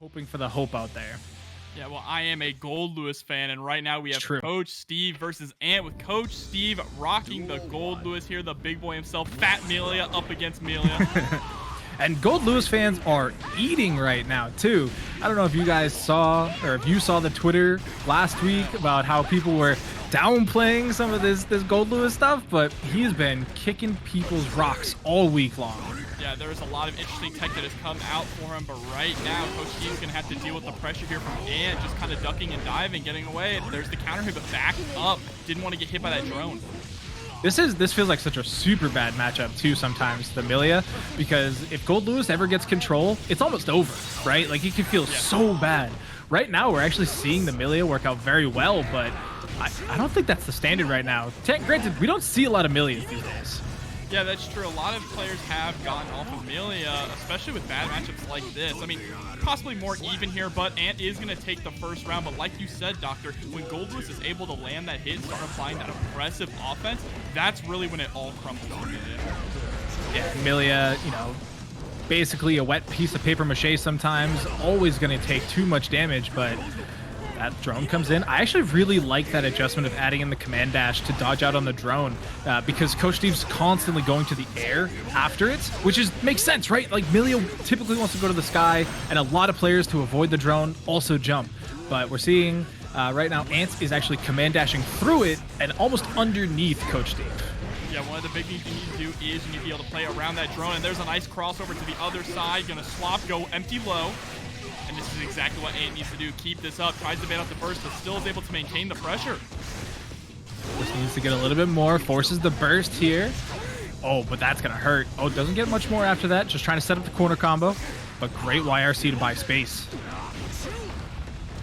Hoping for the hope out there. Yeah, well, I am a Goldlewis fan, and right now we have True. Coach Steve versus Ant, with Coach Steve rocking the Goldlewis here, the big boy himself, Fat Millia up against Millia. And Goldlewis fans are eating right now, too. I don't know if you guys saw, or if you saw the Twitter last week about how people were downplaying some of this Goldlewis stuff, but he's been kicking people's rocks all week long. Yeah, there's a lot of interesting tech that has come out for him, but right now, Coach Steve's going to have to deal with the pressure here from Ant, just kind of ducking and diving, getting away. There's the counter hit, but back up. Didn't want to get hit by that drone. This feels like such a super bad matchup too sometimes, the Millia, because if Goldlewis ever gets control, it's almost over, right? Like, it can feel so bad. Right now, we're actually seeing the Millia work out very well, but I don't think that's the standard right now. Granted, we don't see a lot of Millias these days. Yeah, that's true. A lot of players have gotten off of Millia, especially with bad matchups like this. I mean, possibly more even here, but Ant is going to take the first round. But like you said, Doctor, when Goldlewis is able to land that hit and start applying that aggressive offense, that's really when it all crumbles for Millia. Yeah, Millia, you know, basically a wet piece of paper mache sometimes, always going to take too much damage, but that drone comes in. I actually really like that adjustment of adding in the command dash to dodge out on the drone, because Coach Steve's constantly going to the air after it, which makes sense, right? Like, Millia typically wants to go to the sky, and a lot of players, to avoid the drone, also jump. But we're seeing right now Ant is actually command dashing through it and almost underneath Coach Steve. Yeah, one of the big things you need to do is you need to be able to play around that drone, and there's a nice crossover to the other side. Gonna swap, go empty low. And this is exactly what Ant needs to do. Keep this up. Tries to bait out the burst, but still is able to maintain the pressure. Just needs to get a little bit more. Forces the burst here. Oh, but that's going to hurt. Oh, doesn't get much more after that. Just trying to set up the corner combo. But great YRC to buy space.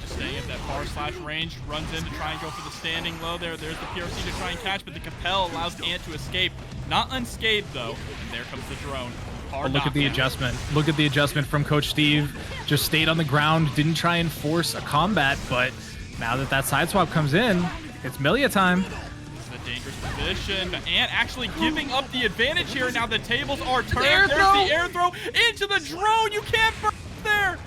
Just staying at that far slash range. Runs in to try and go for the standing low there. There's the PRC to try and catch, but the compel allows Ant to escape. Not unscathed, though. And there comes the drone. But look at the adjustment. Look at the adjustment from Coach Steve. Just stayed on the ground, didn't try and force a combat, but now that side swap comes in, it's Millia time. This is a dangerous position, but Ant actually giving up the advantage here. Now the tables are turned. There's the air throw into the drone. You can't burst there.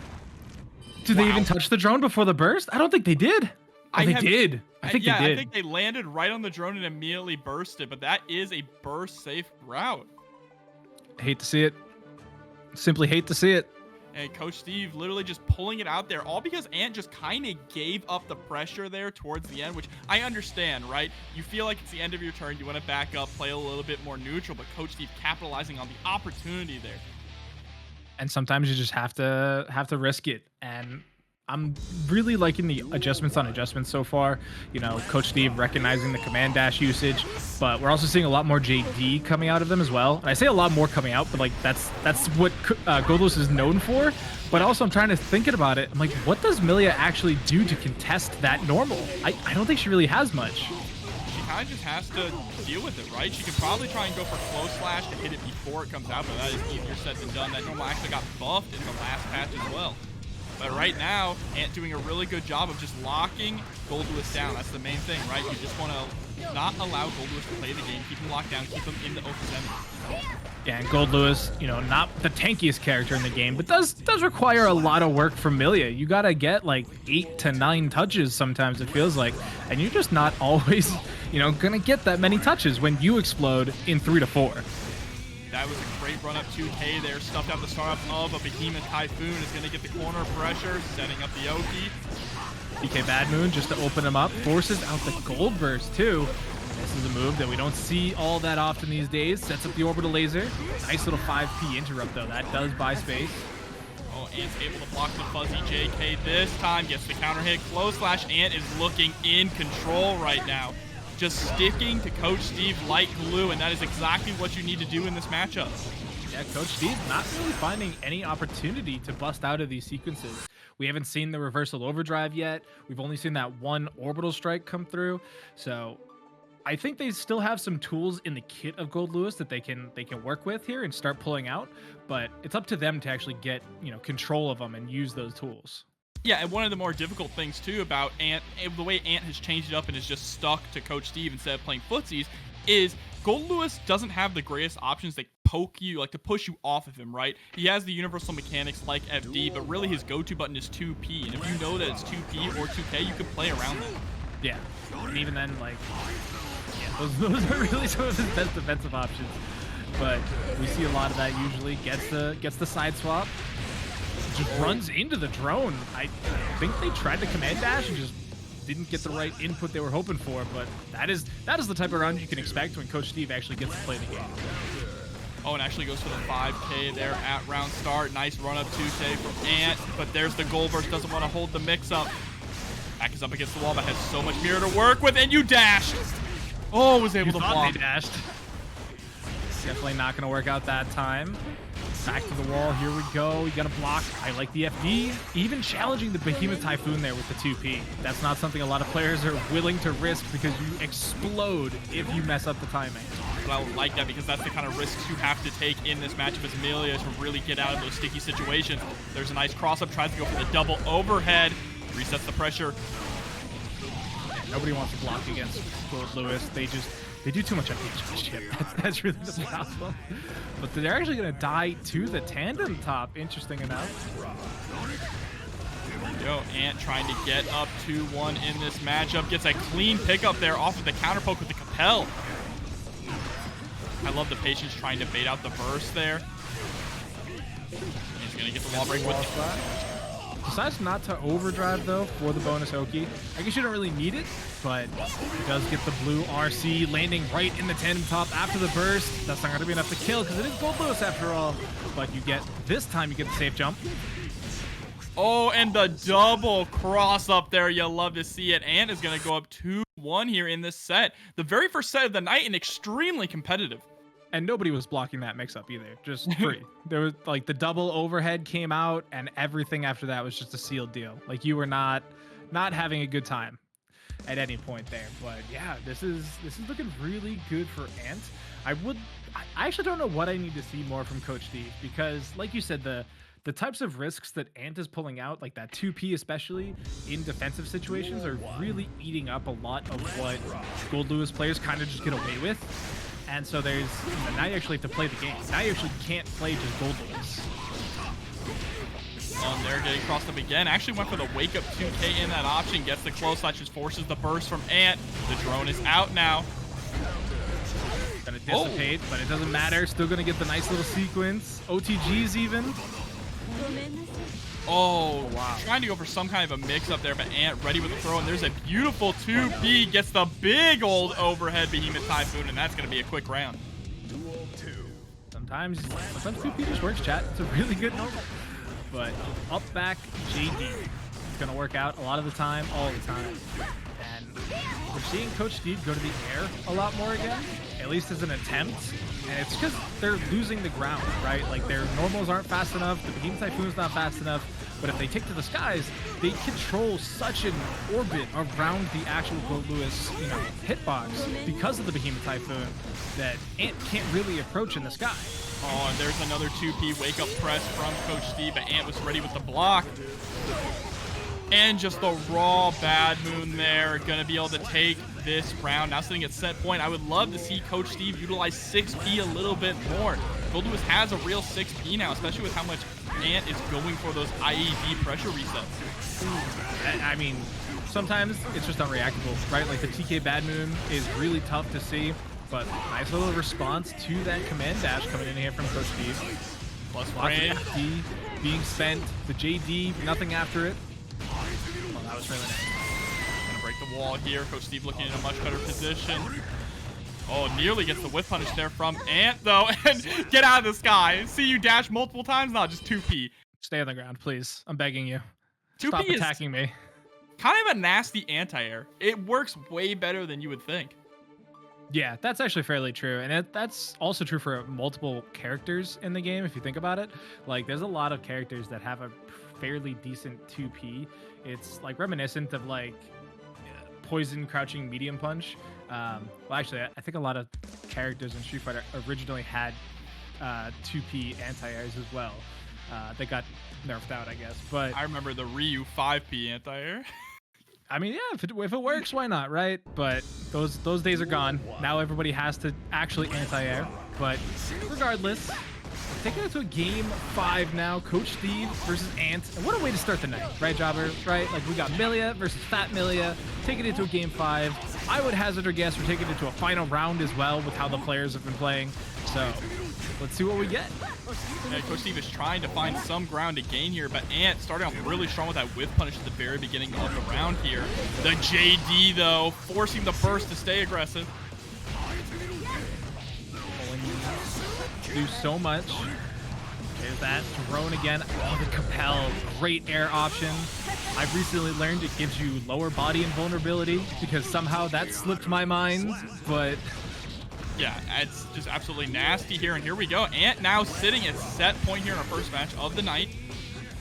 Did they even touch the drone before the burst? I don't think they did. They did. I think they did. I think they landed right on the drone and immediately bursted, but that is a burst-safe route. Hate to see it. Simply hate to see it. And Coach Steve literally just pulling it out there, all because Ant just kind of gave up the pressure there towards the end, which I understand, right? You feel like it's the end of your turn, you want to back up, play a little bit more neutral, but Coach Steve capitalizing on the opportunity there. And sometimes you just have to risk it. And I'm really liking the adjustments on adjustments so far. You know, Coach Steve recognizing the command dash usage, but we're also seeing a lot more JD coming out of them as well. And I say a lot more coming out, but like that's what Goldlewis is known for. But also I'm trying to think about it. I'm like, what does Millia actually do to contest that normal? I don't think she really has much. She kind of just has to deal with it, right? She could probably try and go for close slash to hit it before it comes out, but that is easier said than done. That normal actually got buffed in the last patch as well. But right now, Ant doing a really good job of just locking Goldlewis down. That's the main thing, right? You just want to not allow Goldlewis to play the game, keep him locked down, keep him in the open semi. Yeah, and Goldlewis, you know, not the tankiest character in the game, but does require a lot of work from Millia. You gotta get like 8 to 9 touches sometimes, it feels like, and you're just not always, you know, gonna get that many touches when you explode in 3 to 4. That was a great run-up 2K there. Stuffed out the startup of a Behemoth Typhoon. Is going to get the corner pressure, setting up the Oki. DK Bad Moon just to open him up. Forces out the Gold Burst, too. This is a move that we don't see all that often these days. Sets up the orbital laser. Nice little 5P interrupt, though. That does buy space. Oh, Ant's able to block the fuzzy JK this time. Gets the counter hit. Close slash. Ant is looking in control right now. Just sticking to Coach Steve like glue, and that is exactly what you need to do in this matchup. Yeah, Coach Steve not really finding any opportunity to bust out of these sequences. We haven't seen the reversal overdrive yet. We've only seen that one orbital strike come through. So I think they still have some tools in the kit of Goldlewis that they can work with here and start pulling out. But it's up to them to actually get, you know, control of them and use those tools. Yeah, and one of the more difficult things, too, about Ant, the way Ant has changed it up and is just stuck to Coach Steve instead of playing footsies, is Goldlewis doesn't have the greatest options that poke you, like to push you off of him, right? He has the universal mechanics like FD, but really his go-to button is 2P. And if you know that it's 2P or 2K, you can play around that. Yeah, and even then, like, yeah, those are really some of his best defensive options. But we see a lot of that usually. Gets the side swap, just runs into the drone. I think they tried to command dash and just didn't get the right input they were hoping for. But that is the type of round you can expect when Coach Steve actually gets to play the game. Oh, and actually goes for the 5K there at round start. Nice run up 2K from Ant, but there's the goal burst. Doesn't want to hold the mix up. Back is up against the wall, but has so much mirror to work with, and you dashed. Oh, was able to block. They dashed. Definitely not going to work out that time. Back to the wall. Here we go. You got to block. I like the FD. Even challenging the Behemoth Typhoon there with the 2P. That's not something a lot of players are willing to risk because you explode if you mess up the timing. But I like that because that's the kind of risks you have to take in this matchup as Millia to really get out of those sticky situations. There's a nice cross-up. Tries to go for the double overhead. Resets the pressure. Nobody wants to block against Goldlewis. They do too much FD shit. That's really the problem. But they're actually going to die to the tandem top, interesting enough. Yo, Ant trying to get up 2-1 in this matchup. Gets a clean pickup there off of the counter poke with the Capel. I love the patience trying to bait out the burst there. He's going to get the wall break with it. Decides not to overdrive, though, for the bonus Oki. I guess you don't really need it, but he does get the blue RC landing right in the tandem top after the burst. That's not going to be enough to kill because it is Goldlewis after all. But this time you get the safe jump. Oh, and the double cross up there. You love to see it. Ant is going to go up 2-1 here in this set. The very first set of the night and extremely competitive. And nobody was blocking that mix-up either, just free. There was, like, the double overhead came out, and everything after that was just a sealed deal. Like, you were not having a good time at any point there. But, yeah, this is looking really good for Ant. I actually don't know what I need to see more from Coach Steve, because, like you said, the types of risks that Ant is pulling out, like that 2P especially, in defensive situations are really eating up a lot of what Goldlewis players kind of just get away with. And so now you actually have to play the game. Now you actually can't play just Goldlewis. On there, getting crossed up again. Actually went for the wake up 2K in that option. Gets the close slash, just forces the burst from Ant. The drone is out now. Gonna dissipate, but it doesn't matter. Still gonna get the nice little sequence. OTGs even. Oh, wow. Trying to go for some kind of a mix up there, but Ant ready with the throw, and there's a beautiful 2P, gets the big old overhead Behemoth Typhoon, and that's going to be a quick round. Sometimes 2P just works, chat. It's a really good normal. But up back JD. It's going to work out a lot of the time, all the time. And we're seeing Coach Steve go to the air a lot more again, at least as an attempt. And it's because they're losing the ground, right? Like, their normals aren't fast enough, the Behemoth Typhoon's not fast enough, but if they take to the skies, they control such an orbit around the actual Goldlewis, hitbox because of the Behemoth Typhoon that Ant can't really approach in the sky. Oh, and there's another 2P wake-up press from Coach Steve, but Ant was ready with the block. And just the raw bad moon there, gonna be able to take this round. Now sitting at set point, I would love to see Coach Steve utilize 6P a little bit more. Goldlewis has a real 6P now, especially with how much Ant is going for those IED pressure resets. I mean, sometimes it's just unreactable, right? Like, the TK bad moon is really tough to see, but nice little response to that command dash coming in here from Coach Steve. Plus lots of FD being spent, the JD, nothing after it. Well, that was really nice. Gonna break the wall here. Coach Steve looking in a much better position. Oh, nearly gets the whip punish there from Ant, though. And get out of the sky. See you dash multiple times? Not just 2P. Stay on the ground, please. I'm begging you. 2P Stop attacking me. Kind of a nasty anti-air. It works way better than you would think. Yeah, that's actually fairly true. And that's also true for multiple characters in the game, if you think about it. Like, there's a lot of characters that have a fairly decent 2P. It's, like, reminiscent of, like, poison crouching medium punch. Well, actually, I think a lot of characters in Street Fighter originally had 2P anti-airs as well. They got nerfed out, I guess. But I remember the Ryu 5P anti-air. I mean, yeah, if it works, why not, right? But Those days are gone. Now everybody has to actually anti-air. But regardless, taking it to a game 5 now. Coach Steve versus Ant. And what a way to start the night, right, Jobber? Right? Like, we got Millia versus Fat Millia. Taking it to a game 5. I would hazard a guess we're taking it to a final round as well with how the players have been playing. So let's see what we get. Yeah, Coach Steve is trying to find some ground to gain here, but Ant starting off really strong with that whiff punish at the very beginning of the round here. The JD, though, forcing the burst to stay aggressive. Do so much. There's that drone again. Oh, the Compel, great air option. I've recently learned it gives you lower body invulnerability because somehow that slipped my mind, but yeah, it's just absolutely nasty here, and here we go. Ant now sitting at set point here in our first match of the night.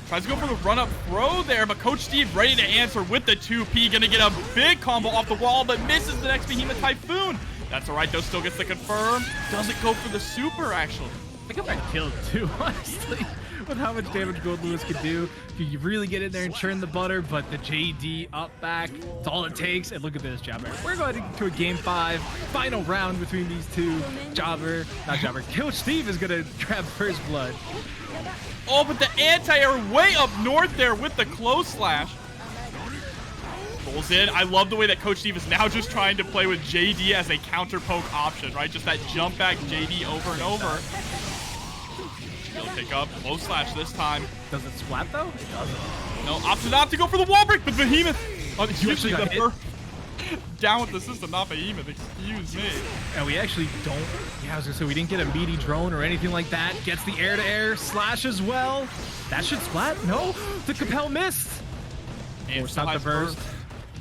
Tries to go for the run-up throw there, but Coach Steve ready to answer with the 2P. Gonna get a big combo off the wall, but misses the next Behemoth Typhoon. That's all right, though. Still gets the confirm. Doesn't go for the super, actually. I think I might kill too, honestly, with how much damage Goldlewis could do. You really get in there and churn the butter, but the JD up back, it's all it takes. And look at this, Jobber. We're going to a game 5, final round between these two. Coach Steve is going to grab first blood. Oh, but the anti-air way up north there with the close slash. Pulls in. I love the way that Coach Steve is now just trying to play with JD as a counter poke option, right? Just that jump back JD over and over. He'll pick up. Close slash this time. Does it splat though? It doesn't. No, opted not to go for the wall break, but Behemoth. Usually got hit. Down with the system, not Behemoth. Excuse me. And we actually don't. Yeah, I was gonna say we didn't get a meaty drone or anything like that. Gets the air-to-air slash as well. That should splat. No, the Compel missed. And Forced out the burst.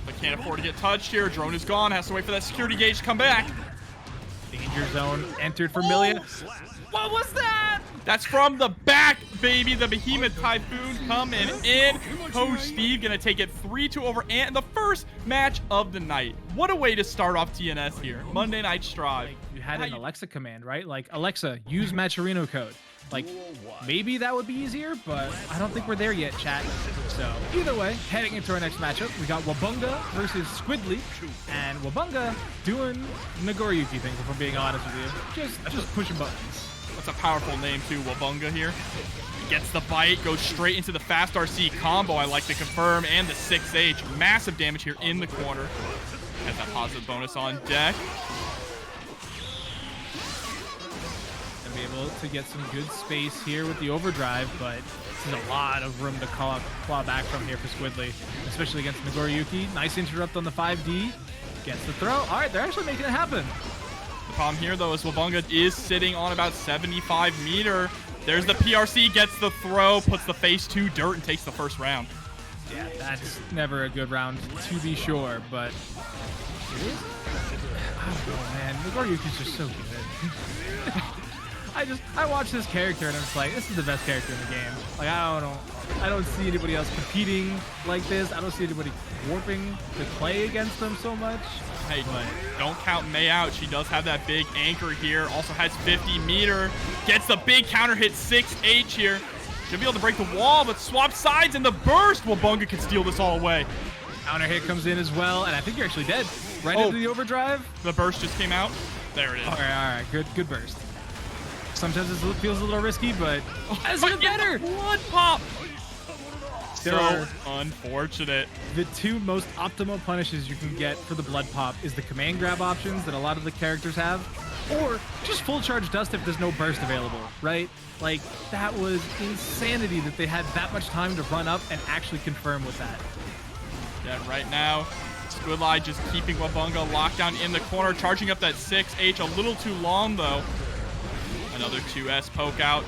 But can't afford to get touched here. Drone is gone. Has to wait for that security gauge to come back. Danger zone entered for Millia. What was that? That's from the back, baby. The Behemoth Typhoon coming in. Coach Steve gonna take it 3-2 over Ant in the first match of the night. What a way to start off TNS here. Monday Night Strive. You had an Alexa command, right? Like, Alexa, use Matcherino code. Like, maybe that would be easier, but I don't think we're there yet, chat. So, either way, heading into our next matchup, we got Wabunga versus Squidlye. And Wabunga doing Nagoryuki things, if I'm being honest with you. Just pushing buttons. That's a powerful name, too, Wabunga here. Gets the bite, goes straight into the fast RC combo. I like to confirm, and the 6H. Massive damage here in the corner. Has that positive bonus on deck. Be able to get some good space here with the overdrive, but there's a lot of room to claw back from here for Squidlye, especially against Nagoryuki. Nice interrupt on the 5D. Gets the throw. All right, they're actually making it happen. The problem here, though, is Wabunga is sitting on about 75 meter. There's the PRC, gets the throw, puts the face to dirt, and takes the first round. Yeah, that's never a good round, to be sure, but it is. I don't know, man. Nagoryuki's just so good. I watch this character and I'm just like, this is the best character in the game. Like, I don't see anybody else competing like this. I don't see anybody warping to play against them so much. Hey, don't count May out. She does have that big anchor here. Also has 50 meter. Gets the big counter hit 6H here. Should be able to break the wall, but swap sides in the burst. Wabunga can steal this all away. Counter hit comes in as well, and I think you're actually dead. Right into the overdrive. The burst just came out. There it is. All right. Good burst. Sometimes it feels a little risky, but as you're better. Blood pop. So unfortunate. The two most optimal punishes you can get for the blood pop is the command grab options that a lot of the characters have, or just full charge dust if there's no burst available, right? Like, that was insanity that they had that much time to run up and actually confirm with that. Yeah, right now, Squidlye just keeping Wabunga locked down in the corner, charging up that 6H a little too long, though. Another 2S poke out.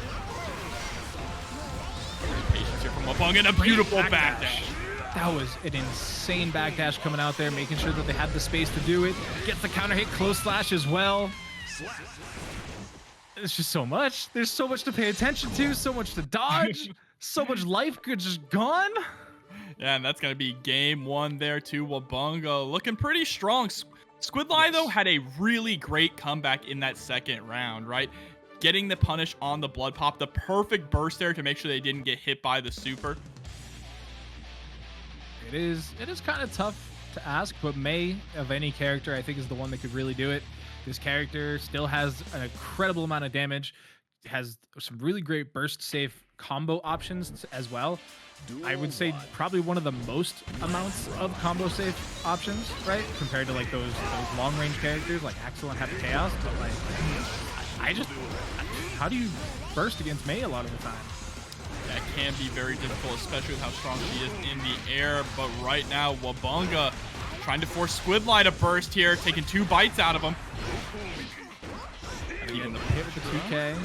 Patience here from Wabunga, and a beautiful backdash. That was an insane backdash coming out there, making sure that they had the space to do it. Gets the counter hit close slash as well. It's just so much. There's so much to pay attention to, so much to dodge, so much life just gone. Yeah, and that's going to be game 1 there too. Wabunga looking pretty strong. Squidlye, though, had a really great comeback in that second round, right? Getting the punish on the blood pop, the perfect burst there to make sure they didn't get hit by the super. It is kind of tough to ask, but Mei, of any character, I think is the one that could really do it. This character still has an incredible amount of damage, has some really great burst safe combo options as well. I would say probably one of the most amounts of combo safe options, right? Compared to like those long range characters like Axel and Happy Chaos. But like, how do you burst against Mei a lot of the time? That can be very difficult, especially with how strong she is in the air. But right now, Wabunga trying to force Squidlye to burst here, taking 2 bites out of him. Even the pit with the 2K.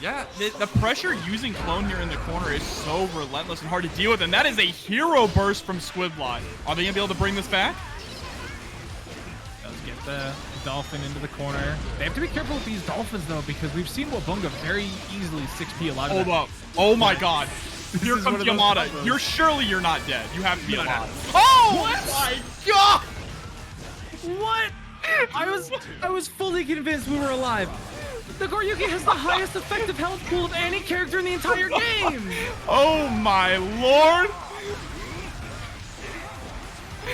Yeah, the pressure using clone here in the corner is so relentless and hard to deal with, and that is a hero burst from Squidlye. Are they going to be able to bring this back? Does get the dolphin into the corner. They have to be careful with these dolphins, though, because we've seen Wabunga very easily 6P a lot of Hold up. Oh my god. Here comes Giovanna. Surely you're not dead. You have to be alive. Oh my god! What? I was fully convinced we were alive. Nagoryuki has the highest effective health pool of any character in the entire game. Oh my lord!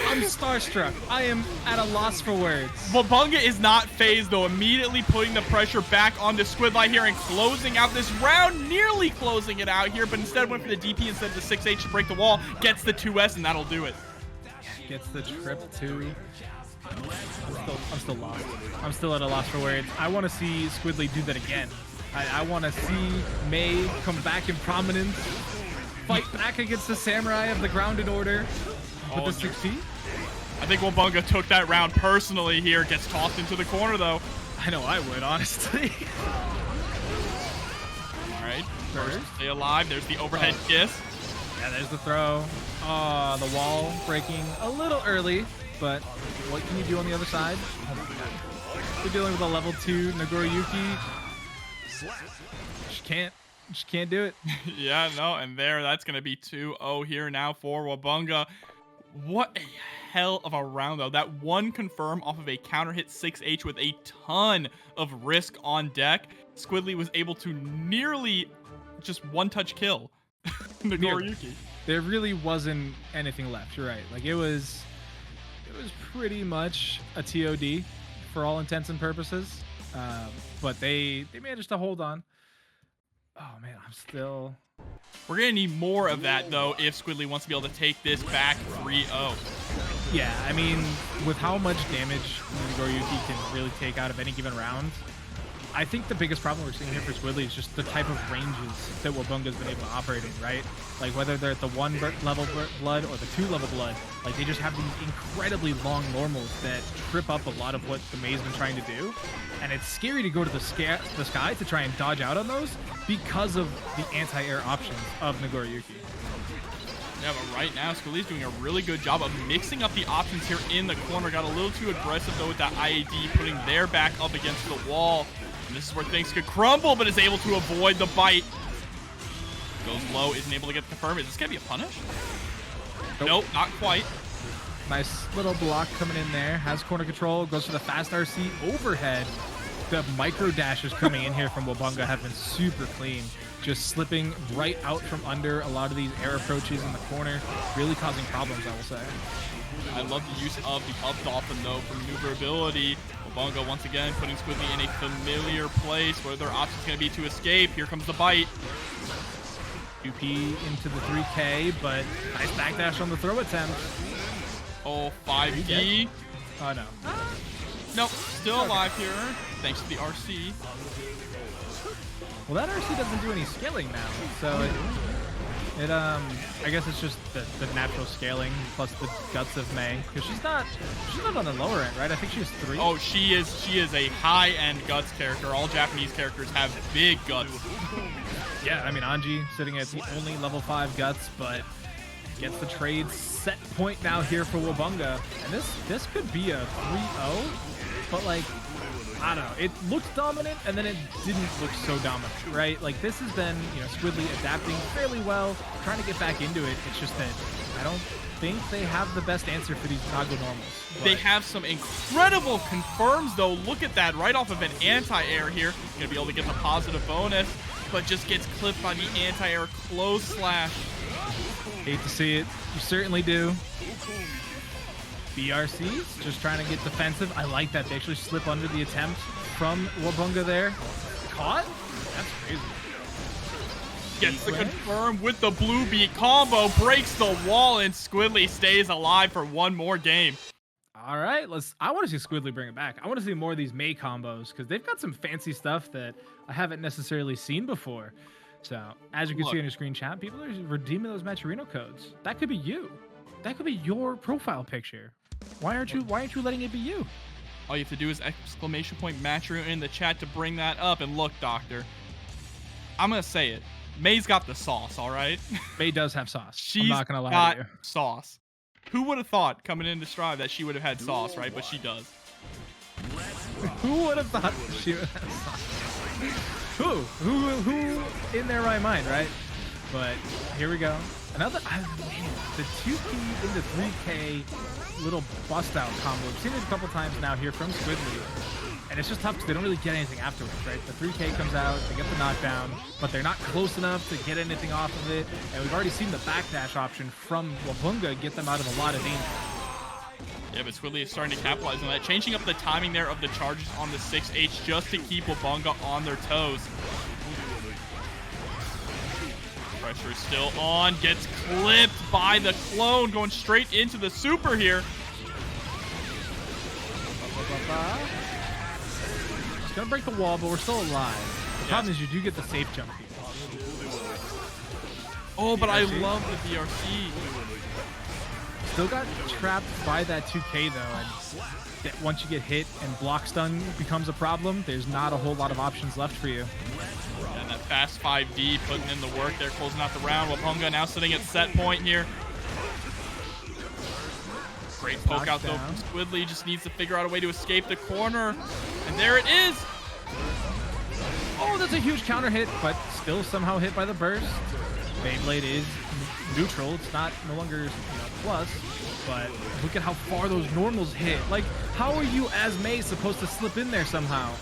I'm starstruck. I am at a loss for words. Wabunga is not phased though, immediately putting the pressure back onto Squidlye here and closing out this round, nearly closing it out here, but instead went for the DP instead of the 6H to break the wall, gets the 2S, and that'll do it. Gets the trip to... I'm still lost. I'm still at a loss for words. I want to see Squidlye do that again. I want to see Mei come back in prominence, fight back against the samurai of the grounded order with the 6P. I think Wabunga took that round personally here. Gets tossed into the corner though. I know I would, honestly. All right, first stay alive. There's the overhead kiss. Yeah, there's the throw. Oh, the wall breaking a little early. But what can you do on the other side? Oh my god. We're dealing with a level 2 Nagoryuki. She can't do it. Yeah, no, and that's going to be 2-0 here now for Wabunga. What a hell of a round, though. That one confirm off of a counter hit 6H with a ton of risk on deck. Squidlye was able to nearly just one-touch kill Nagoryuki. There really wasn't anything left. You're right. Like, it was pretty much a TOD for all intents and purposes, but they managed to hold on. Oh man, We're gonna need more of that though if Squidlye wants to be able to take this back 3-0. Yeah, I mean, with how much damage Nagoryuki can really take out of any given round, I think the biggest problem we're seeing here for Squidlye is just the type of ranges that Wabunga's been able to operate in, right? Like whether they're at the 1 level blood or the 2 level blood, like they just have these incredibly long normals that trip up a lot of what the Mei's been trying to do. And it's scary to go to the sky to try and dodge out on those because of the anti-air options of Nagoryuki. Yeah, but right now, Squidlye's doing a really good job of mixing up the options here in the corner. Got a little too aggressive, though, with that IAD, putting their back up against the wall. And this is where things could crumble, but is able to avoid the bite. Goes low, isn't able to get the confirm. Is this going to be a punish? Nope, not quite. Nice little block coming in there. Has corner control, goes for the fast RC overhead. The micro dashes coming in here from Wabunga have been super clean. Just slipping right out from under a lot of these air approaches in the corner, really causing problems, I will say. I love the use of the up dolphin, though, for maneuverability. Wabunga, once again, putting Squidlye in a familiar place where their option's going to be to escape. Here comes the bite. UP into the 3K, but nice backdash on the throw attempt. Oh, 5D. Oh, no. Nope, still alive here, thanks to the RC. Well, that RC doesn't do any scaling now, so I guess it's just the natural scaling plus the guts of Mei, because she's not on the lower end, right? I think she's 3. Oh, she is a high-end guts character. All Japanese characters have big guts. Yeah, I mean, Anji sitting at the only level 5 guts, but gets the trade set point now here for Wabunga. And this could be a 3-0, but like, I don't know, it looked dominant and then it didn't look so dominant, right? Like this has been, Squidlye adapting fairly well, trying to get back into it. It's just that I don't think they have the best answer for these Nago normals. They have some incredible confirms though. Look at that, right off of an anti-air here. Gonna be able to get the positive bonus, but just gets clipped by the anti-air close slash. Hate to see it. You certainly do. BRCs just trying to get defensive. I like that they actually slip under the attempt from Wabunga there. Caught? That's crazy. Gets the confirm with the blue beat combo, breaks the wall, and Squidlye stays alive for one more game. All right, I want to see Squidlye bring it back. I want to see more of these May combos because they've got some fancy stuff that I haven't necessarily seen before. So as you can see on your screen chat, people are redeeming those Matcherino codes. That could be you. That could be your profile picture. Why aren't you letting it be you? All you have to do is exclamation point Matcherino in the chat to bring that up. And look, Doctor, I'm gonna say it. May's got the sauce, all right? May does have sauce. She's I'm not gonna lie got to you. Sauce. Who would have thought coming into Strive that she would have had sauce, right? But she does. Who would have thought she would have sauce? Who in their right mind, right? But here we go. Another, the 2P into 3K little bust out combo. We've seen it a couple times now here from Squidlye. And it's just tough because they don't really get anything afterwards, right? The 3K comes out, they get the knockdown, but they're not close enough to get anything off of it. And we've already seen the backdash option from Wabunga get them out of a lot of danger. Yeah, but Squidlye is starting to capitalize on that, changing up the timing there of the charges on the 6H just to keep Wabunga on their toes. Pressure is still on, gets clipped by the clone, going straight into the super here. It's gonna break the wall, but we're still alive. The problem is you do get the safe jump here. Oh, but I love the BRC. Still got trapped by that 2K though, and once you get hit and block stun becomes a problem, there's not a whole lot of options left for you. And that fast 5D putting in the work there, closing out the round. Wabunga now sitting at set point here. Great poke out though from Squidlye, just needs to figure out a way to escape the corner. And there it is. Oh, that's a huge counter hit, but still somehow hit by the burst. Beyblade is neutral. It's no longer plus, but look at how far those normals hit. Like, how are you as May supposed to slip in there somehow?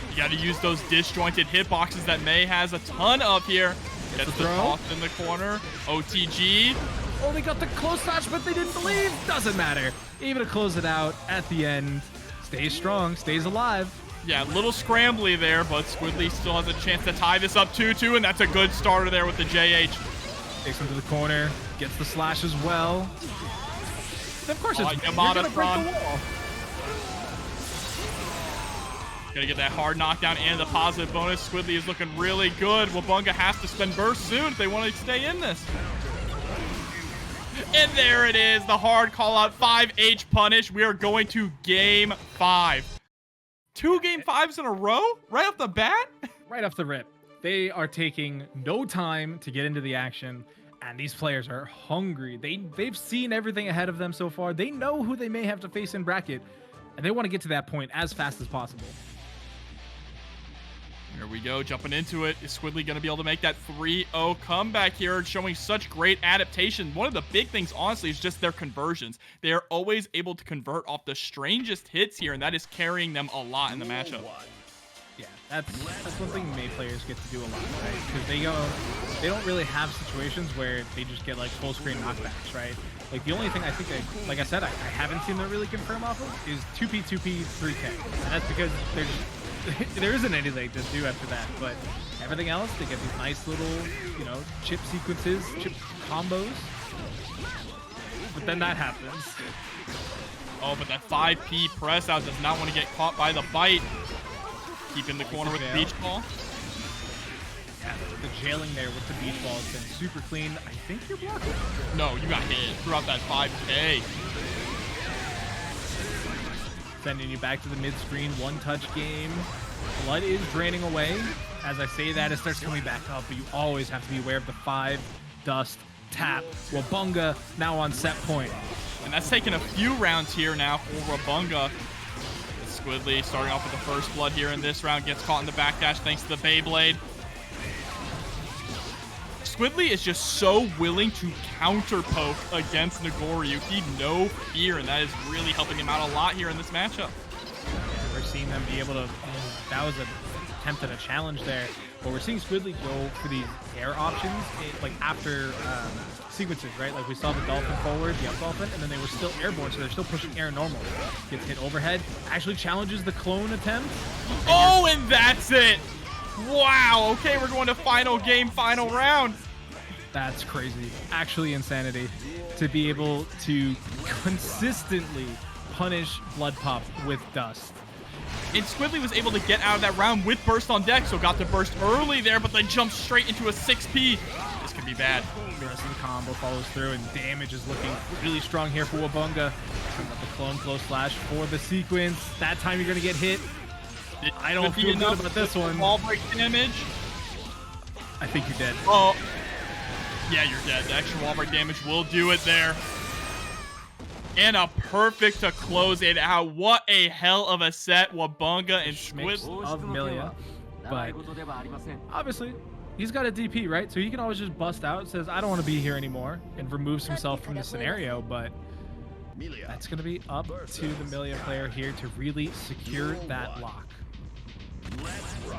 You got to use those disjointed hitboxes that May has a ton of here. Gets the toss in the corner. OTG. Oh, they got the close touch, but they didn't believe. Doesn't matter. Even to close it out at the end. Stays strong, stays alive. Yeah, a little scrambly there, but Squidlye still has a chance to tie this up 2-2, and that's a good starter there with the JH. Takes him to the corner, gets the slash as well. And of course, it's Yamada gonna break the wall. Gonna get that hard knockdown and the positive bonus. Squidlye is looking really good. Wabunga has to spend burst soon if they want to stay in this. And there it is, the hard call out 5H punish. We are going to game 5. 2 game 5s in a row? Right off the bat? Right off the rip. They are taking no time to get into the action, and these players are hungry. They've seen everything ahead of them so far. They know who they may have to face in bracket, and they want to get to that point as fast as possible. Here we go, jumping into it. Is Squidlye going to be able to make that 3-0 comeback here, showing such great adaptation? One of the big things, honestly, is just their conversions. They are always able to convert off the strangest hits here, and that is carrying them a lot in the matchup. Yeah, that's one thing May players get to do a lot, right? Because they don't really have situations where they just get like full screen knockbacks, right? Like the only thing I think that, like I said, I haven't seen them really confirm off of is 2P, 2P, 3K. And that's because there isn't anything to do after that. But everything else, they get these nice little, chip sequences, chip combos. But then that happens. Oh, but that 5P press out does not want to get caught by the bite. Keeping the corner with the beach ball. Yeah, the jailing there with the beach ball has been super clean. I think you're blocking. No, you got hit throughout that 5K. Sending you back to the mid-screen, one-touch game. Blood is draining away. As I say that, it starts coming back up, but you always have to be aware of the 5 dust tap. Wabunga now on set point. And that's taking a few rounds here now for Wabunga. Squidlye starting off with the first blood here in this round, gets caught in the backdash thanks to the Beyblade. Squidlye is just so willing to counter poke against Nagoryuki, no fear, and that is really helping him out a lot here in this matchup. We're seeing them be able to, that was a attempt at a challenge there. But we're seeing Squidlye go for these air options, like after sequences, right? Like we saw the dolphin forward, the up dolphin, and then they were still airborne, so they're still pushing air normal. Gets hit overhead, actually challenges the clone attempt. Oh, and that's it. Wow. Okay, we're going to final game, final round. That's crazy. Actually insanity to be able to consistently punish Blood Pop with dust. And Squidlye was able to get out of that round with burst on deck, so got to burst early there, but then jumped straight into a 6P. This could be bad. The rest of the combo follows through, and damage is looking really strong here for Wabunga. Got the clone flow slash for the sequence. That time you're going to get hit. I don't feel good about this one. Wall break damage. I think you're dead. Oh, yeah, you're dead. The extra wall break damage will do it there. And a perfect to close it out. What a hell of a set, Wabunga and Squidlye. Of Millia, but obviously he's got a DP, right? So he can always just bust out, says I don't want to be here anymore, and removes himself from the scenario. But that's going to be up to the Millia player here to really secure that lock.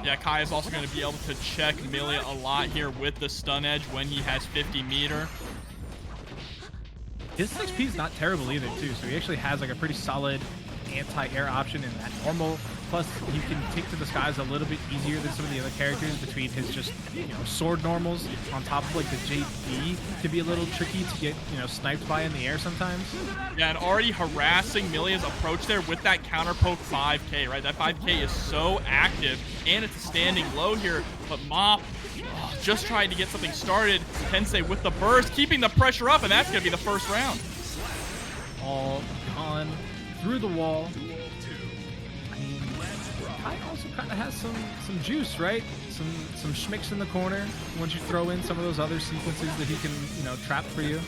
Yeah, Kai is also going to be able to check Millia a lot here with the stun edge when he has 50 meter. His 6P is not terrible either, too. So he actually has like a pretty solid anti-air option in that normal. Plus, he can take to the skies a little bit easier than some of the other characters between his just, sword normals on top of like the JD can be a little tricky to get, sniped by in the air sometimes. Yeah, and already harassing Millia's approach there with that counter poke 5K, right? That 5K is so active, and it's a standing low here, but Mop just trying to get something started. Kensei with the burst, keeping the pressure up, and that's going to be the first round. All gone through the wall. I mean, Kai also kind of has some juice, right? Some schmicks in the corner once you throw in some of those other sequences that he can, trap for you.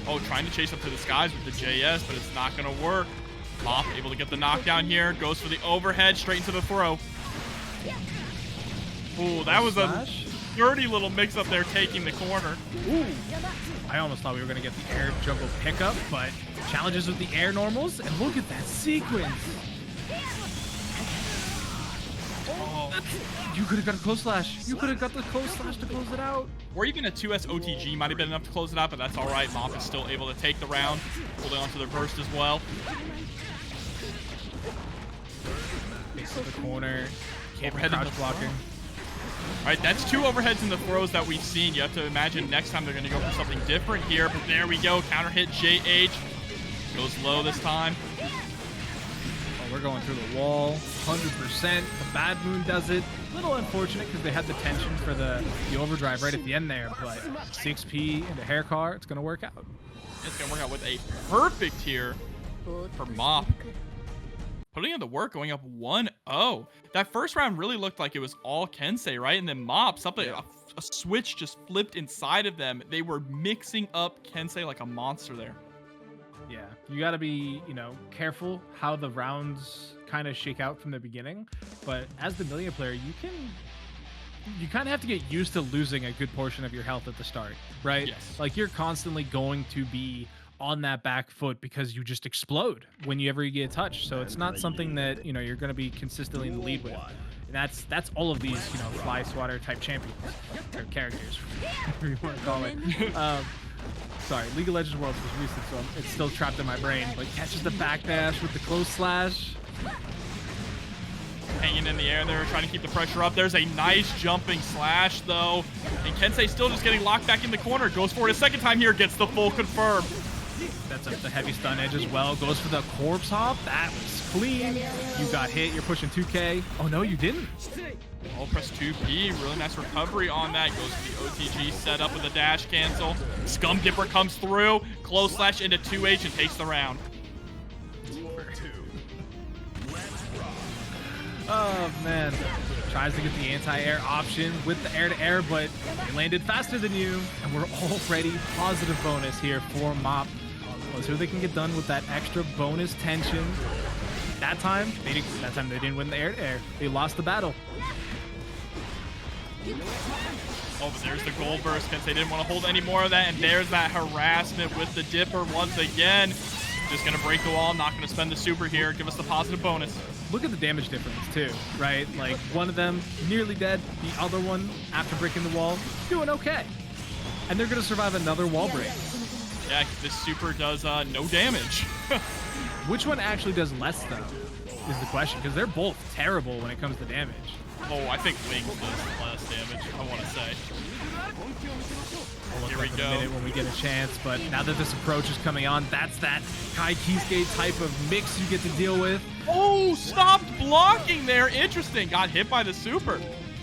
Oh, trying to chase up to the skies with the JS, but it's not going to work. Mop able to get the knockdown here, goes for the overhead, straight into the throw. Ooh, that was a dirty little mix-up there, taking the corner. Ooh. I almost thought we were going to get the air jungle pickup, but challenges with the air normals, and look at that sequence. Oh, you could have got a close slash. You could have got the close slash to close it out. Or even a 2S OTG might have been enough to close it out, but that's all right. Mop is still able to take the round, holding onto the burst as well. Base of the corner. Can't crouch blocking. All right, that's 2 overheads in the throws that we've seen. You have to imagine next time they're going to go for something different here. But there we go. Counter hit JH. Goes low this time. Oh, we're going through the wall. 100%. The Bad Moon does it. A little unfortunate because they had the tension for the overdrive right at the end there. But 6P into hair car, it's going to work out. It's going to work out with a perfect here for Mop. Putting in the work, going up 1-0. That first round really looked like it was all Kensei, right? And then Mop, a switch just flipped inside of them. They were mixing up Kensei like a monster there. Yeah, you got to be, careful how the rounds kind of shake out from the beginning. But as the Millia player, you kind of have to get used to losing a good portion of your health at the start, right? Yes. Like you're constantly going to be on that back foot because you just explode whenever you get touched. So it's not something that, you're going to be consistently in the lead with. And that's all of these, fly swatter type champions or characters, whatever you want to call it. Sorry, League of Legends Worlds was recent, so it's still trapped in my brain. But catches the backdash with the close slash. Hanging in the air there, trying to keep the pressure up. There's a nice jumping slash, though. And Kensei still just getting locked back in the corner. Goes for it a second time here, gets the full confirm. That's up the heavy stun edge as well. Goes for the corpse hop. That was clean. You got hit. You're pushing 2K. Oh, no, you didn't. Oh, press 2P. Really nice recovery on that. Goes for the OTG setup with the dash cancel. Scum Dipper comes through. Close slash into 2H and takes the round. Oh, man. Tries to get the anti-air option with the air-to-air, but they landed faster than you. And we're already positive bonus here for Mop. Let's see what they can get done with that extra bonus tension. That time they didn't win the air-to-air. They lost the battle. Oh, but there's the gold burst because they didn't want to hold any more of that. And there's that harassment with the Dipper once again. Just gonna break the wall, not gonna spend the super here, give us the positive bonus. Look at the damage difference too, right? Like one of them nearly dead, the other one after breaking the wall doing okay, and they're gonna survive another wall break. Yeah, this super does no damage. Which one actually does less though is the question, because they're both terrible when it comes to damage. Oh, I think Wings does less damage, I want to say. We'll Here we look up go. in a minute when we get a chance, but now that this approach is coming on, that's that Kai Kiske type of mix you get to deal with. Oh, stopped blocking there. Interesting. Got hit by the super.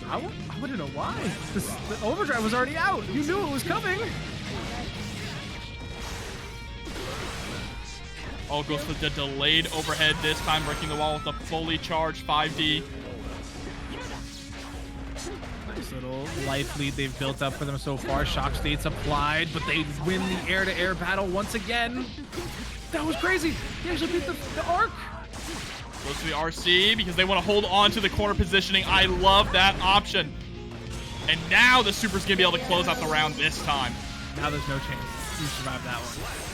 I wouldn't know why. The overdrive was already out. You knew it was coming. Oh, goes for the delayed overhead this time, breaking the wall with a fully charged 5D. Nice little life lead they've built up for them so far. Shock states applied, but they win the air-to-air battle once again. That was crazy. They actually beat the arc. Goes to the RC because they want to hold on to the corner positioning. I love that option. And now the super's going to be able to close out the round this time. Now there's no chance you survive that one.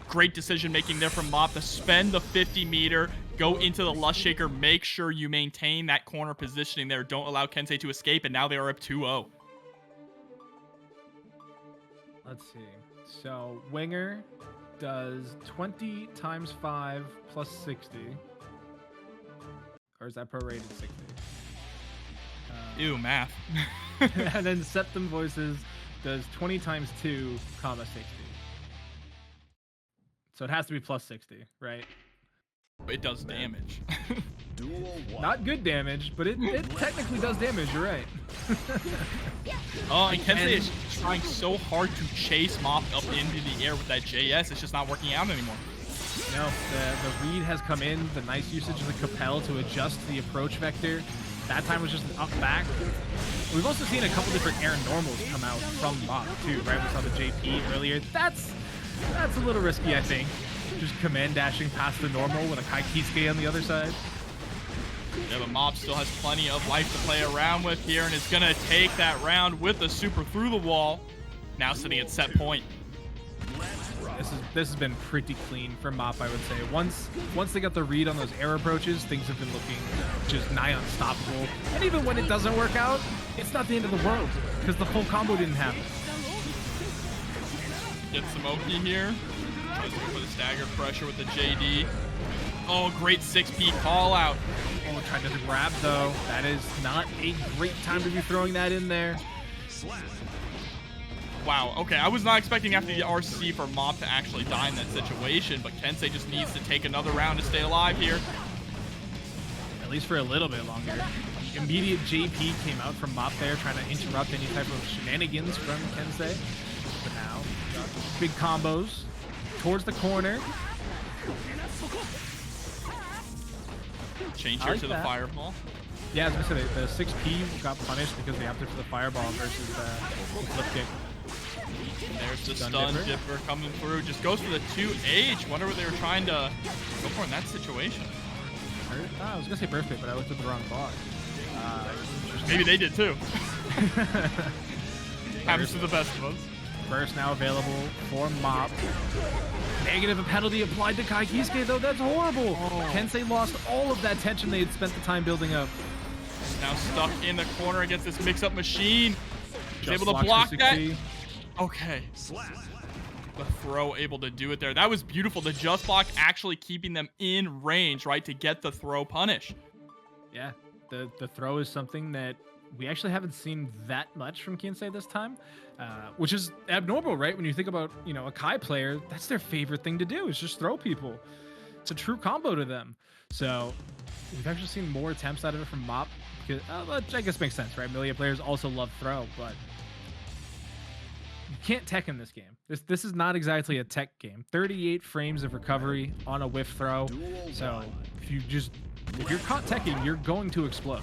Great decision making there from Mop to spend the 50 meter, go into the Lust Shaker, make sure you maintain that corner positioning there. Don't allow Kensei to escape, and now they are up 2-0. Let's see. So Winger does 20 times 5 plus 60. Or is that prorated 60? Ew, math. And then Septum Voices does 20 times 2, comma 60. So it has to be plus 60, right? It does damage. Not good damage, but it technically does damage, you're right. Oh, and Kensei is trying so hard to chase Mop up into the air with that JS. It's just not working out anymore. No, the read has come in. The nice usage of the Capel to adjust the approach vector. That time was just an up back. We've also seen a couple different air normals come out from Mop too, right? We saw the JP earlier. That's a little risky, I think. Just command dashing past the normal with a Kai Kiske on the other side. Yeah, but Mop still has plenty of life to play around with here and is going to take that round with the super through the wall. Now sitting at set point. This has been pretty clean for Mop, I would say. Once they got the read on those air approaches, things have been looking just nigh unstoppable. And even when it doesn't work out, it's not the end of the world because the full combo didn't happen. Gets some Oki here. Tries to go for the stagger pressure with the JD. Oh, great 6P call out. Oh, tried to grab though. That is not a great time to be throwing that in there. Wow, okay, I was not expecting after the RC for Mop to actually die in that situation, but Kensei just needs to take another round to stay alive here. At least for a little bit longer. Immediate JP came out from Mop there, trying to interrupt any type of shenanigans from Kensei. But now, big combos towards the corner. Change here to the fireball. Yeah, I was gonna say the 6P got punished because they opted for the fireball versus the flip kick. And there's the stun dipper coming through. Just goes for the 2H. Wonder what they were trying to go for in that situation. I was gonna say birthday, but I looked at the wrong bar. Maybe they did too. Happens to the best of us. Burst now available for Mop. Negative penalty applied to Kai Kiske though. That's horrible. Oh. Kensei lost all of that tension they had spent the time building up. Now stuck in the corner against this mix-up machine. He's able to block that. Okay. The throw able to do it there. That was beautiful. The just block actually keeping them in range, right, to get the throw punish. Yeah, the throw is something that we actually haven't seen that much from Kensei this time, which is abnormal, right? When you think about, a Kai player, that's their favorite thing to do is just throw people. It's a true combo to them. So we've actually seen more attempts out of it from Mop, because, which I guess makes sense, right? Millia players also love throw, but you can't tech in this game. This is not exactly a tech game. 38 frames of recovery on a whiff throw. So if you're caught teching, you're going to explode.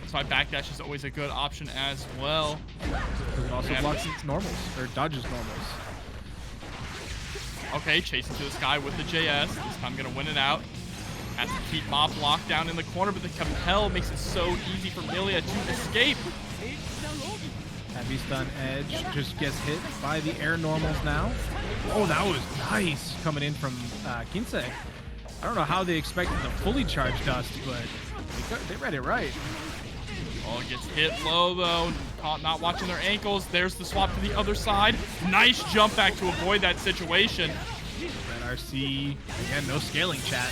That's why backdash is always a good option as well. Because it also blocks its normals, or dodges normals. Okay, chasing to the sky with the JS. This time gonna win it out. Has to keep Mop locked down in the corner, but the compel makes it so easy for Millia to escape. Heavy stun edge just gets hit by the air normals now. Oh, that was nice coming in from Kensei. I don't know how they expected to fully charge dust, but they read it right. Oh, gets hit low, though. Caught not watching their ankles. There's the swap to the other side. Nice jump back to avoid that situation. Red RC, again, no scaling, chat.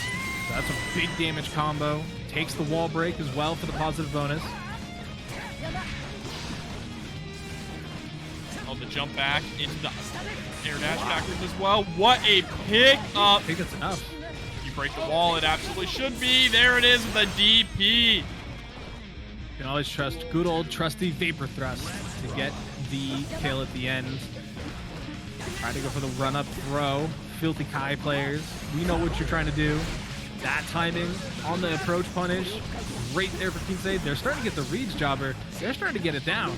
So that's a big damage combo. Takes the wall break as well for the positive bonus. Oh, the jump back into the air dash backwards as well. What a pick up. I think that's enough. If you break the wall, it absolutely should be. There it is with a DP. You can always trust good old trusty Vapor Thrust to get the kill at the end. Trying to go for the run-up throw. Filthy Kai players, we know what you're trying to do. That timing on the approach punish, right there for Kensei. They're starting to get the reads, Jobber. They're starting to get it down.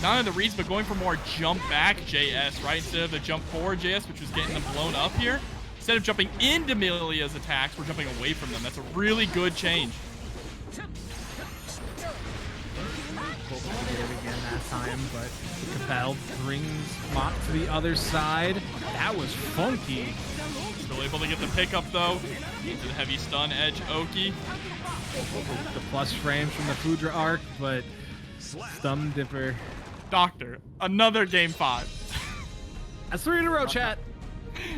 Not only the reads, but going for more jump back JS, right? Instead of the jump forward JS, which was getting them blown up here. Instead of jumping into Millia's attacks, we're jumping away from them. That's a really good change. Again that time, but Capel brings Mop to the other side. That was funky. Still able to get the pickup though. To the heavy stun edge, Oki. The plus frames from the Fudra arc, but Thumb Dipper. Doctor, another game 5. That's 3 in a row, chat.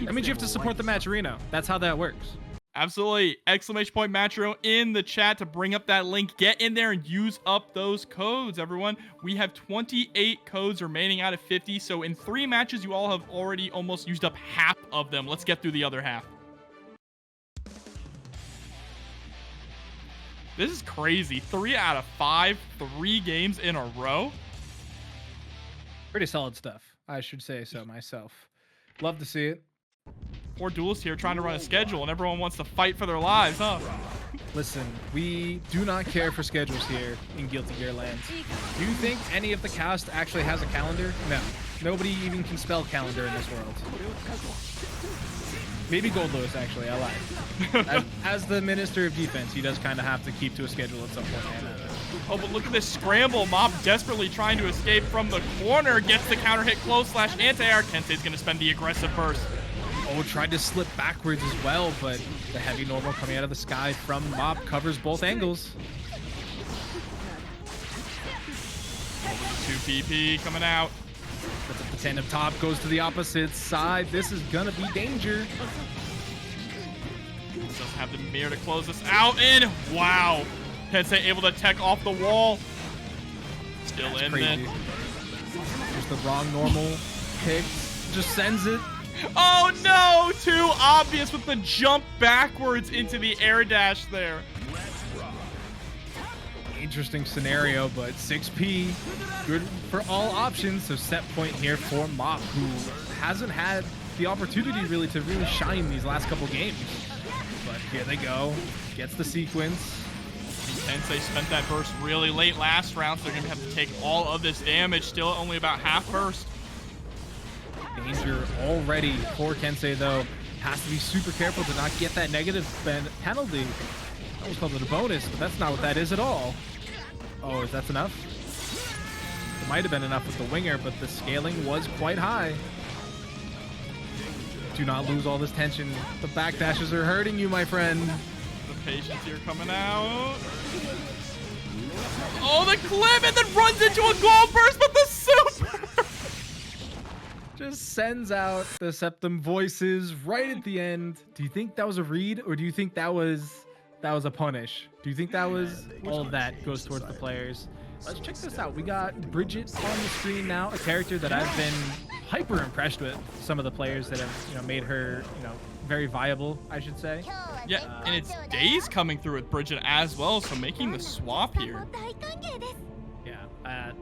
That means you have to support the Matcherino. That's how that works. Absolutely. Exclamation point Matchero in the chat to bring up that link. Get in there and use up those codes, everyone. We have 28 codes remaining out of 50. So in 3 matches, you all have already almost used up half of them. Let's get through the other half. This is crazy. 3 out of 5, 3 games in a row. Pretty solid stuff, I should say so myself. Love to see it. 4 duelists here trying to run a schedule, and everyone wants to fight for their lives, huh? Listen, we do not care for schedules here in Guilty Gear Land. Do you think any of the cast actually has a calendar? No. Nobody even can spell calendar in this world. Maybe Goldlewis, actually, I lied. As the Minister of Defense, he does kind of have to keep to a schedule at some point. Oh, but look at this scramble. Mob desperately trying to escape from the corner. Gets the counter hit close slash anti-air. Kensei's going to spend the aggressive burst. Oh, tried to slip backwards as well, but the heavy normal coming out of the sky from Mob covers both angles. 2 PP coming out. But the tandem top goes to the opposite side. This is going to be danger. Doesn't have the mirror to close this out. And wow. Kensei able to tech off the wall. Still That's in crazy. then. Just the wrong normal pick. Just sends it. Oh no! Too obvious with the jump backwards into the air dash there. Interesting scenario, but 6P, good for all options. So set point here for Mop, who hasn't had the opportunity really to shine these last couple games. But here they go. Gets the sequence. Kensei spent that burst really late last round, so they're going to have to take all of this damage. Still only about half burst. Danger already for Kensei, though. Has to be super careful to not get that negative penalty. I almost called it a bonus, but that's not what that is at all. Oh, is that enough? It might have been enough with the winger, but the scaling was quite high. Do not lose all this tension. The backdashes are hurting you, my friend. The patience here coming out. Oh, the clip, and then runs into a gold burst, but the super! Just sends out the Septum Voices right at the end. Do you think that was a read, or do you think that was a punish? Do you think that was all of that goes towards the players? Let's check this out. We got Bridget on the screen now, a character that I've been hyper impressed with. Some of the players that have made her very viable, I should say. Yeah, and it's Daze coming through with Bridget as well, so making the swap here. Yeah,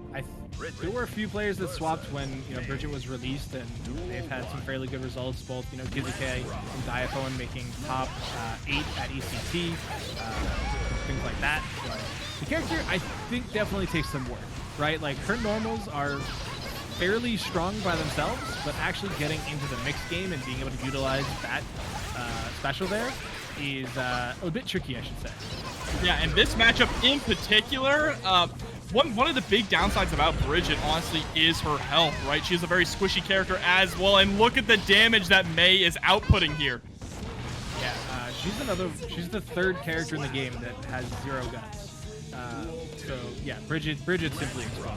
there were a few players that swapped when Bridget was released, and they've had some fairly good results. Both Kiske and Diaphone making top 8 at ECT, things like that. So the character, I think, definitely takes some work, right? Like, her normals are fairly strong by themselves, but actually getting into the mixed game and being able to utilize that special there is a bit tricky, I should say. Yeah, and this matchup in particular, One of the big downsides about Bridget, honestly, is her health, right? She's a very squishy character as well, and look at the damage that Mei is outputting here. Yeah, she's the third character in the game that has 0 guns. So yeah, Bridget simply exposed,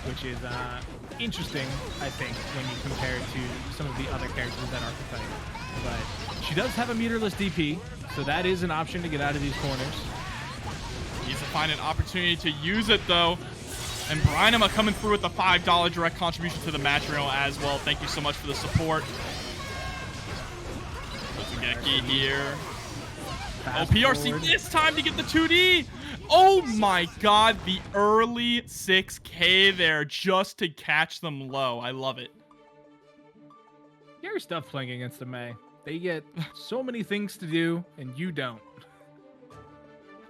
which is interesting, I think, when you compare it to some of the other characters that are competitive. But she does have a meterless DP, so that is an option to get out of these corners. Needs to find an opportunity to use it, though. And Pineapple coming through with the $5 direct contribution to the match reel as well. Thank you so much for the support. Geki here. Fast PRC forward. this time to get the 2D. Oh my god, the early 6K there just to catch them low. I love it. Scary stuff playing against a Mei. They get so many things to do, and you don't.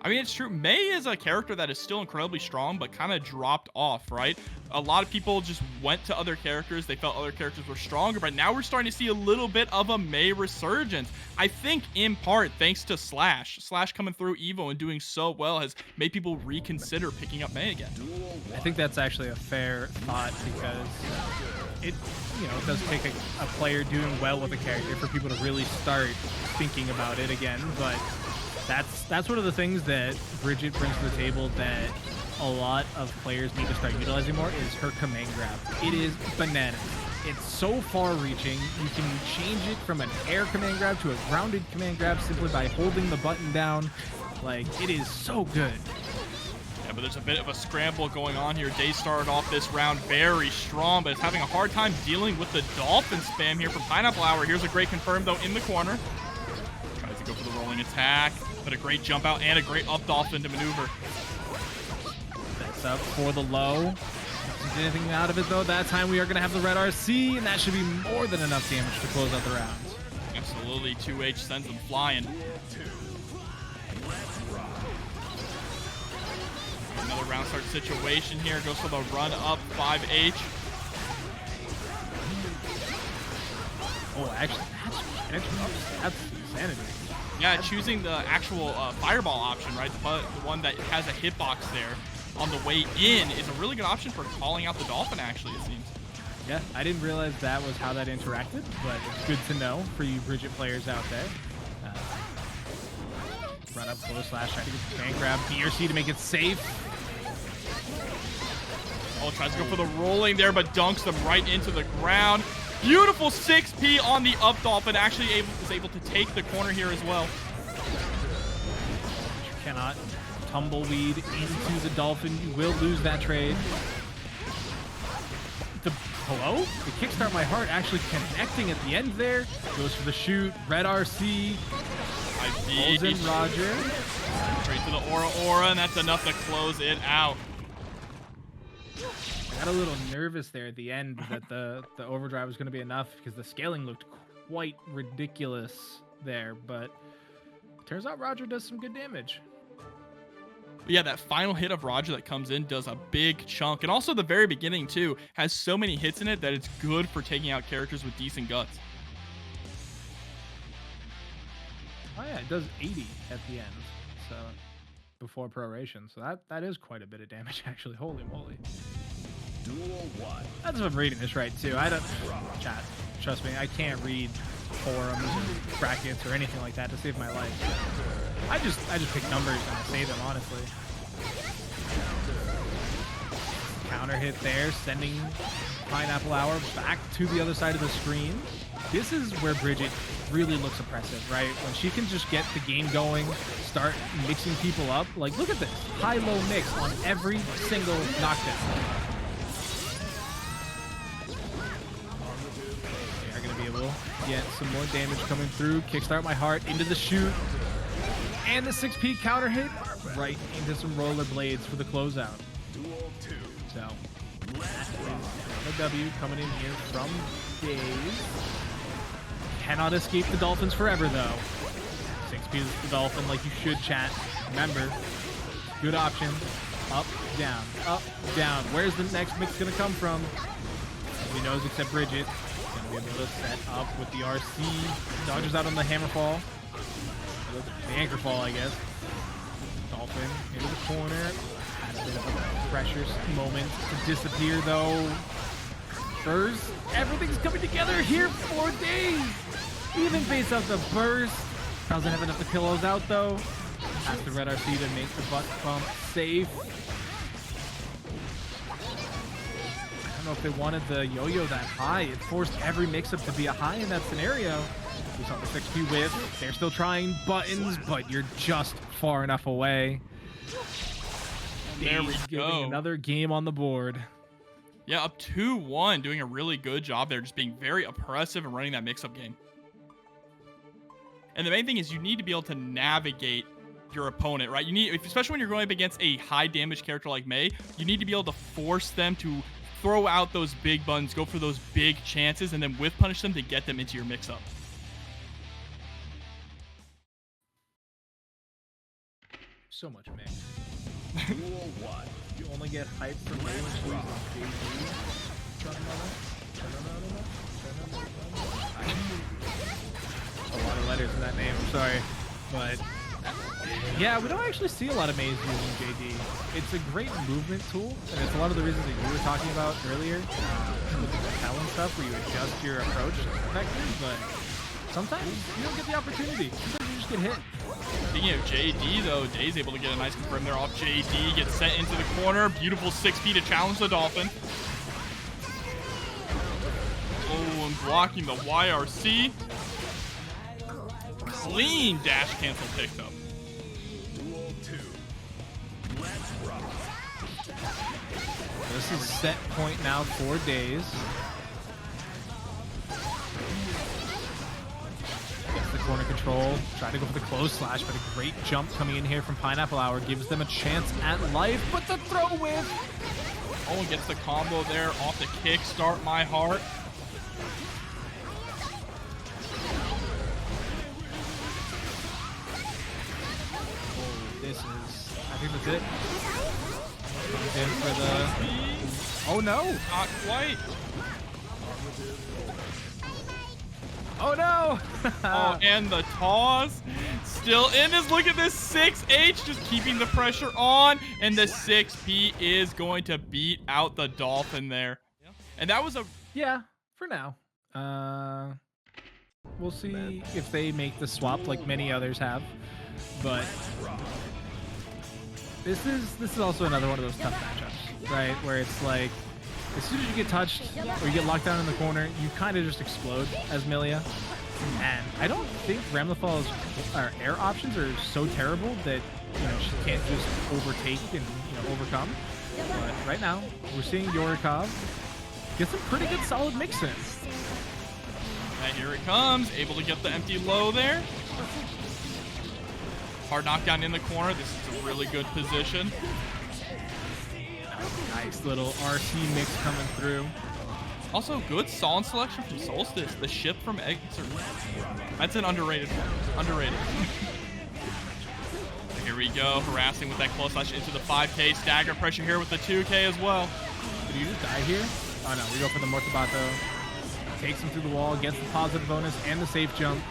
I mean, it's true. Mei is a character that is still incredibly strong, but kind of dropped off, right? A lot of people just went to other characters. They felt other characters were stronger, but now we're starting to see a little bit of a Mei resurgence. I think, in part, thanks to Slash. Slash coming through Evo and doing so well has made people reconsider picking up Mei again. I think that's actually a fair thought because it does take a player doing well with a character for people to really start thinking about it again, but that's one of the things that Bridget brings to the table that a lot of players need to start utilizing more is her command grab. It is bananas. It's so far reaching. You can change it from an air command grab to a grounded command grab simply by holding the button down. Like, it is so good. Yeah, but there's a bit of a scramble going on here. Daze started off this round very strong, but is having a hard time dealing with the dolphin spam here from Pineapplehour. Here's a great confirm, though, in the corner. Tries to go for the rolling attack. But a great jump out and a great up dolphin to maneuver. That's up for the low. Doesn't get anything out of it, though. That time we are going to have the red RC, and that should be more than enough damage to close out the round. Absolutely. 2H sends them flying. Another round start situation here. Goes for the run up 5H. Oh, actually, that's insanity. Yeah, choosing the actual fireball option, right? The one that has a hitbox there on the way in is a really good option for calling out the dolphin, actually, it seems. Yeah, I didn't realize that was how that interacted, but it's good to know for you Bridget players out there. Run up close slash, try to get the command grab, BRC to make it safe. Oh, tries to go for the rolling there, but dunks them right into the ground. Beautiful 6P on the up dolphin. Actually was able to take the corner here as well. You cannot tumbleweed into the dolphin. You will lose that trade. Hello? The kickstart my heart actually connecting at the end there. Goes for the shoot. Red RC. Pulls in Roger. Straight to the Aura, and that's enough to close it out. I got a little nervous there at the end that the overdrive was going to be enough because the scaling looked quite ridiculous there, but it turns out Roger does some good damage. Yeah, that final hit of Roger that comes in does a big chunk, and also the very beginning too has so many hits in it that it's good for taking out characters with decent guts. Oh yeah, it does 80 at the end, so before proration, so that is quite a bit of damage actually. Holy moly. That's if I'm reading this right too. I don't chat. Trust me, I can't read forums or brackets or anything like that to save my life. I just pick numbers and I say them honestly. Counter hit there, sending Pineapplehour back to the other side of the screen. This is where Bridget really looks oppressive, right? When she can just get the game going, start mixing people up. Like, look at this. High-low mix on every single knockdown. They are going to be able to get some more damage coming through. Kickstart my heart into the shoot. And the 6P counter hit right into some roller blades for the closeout. So, the W coming in here from Daze. Cannot escape the Dolphins forever, though. 6P is the Dolphin like you should, chat. Remember, good option. Up, down, up, down. Where's the next mix going to come from? Nobody knows except Bridget. Going to be able to set up with the RC. Dodgers out on the hammer fall. The anchor fall, I guess. Dolphin into the corner. Had Bit of a pressure moment to disappear though. Burst, everything's coming together here for Daze. Even base out the burst. Doesn't have enough to kill those out though. Has the red RC to make the butt bump safe. I don't know if they wanted the yo-yo that high. It forced every mix-up to be a high in that scenario. We saw the 6P whiff. They're still trying buttons, but you're just far enough away. There we go. Another game on the board. Yeah, up 2-1, doing a really good job there, just being very oppressive and running that mix-up game. And the main thing is you need to be able to navigate your opponent, right? You need, especially when you're going up against a high damage character like Mei, you need to be able to force them to throw out those big buttons, go for those big chances, and then whiff punish them to get them into your mix-up. So much mix. You only get hype from Daze. A lot of letters in that name, I'm sorry. But yeah, we don't actually see a lot of Maze using JD. It's a great movement tool, and it's a lot of the reasons that you were talking about earlier with the talent stuff where you adjust your approach vectors, but sometimes you don't get the opportunity. Sometimes you just get hit. Speaking of JD, though, Daze able to get a nice confirm there off JD, gets sent into the corner. Beautiful 6P to challenge the Dolphin. Oh, and blocking the YRC. Clean dash cancel picked up. This is set point now for Daze. Gets the corner control, trying to go for the close slash, but a great jump coming in here from Pineapplehour gives them a chance at life, but the throw whiff! Oh, and gets the combo there off the kick, start my heart. Oh, this is, I think that's it. Comes in for the, oh no! Not quite. Oh no! Oh, and the toss still in this. Look at this 6H just keeping the pressure on, and the 6P is going to beat out the Dolphin there. And that was a yeah for now. We'll see if they make the swap like many others have, but this is also another one of those tough matchups, right? Where it's like, as soon as you get touched or you get locked down in the corner, you kind of just explode as Millia. And I don't think Ramlethal's air options are so terrible that, you know, she can't just overtake and, you know, overcome. But right now, we're seeing Yurikov get some pretty good solid mix-ins. And here it comes, able to get the empty low there. Hard knockdown in the corner. This is a really good position. Nice little RC mix coming through. Also, good solid selection from Solstice. The ship from Exit. That's an underrated one. Underrated. Here we go, harassing with that close slash into the 5K. Stagger pressure here with the 2K as well. Did you just die here? Oh no, we go for the Mortabato. Takes him through the wall, gets the positive bonus and the safe jump.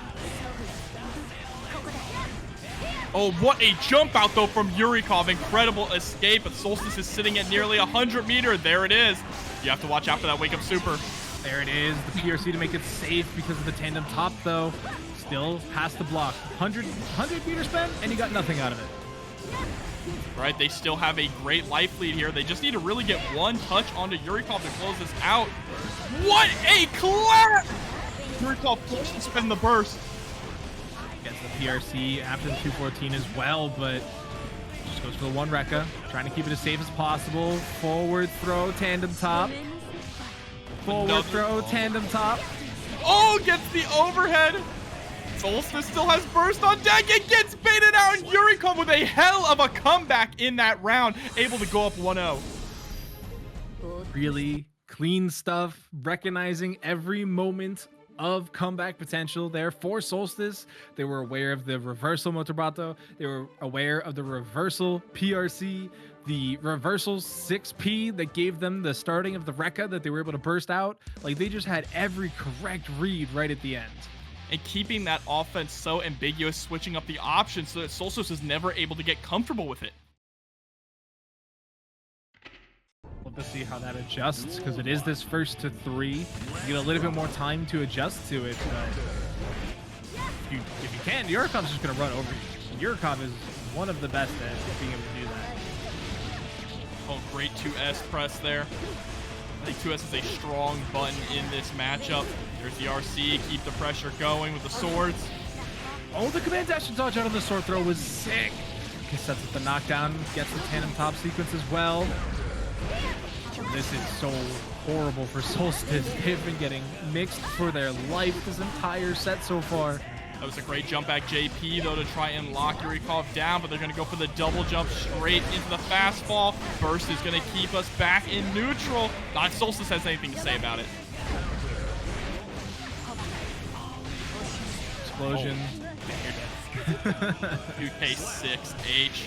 Oh, what a jump out, though, from Yurikov. Incredible escape, but Solstice is sitting at nearly 100 meters. There it is. You have to watch out for that wake-up super. There it is, the PRC to make it safe because of the tandem top, though. Still has to block. 100 meter spend, and you got nothing out of it. Right, they still have a great life lead here. They just need to really get one touch onto Yurikov to close this out. What a clap! Yurikov forced to spin the burst. Gets the PRC after the 214 as well, but just goes for the one Rekka, trying to keep it as safe as possible. Forward throw, tandem top. Forward throw, tandem top. Oh, gets the overhead. Solstice still has burst on deck. It gets baited out, and Yurikov with a hell of a comeback in that round, able to go up 1-0. Really clean stuff, recognizing every moment of comeback potential there for Solstice. They were aware of the reversal Motobrato. They were aware of the reversal PRC, the reversal 6P that gave them the starting of the Rekka that they were able to burst out. Like, they just had every correct read right at the end. And keeping that offense so ambiguous, switching up the options so that Solstice is never able to get comfortable with it. to see how that adjusts, because it is this first to 3. You get a little bit more time to adjust to it, but if you can, Yurikov's just going to run over you. Yurikov is one of the best at being able to do that. Oh, great 2S press there. I think 2S is a strong button in this matchup. There's the RC, keep the pressure going with the swords. Oh, the command dash and dodge out of the sword throw was sick. He sets up the knockdown, gets the tandem top sequence as well. This is so horrible for Solstice. They've been getting mixed for their life this entire set so far. That was a great jump back JP, though, to try and lock Yurikov down, but they're going to go for the double jump straight into the fastball. Burst is going to keep us back in neutral. Not if Solstice has anything to say about it. Explosion. Oh. 2K6H.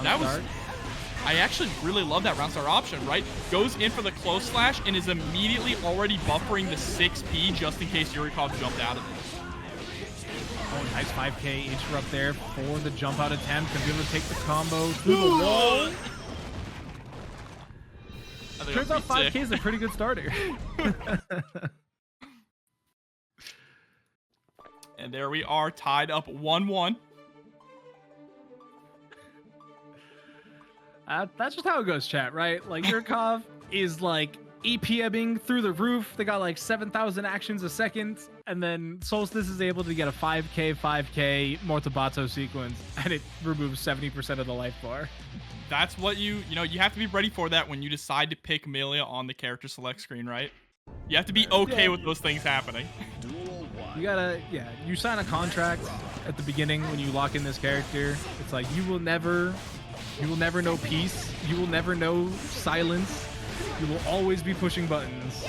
That was... I actually really love that round star option, right? Goes in for the close slash and is immediately already buffering the 6P just in case Yurikov jumped out of it. Oh, nice 5K interrupt there for the jump out attempt. Gonna be able to take the combo through the wall. Turns out 5K is a pretty good starter. And there we are, tied up 1-1. That's just how it goes, chat, right? Like, Yurikov is like EPMing through the roof. They got like 7,000 actions a second, and then Solstice is able to get a 5K Mortabato sequence, and it removes 70% of the life bar. That's what you have to be ready for that when you decide to pick Millia on the character select screen, right? You have to be okay with those things happening. You gotta, you sign a contract at the beginning when you lock in this character. It's like, you will never know peace. You will never know silence. You will always be pushing buttons.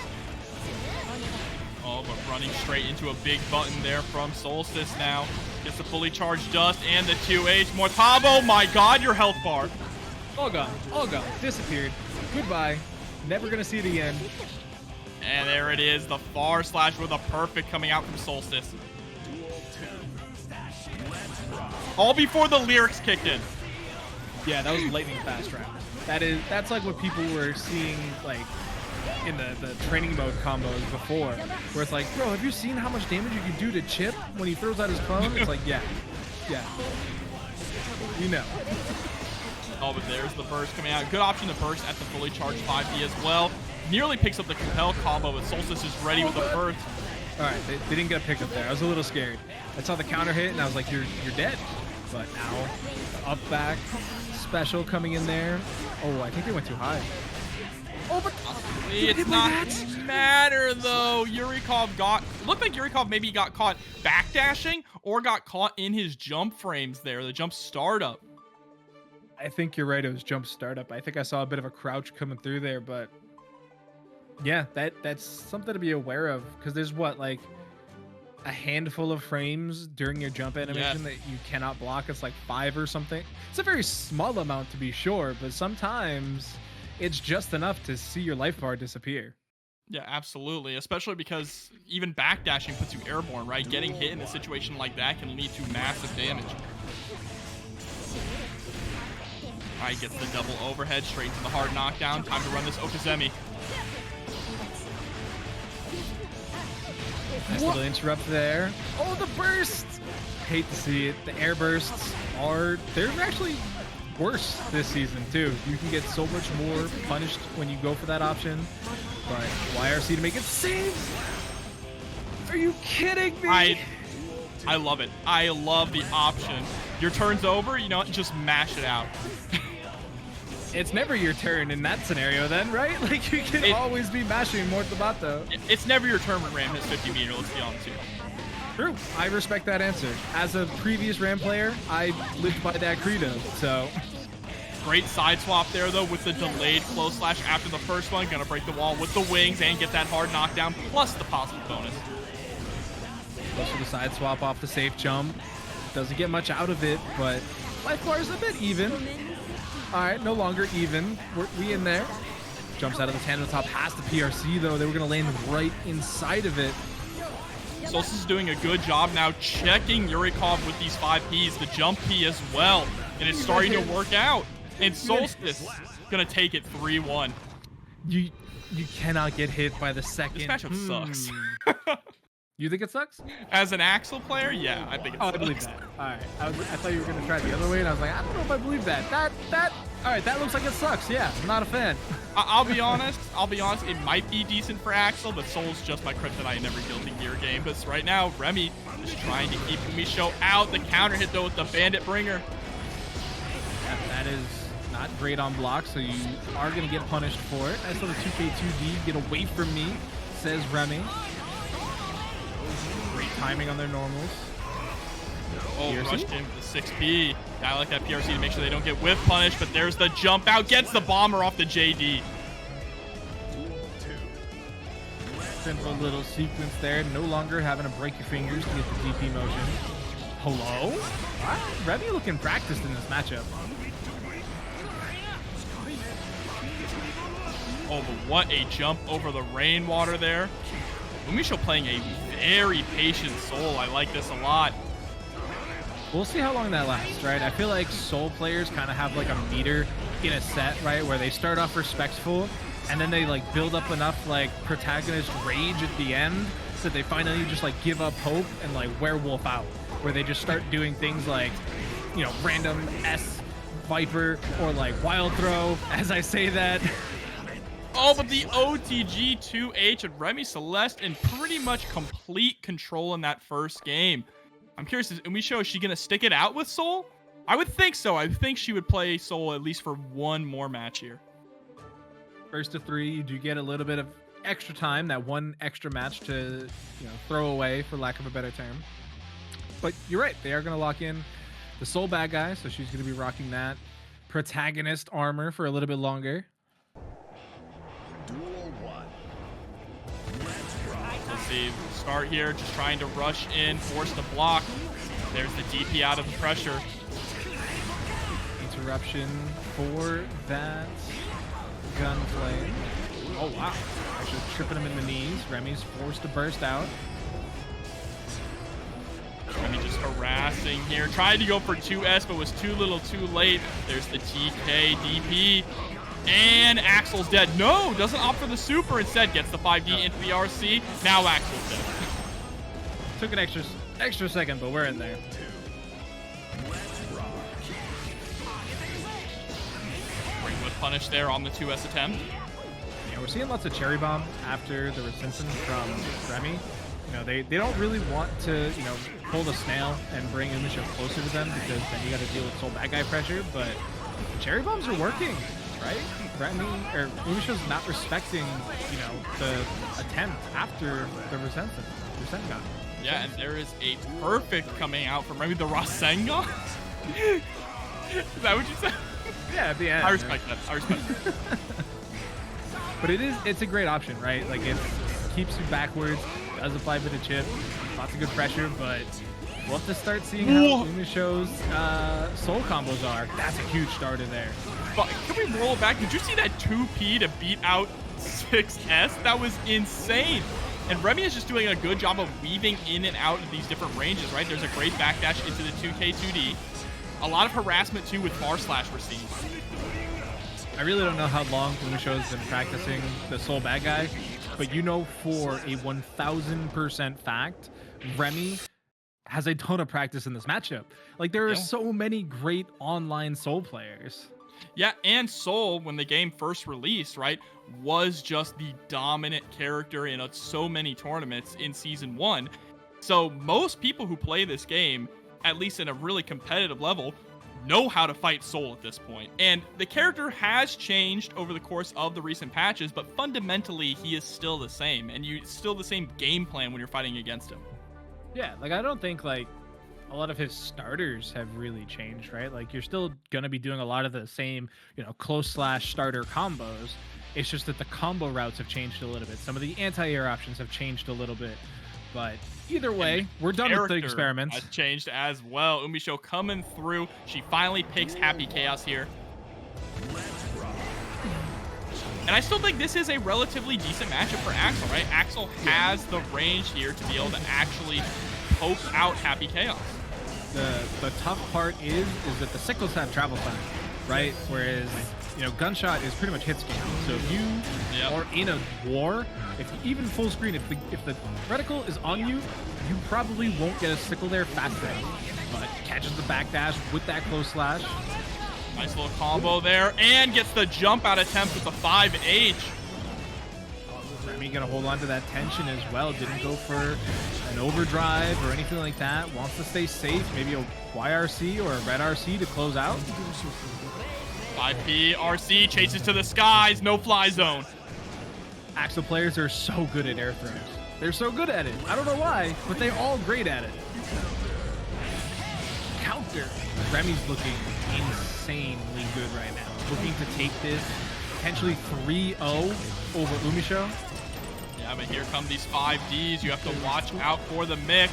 Oh, but running straight into a big button there from Solstice now. Gets the fully charged dust and the 2H. Mortabo, my god, your health bar. All gone. All gone. Disappeared. Goodbye. Never gonna see it again. And there it is, the far slash with a perfect coming out from Solstice. All before the lyrics kicked in. Yeah, that was lightning fast round. That's like what people were seeing like in the training mode combos before, where it's like, bro, have you seen how much damage you can do to Chip when he throws out his clone? It's like, yeah. You know. Oh, but there's the burst coming out. Good option to burst at the fully charged 5D as well. Nearly picks up the compel combo, but Solstice is ready with the burst. All right, they didn't get a pickup there. I was a little scared. I saw the counter hit and I was like, you're dead. But now, up back special coming in there. Oh, I think they went too high. Oh, but it's not matter though. Yurikov looked like Yurikov maybe got caught backdashing or got caught in his jump frames there, the jump startup. I think you're right. It was jump startup. I think I saw a bit of a crouch coming through there, but yeah, that's something to be aware of, because there's like a handful of frames during your jump animation that you cannot block. It's like 5 or something. It's a very small amount to be sure, but sometimes it's just enough to see your life bar disappear. Yeah, absolutely. Especially because even backdashing puts you airborne, right? Getting hit in a situation like that can lead to massive damage. All right, gets the double overhead straight to the hard knockdown. Time to run this Okazemi. Nice little interrupt there. Oh, the burst! Hate to see it. The air bursts they're actually worse this season too. You can get so much more punished when you go for that option. But YRC to make it safe. Are you kidding me? I love it. I love the option. Your turn's over, just mash it out. It's never your turn in that scenario then, right? Like, you can always be mashing Mortabato. It's never your turn when Ram hits 50 meter, let's be honest here. True. I respect that answer. As a previous Ram player, I lived by that credo, so. Great side swap there, though, with the delayed close slash after the first one. Gonna break the wall with the wings and get that hard knockdown, plus the positive bonus. Goes for the side swap off the safe jump. Doesn't get much out of it, but life bar is a bit even. All right, no longer even. We in there. Jumps out of the tandem top, has the PRC though. They were gonna land right inside of it. Solstice is doing a good job now checking Yurikov with these 5Ps, the jump P as well. And it's starting to work out. And Solstice gonna take it 3-1. You cannot get hit by the second. This matchup sucks. You think it sucks? As an Axel player, yeah, I think it sucks. I believe that. All right. I thought you were going to try the other way, and I was like, I don't know if I believe that. All right, that looks like it sucks. Yeah, I'm not a fan. I'll be honest. It might be decent for Axel, but Soul's just my kryptonite in every Guilty Gear game. But right now, Remi is trying to keep Umisho out. The counter hit, though, with the Bandit Bringer. Yeah, that is not great on block, so you are going to get punished for it. I saw the 2K2D get away from me, says Remi. Great timing on their normals. Oh, rushed in with the 6P. Yeah, I like that PRC to make sure they don't get whiff punished, but there's the jump out. Gets the bomber off the JD. Simple little sequence there. No longer having to break your fingers to get the DP motion. Hello? What? Remi looking practiced in this matchup. Oh, but what a jump over the rainwater there. Umisho playing a very patient Soul. I like this a lot. We'll see how long that lasts, right? I feel like Soul players kind of have like a meter in a set, right? Where they start off respectful and then they like build up enough like protagonist rage at the end so they finally just like give up hope and like werewolf out, where they just start doing things like, you know, random S Viper or like Wild Throw, as I say that. Oh, but the OTG 2H and Remi Celeste in pretty much complete control in that first game. I'm curious, is Umisho, is she going to stick it out with Soul? I would think so. I think she would play Soul at least for one more match here. First to 3, you do get a little bit of extra time, that one extra match to, you know, throw away, for lack of a better term. But you're right, they are going to lock in the Soul bad guy, so she's going to be rocking that protagonist armor for a little bit longer. Let's see, start here, just trying to rush in, force the block. There's the DP out of the pressure. Interruption for that gunplay. Oh, wow. Actually tripping him in the knees. Remi's forced to burst out. Remi just harassing here. Tried to go for 2S, but was too little too late. There's the TK DP. And Axel's dead. No, doesn't opt for the super. Instead, gets the 5D into the RC. Now Axel's dead. Took an extra second, but we're in there. Ringwood punish there on the 2S attempt. Yeah, we're seeing lots of cherry bomb after the resistance from Remi. You know, they don't really want to, you know, pull the snail and bring Umisho closer to them, because then you got to deal with Soul bad guy pressure. But the cherry bombs are working, right? Remi or Umisho's not respecting, you know, the attempt after the Rasengan. Yeah, and there is a perfect coming out from Remi, the Rasengan. Is that what you said? Yeah, at the end. I respect that. I respect that. But it's a great option, right? Like, it keeps you backwards, does apply a bit of chip, lots of good pressure, but we'll have to start seeing how Umisho's Soul combos are. That's a huge starter there. But can we roll it back? Did you see that 2P to beat out 6S? That was insane. And Remi is just doing a good job of weaving in and out of these different ranges, right? There's a great backdash into the 2K2D. A lot of harassment, too, with far slash we're seeing. I really don't know how long Umisho has been practicing the Soul bad guy, but you know for a 1000% fact, Remi has a ton of practice in this matchup. Like, there are so many great online Soul players. Yeah, and Soul, when the game first released, right, was just the dominant character in so many tournaments in Season 1. So most people who play this game, at least in a really competitive level, know how to fight Soul at this point. And the character has changed over the course of the recent patches, but fundamentally, he is still the same. And still the same game plan when you're fighting against him. Yeah, like, I don't think, like, a lot of his starters have really changed, right? Like, you're still going to be doing a lot of the same, you know, close slash starter combos. It's just that the combo routes have changed a little bit. Some of the anti-air options have changed a little bit. But either way, we're done with the experiments. Has changed as well. Umisho coming through. She finally picks Happy Chaos here. And I still think this is a relatively decent matchup for Axel, right? Axel has the range here to be able to actually poke out Happy Chaos. The tough part is that the sickles have travel time, right? Whereas, you know, gunshot is pretty much hit scan. So if you are in a war, if you, even full screen, if the reticle is on you, you probably won't get a sickle there fast enough. But catches the backdash with that close slash. Nice little combo there, and gets the jump out attempt with the 5H. Remi gonna hold on to that tension as well. Didn't go for an overdrive or anything like that. Wants to stay safe. Maybe a YRC or a red RC to close out. 5P RC chases to the skies. No fly zone. Axel players are so good at air throws. They're so good at it. I don't know why, but they're all great at it. Counter. Remi's looking insanely good right now. Looking to take this potentially 3-0 over Umisho. Yeah, but here come these 5Ds. You have to watch out for the mix.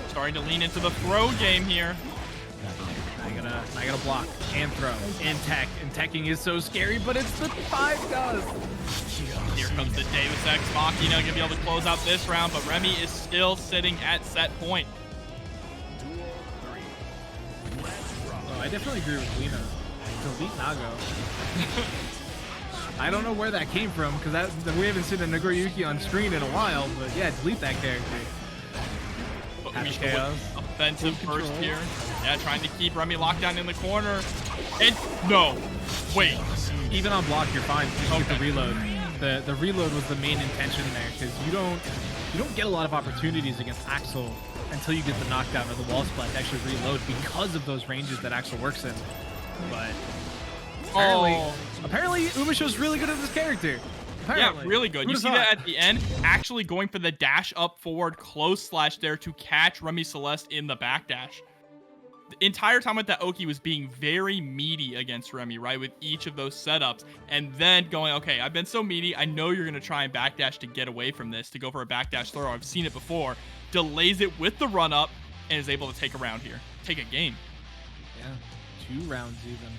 Starting to lean into the throw game here. I gotta block and throw and tech. And teching is so scary, but it's the 5 does. Here comes the Davis X Machina. Gonna be able to close out this round, but Remi is still sitting at set point. Oh, I definitely agree with Lena. Delete Nago. I don't know where that came from, because we haven't seen a Nagoryuki on screen in a while, but yeah, delete that character. Chaos. Offensive burst here. Yeah, trying to keep Remi locked down in the corner. And no, wait. Even on block, you're fine. Just get the reload. The reload was the main intention there, because you don't get a lot of opportunities against Axel until you get the knockdown or the wall splat to actually reload because of those ranges that Axel works in. But apparently Umisho's really good at this character. Apparently. Yeah, really good. You see that at the end, actually going for the dash up forward close slash there to catch Remi Celeste in the backdash. The entire time with that Oki was being very meaty against Remi, right? With each of those setups. And then going, okay, I've been so meaty. I know you're going to try and backdash to get away from this, to go for a backdash throw. I've seen it before. Delays it with the run up and is able to take a round here. Take a game. Yeah, 2 rounds even.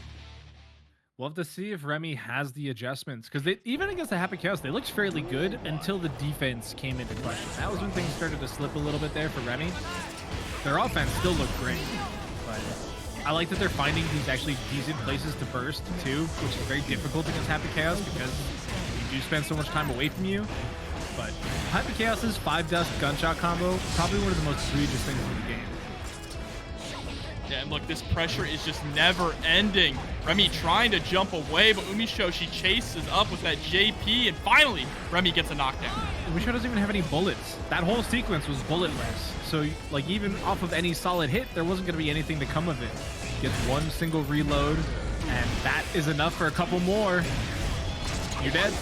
We'll have to see if Remi has the adjustments, because even against the Happy Chaos, they looked fairly good until the defense came into question. That was when things started to slip a little bit there for Remi. Their offense still looked great, but I like that they're finding these actually decent places to burst too, which is very difficult against Happy Chaos because you do spend so much time away from you. But Happy Chaos's 5 dust gunshot combo, probably one of the most egregious things in the game. Yeah, and look, this pressure is just never ending. Remi trying to jump away, but Umisho, she chases up with that JP, and finally, Remi gets a knockdown. Umisho doesn't even have any bullets. That whole sequence was bulletless. So, like, even off of any solid hit, there wasn't going to be anything to come of it. Gets one single reload, and that is enough for a couple more. You're dead.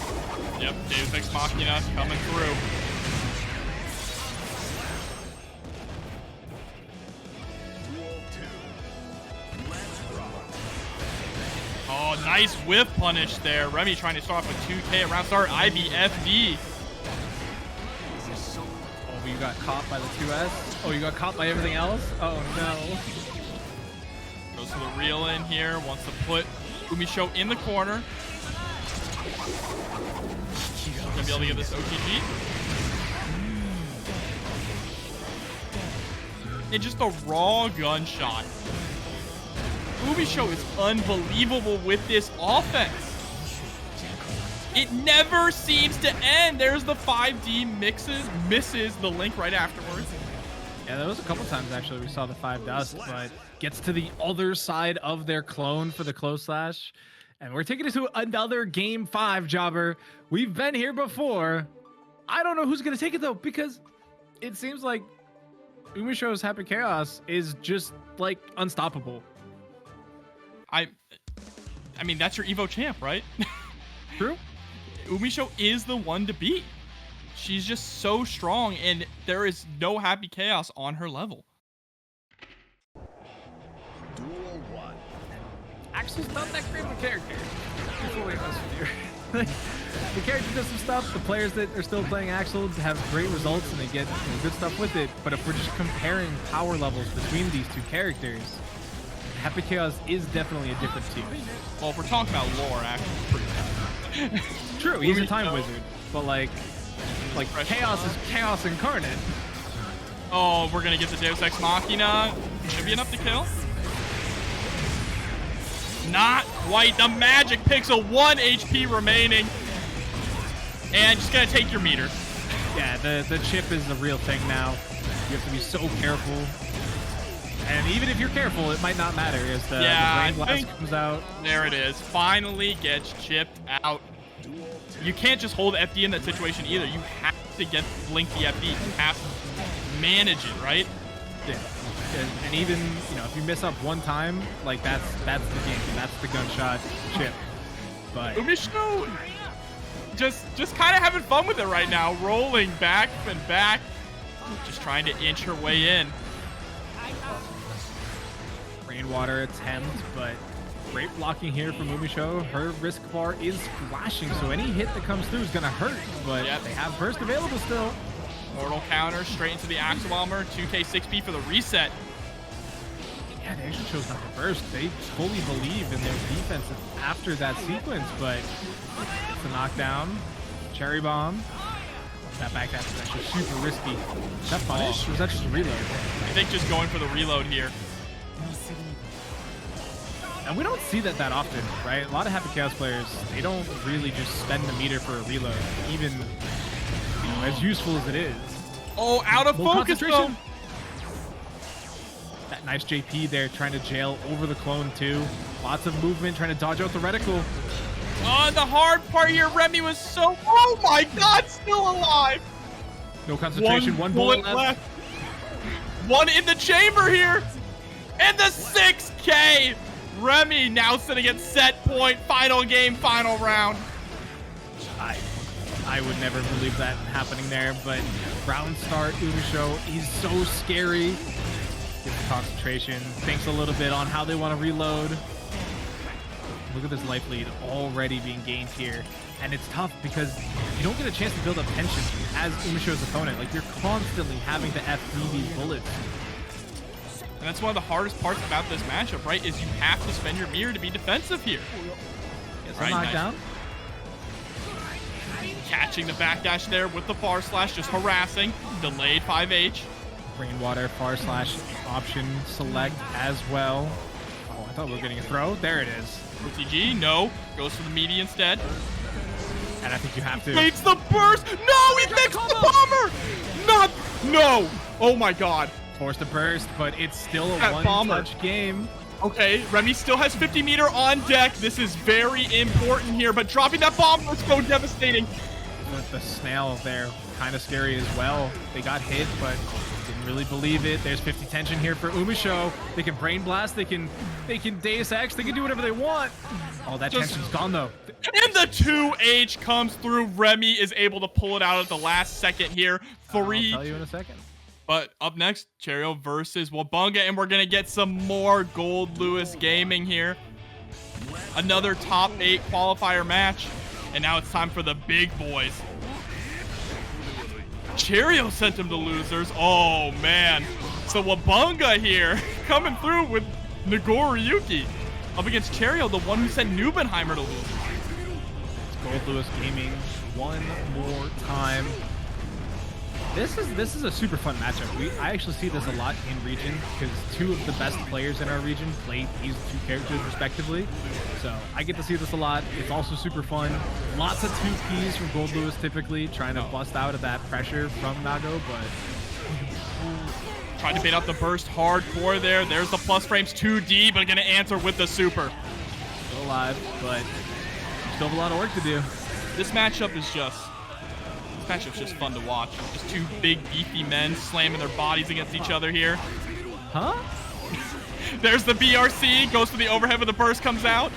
Yep, Daze Ex Machina coming through. Oh, nice whiff punish there. Remi trying to start off with 2K around start. IBFD. Oh, you got caught by the 2S? Oh, you got caught by everything else? Oh, no. Goes for the reel in here. Wants to put Umisho in the corner. Gonna be able to get this OTG. And just a raw gunshot. Umisho is unbelievable with this offense. It never seems to end. There's the 5D misses the link right afterwards. Yeah, there was a couple times actually we saw the 5 dust, but gets to the other side of their clone for the close slash. And we're taking it to another game 5, Jobber. We've been here before. I don't know who's going to take it though, because it seems like Umisho's Happy Chaos is just like unstoppable. I mean, that's your Evo champ, right? True. Umisho is the one to beat. She's just so strong, and there is no Happy Chaos on her level. Duel 1. Axel's not that great of a character. That's what we must do. The character does some stuff. The players that are still playing Axel have great results, and they get good stuff with it. But if we're just comparing power levels between these two characters, Happy Chaos is definitely a different tier. Well, if we're talking about lore, Axel's pretty tough. True, he's a time wizard, but like Fresh chaos start. is chaos incarnate. Oh, we're gonna get the Deus Ex Machina. Should be enough to kill. Not quite. The Magic Pixel, 1 HP remaining. And just gonna take your meter. Yeah, the chip is the real thing now. You have to be so careful. And even if you're careful, it might not matter as the Brain Blast comes out. There it is. Finally gets chipped out. You can't just hold FD in that situation either. You have to blink the FD. You have to manage it, right? Yeah. And even, you know, if you miss up one time, like that's the game. That's the gunshot chip. But Umisho just kind of having fun with it right now, rolling back and back, just trying to inch her way in. Rainwater attempt, but great blocking here from Umisho. Her risk bar is flashing, so any hit that comes through is gonna hurt. But they have burst available still. Mortal counter straight into the Axle Bomber. 2K 6P for the reset. Yeah, they actually chose not to burst. They fully believe in their defense after that sequence, but it's a knockdown. Cherry bomb. That back dash is actually super risky. Is that punish or was that just a reload? I think just going for the reload here. And we don't see that often, right? A lot of Happy Chaos players, they don't really just spend the meter for a reload, even as useful as it is. Oh, out of focus though. That nice JP there trying to jail over the clone too. Lots of movement, trying to dodge out the reticle. Oh, the hard part here, Remi was so, oh my god, still alive. No concentration, one bullet left. One in the chamber here. And the 6K. Remi now sitting at set point, final game, final round. I would never believe that happening there, but round start Umisho is so scary. Gets the concentration, thinks a little bit on how they want to reload. Look at this life lead already being gained here. And it's tough because you don't get a chance to build up tension as Umisho's opponent. Like, you're constantly having to FD these bullets. And that's one of the hardest parts about this matchup, right? Is you have to spend your mirror to be defensive here. Yes, right, knockdown. Catching the backdash there with the far slash, just harassing. Delayed 5H. Rainwater, far slash option select as well. Oh, I thought we were getting a throw. There it is. OTG, no. Goes for the meaty instead. And I think you have to. Makes the burst. No, he makes the bomber. Not. No. Oh my god. Forced to burst, but it's still a one-touch game. Okay, Remi still has 50 meter on deck. This is very important here, but dropping that bomb, let's go devastating. The snail there, kind of scary as well. They got hit, but didn't really believe it. There's 50 tension here for Umisho. They can brain blast, they can Deus Ex, they can do whatever they want. Oh, that tension's gone though. And the 2H comes through. Remi is able to pull it out at the last second here. I'll tell you in a second. But up next, Cheryo versus Wabunga, and we're gonna get some more Goldlewis gaming here. Another top 8 qualifier match, and now it's time for the big boys. Cheryo sent him to losers. Oh man, so Wabunga here coming through with Nagoryuki up against Cheryo, the one who sent Nubenheimer to losers. Goldlewis gaming one more time. This is a super fun matchup. I actually see this a lot in region because 2 of the best players in our region play these 2 characters respectively. So I get to see this a lot. It's also super fun. Lots of 2Ps from Goldlewis typically, trying to bust out of that pressure from Nago, but trying to bait out the burst hardcore there. There's the plus frames 2D, but gonna answer with the super. Still alive, but still have a lot of work to do. This matchup's just fun to watch. Just 2 big, beefy men slamming their bodies against each other here. Huh? There's the BRC, goes for the overhead when the burst comes out.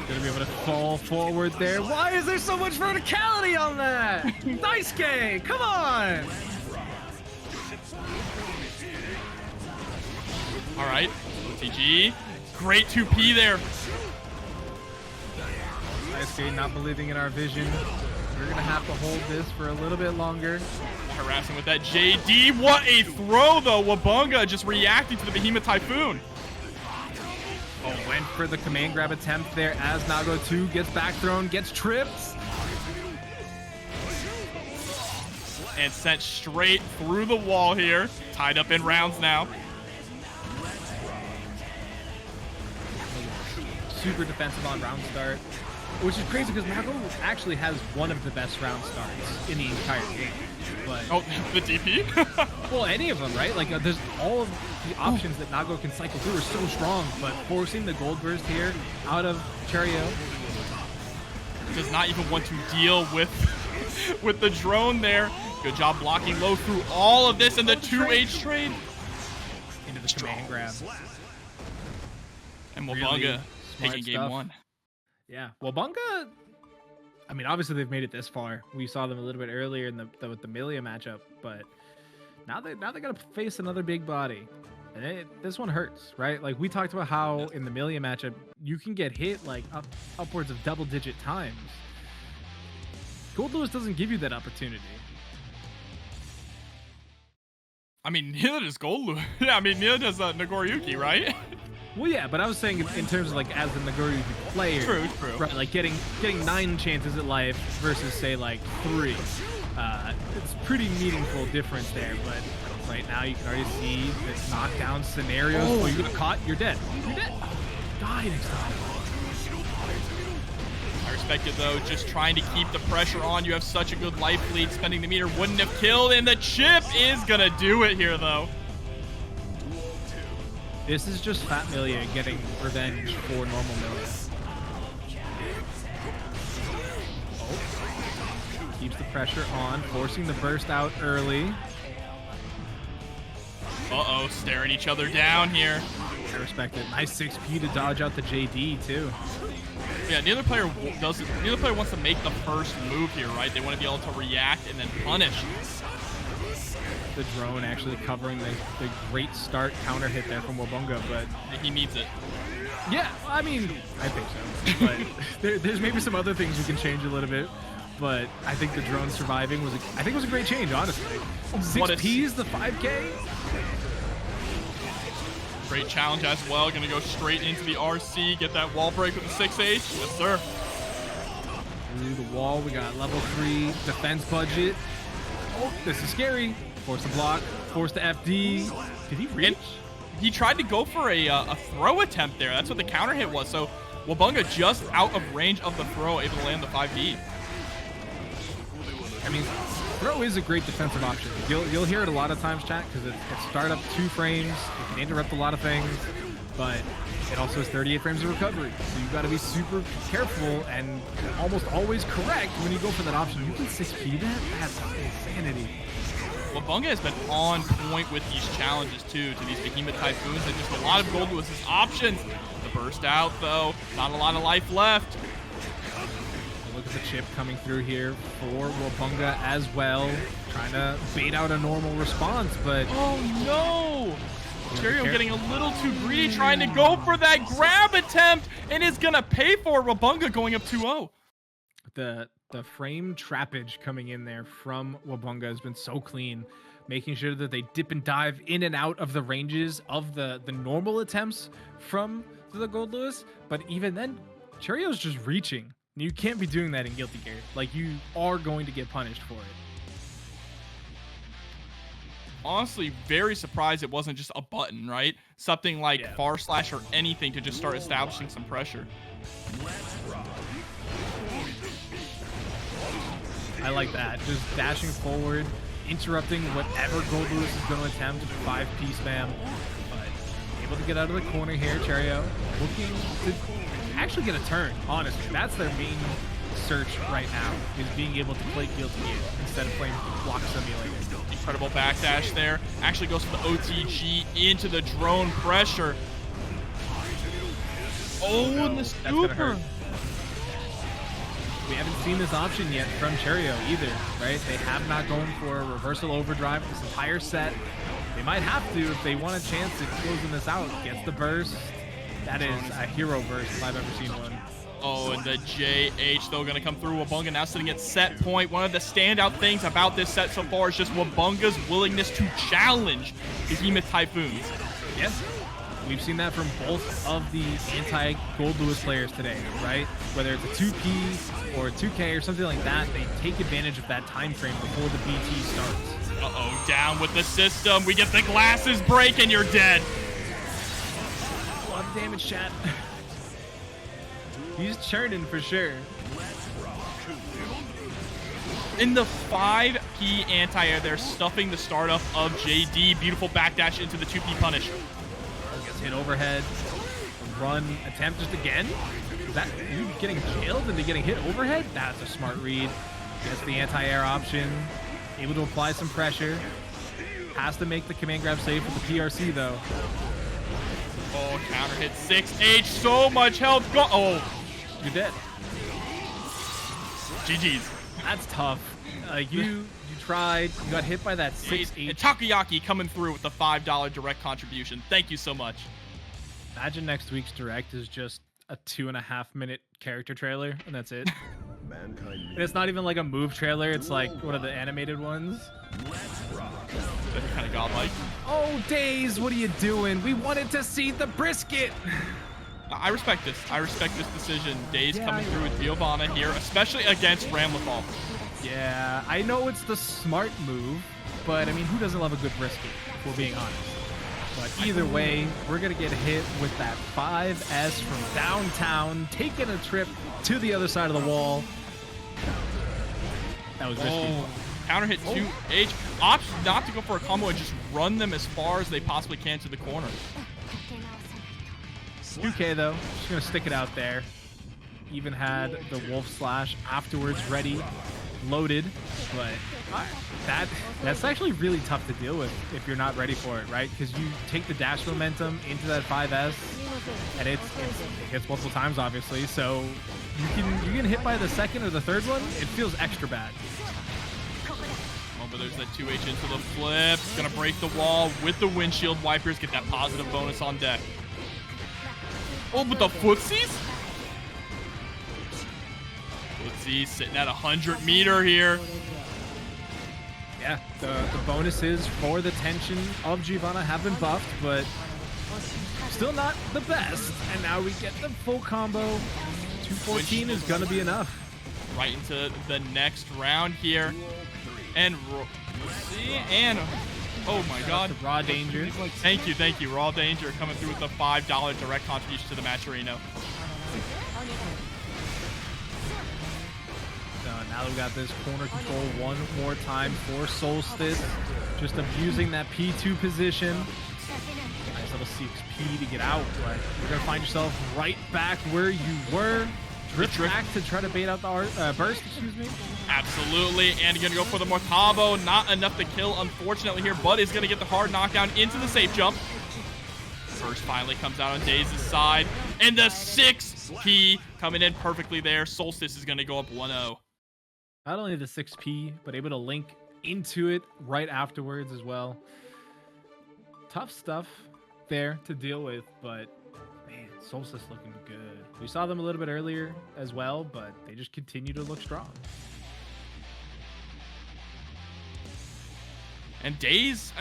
Gonna be able to fall forward there. Why is there so much verticality on that? Daisuke, come on! All right, OTG. Great 2P there. Daisuke not believing in our vision. We're gonna have to hold this for a little bit longer. Harassing with that JD. What a throw though. Wabunga just reacting to the Behemoth Typhoon. Oh, went for the command grab attempt there as Nago 2 gets back thrown, gets tripped. And sent straight through the wall here. Tied up in rounds now. Super defensive on round start, which is crazy because Nago actually has one of the best round starts in the entire game. But oh, the DP? well, any of them, right? Like, there's all of the options that Nago can cycle through are so strong, but forcing the gold burst here out of Cheryo. Does not even want to deal with the drone there. Good job blocking low through all of this and the 2H trade. Into the command grab. And Wabunga Really taking game stuff. 1. Yeah, Wabunga, I mean, obviously they've made it this far. We saw them a little bit earlier in with the Millia matchup, but now they gotta face another big body. And this one hurts, right? Like we talked about how in the Millia matchup, you can get hit like upwards of double-digit times. Goldlewis doesn't give you that opportunity. I mean, neither does Goldlewis. Yeah, I mean, neither does Nagoryuki, right? Well, yeah, but I was saying in terms of like as the Nagoryuki player, True. right? Like getting 9 chances at life versus say like 3. It's pretty meaningful difference there. But right now you can already see the knockdown scenarios. Oh, you got caught, you're dead. You're dead. Die next time. I respect it though, just trying to keep the pressure on. You have such a good life lead. Spending the meter wouldn't have killed, and the chip is gonna do it here though. This is just Fat Millia getting revenge for normal Millia. Oh. Keeps the pressure on, forcing the burst out early. Uh-oh, staring each other down here. I respect it. Nice 6P to dodge out the JD too. Yeah, neither player wants to make the first move here, right? They want to be able to react and then punish. The drone actually covering the great start counter hit there from Wabunga, but he needs it. Yeah, I mean, I think so. But there's maybe some other things we can change a little bit. But I think the drone surviving was a great change, honestly. 6P is the 5K. Great challenge as well. Gonna go straight into the RC, get that wall break with the 6H. Yes, sir. Through the wall, we got level 3 defense budget. Oh, this is scary. Force the block, force the FD. Did he reach? And he tried to go for a throw attempt there. That's what the counter hit was. So Wabunga just out of range of the throw, able to land the 5D. I mean, throw is a great defensive option. You'll hear it a lot of times, chat, because it start up 2 frames. It can interrupt a lot of things, but it also has 38 frames of recovery. So you've got to be super careful and almost always correct when you go for that option. You can 6P that? That's insanity. Wabunga has been on point with these challenges too, to these Behemoth Typhoons, and just a lot of Goldlewis's options. The burst out though, not a lot of life left. Look at the chip coming through here for Wabunga as well, trying to bait out a normal response, but oh no! Cheryo getting a little too greedy, trying to go for that grab attempt, and is gonna pay for Wabunga going up 2-0. The frame trappage coming in there from Wabunga has been so clean, making sure that they dip and dive in and out of the ranges of the normal attempts from the Goldlewis. But even then, Cheryo's just reaching. You can't be doing that in Guilty Gear. Like, you are going to get punished for it. Honestly, very surprised it wasn't just a button, right? Something like far slash or anything to just start establishing some pressure. I like that. Just dashing forward, interrupting whatever Goldlewis is going to attempt, 5P spam. But able to get out of the corner here, Cheryo. Looking to actually get a turn, honestly. That's their main search right now, is being able to play Guilty Gear instead of playing Block Simulator. Incredible backdash there. Actually goes for the OTG into the drone pressure. Oh, and the scooper. We haven't seen this option yet from Cheryo either, right? They have not gone for a reversal overdrive this entire set. They might have to if they want a chance at closing this out. Gets the burst. That is a hero burst if I've ever seen one. Oh, and the JH, though, going to come through. Wabunga now sitting at set point. One of the standout things about this set so far is just Wabunga's willingness to challenge Behemoth Typhoons. Yes. We've seen that from both of the anti-Goldlewis players today, right? Whether it's a 2P or a 2K or something like that, they take advantage of that time frame before the BT starts. Uh-oh, down with the system. We get the glasses break and you're dead. A lot of damage, chat. He's churning for sure. In the 5P anti-air, they're stuffing the startup of JD. Beautiful backdash into the 2P punish. Gets hit overhead. Run attempt just again. Is that you getting jailed into getting hit overhead? That's a smart read. Gets the anti-air option. Able to apply some pressure. Has to make the command grab safe with the PRC though. Oh, counter hit 6H. So much health. Go. Oh, You're dead. GG's. That's tough. You tried. You got hit by that 6H. And Takoyaki coming through with the $5 direct contribution. Thank you so much. Imagine next week's direct is just a 2.5-minute character trailer, and that's it. And it's not even like a move trailer. It's like one of the animated ones. That's kind of godlike. Oh, Daze, what are you doing? We wanted to see the brisket. I respect this. I respect this decision. Daze coming through with Giovanna here, especially against Ramlethal. Yeah, I know it's the smart move, but I mean, who doesn't love a good brisket, if we're being honest? But either way, we're going to get hit with that 5S from downtown, taking a trip to the other side of the wall. That was risky. Oh, counter hit 2H. Opts not to go for a combo and just run them as far as they possibly can to the corner. 2K though, just going to stick it out there. Even had the Wolf Slash afterwards ready, loaded, but that's actually really tough to deal with if you're not ready for it, right? Because you take the dash momentum into that 5S, and it hits multiple times, obviously. So you get hit by the second or the third one, it feels extra bad. Oh, but there's that 2H into the flip. It's gonna break the wall with the windshield wipers. Get that positive bonus on deck. Oh, but the footsies? Footsies sitting at 100-meter here. Yeah, the bonuses for the tension of Giovanna have been buffed, but still not the best. And now we get the full combo. 214 is going to be enough. Right into the next round here. And oh my god. Raw danger. Thank you. Raw danger coming through with the $5 direct contribution to the match arena. Now we got this corner control one more time for Solstice. Just abusing that P2 position. Nice little 6P to get out, but you're going to find yourself right back where you were. Drift back to try to bait out the burst, excuse me. Absolutely, and you're going to go for the Mortabo. Not enough to kill, unfortunately, here, but is going to get the hard knockdown into the safe jump. First finally comes out on Daze's side, and the 6P coming in perfectly there. Solstice is going to go up 1-0. Not only the 6P, but able to link into it right afterwards as well. Tough stuff there to deal with, but man, Solstice looking good. We saw them a little bit earlier as well, but they just continue to look strong. And Daze,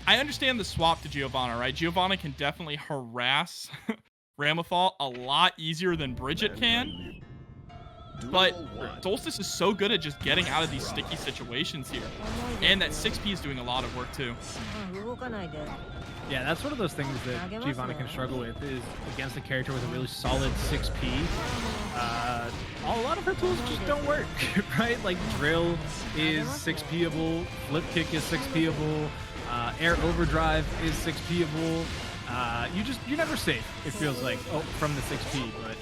I understand the swap to Giovanna, right? Giovanna can definitely harass Ramlethal a lot easier than Bridget can. But Solstice is so good at just getting out of these sticky situations here. And that 6P is doing a lot of work too. Yeah, that's one of those things that Giovanna can struggle with, is against a character with a really solid 6P. A lot of her tools just don't work, right? Like drill is 6P-able, flip kick is 6P-able, air overdrive is 6P-able. You're never safe, it feels like, from the 6P, but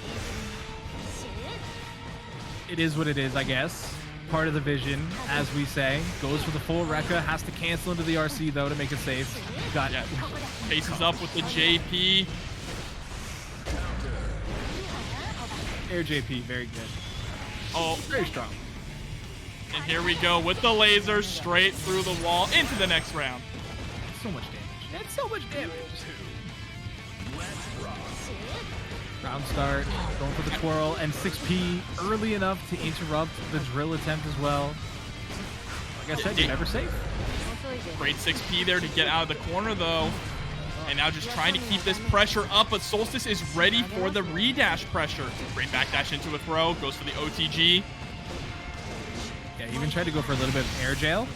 it is what it is, I guess. Part of the vision, as we say. Goes for the full Rekka, has to cancel into the RC though to make it safe. Got it. Faces up with the JP. Air JP, very good. Oh, very strong. And here we go with the laser straight through the wall into the next round. So much damage. That's so much damage. Round start, going for the twirl, and 6P early enough to interrupt the drill attempt as well. Like I said, you're never safe. Great 6P there to get out of the corner though. And now just trying to keep this pressure up, but Solstice is ready for the redash pressure. Great backdash into a throw, goes for the OTG. Yeah, even tried to go for a little bit of air jail.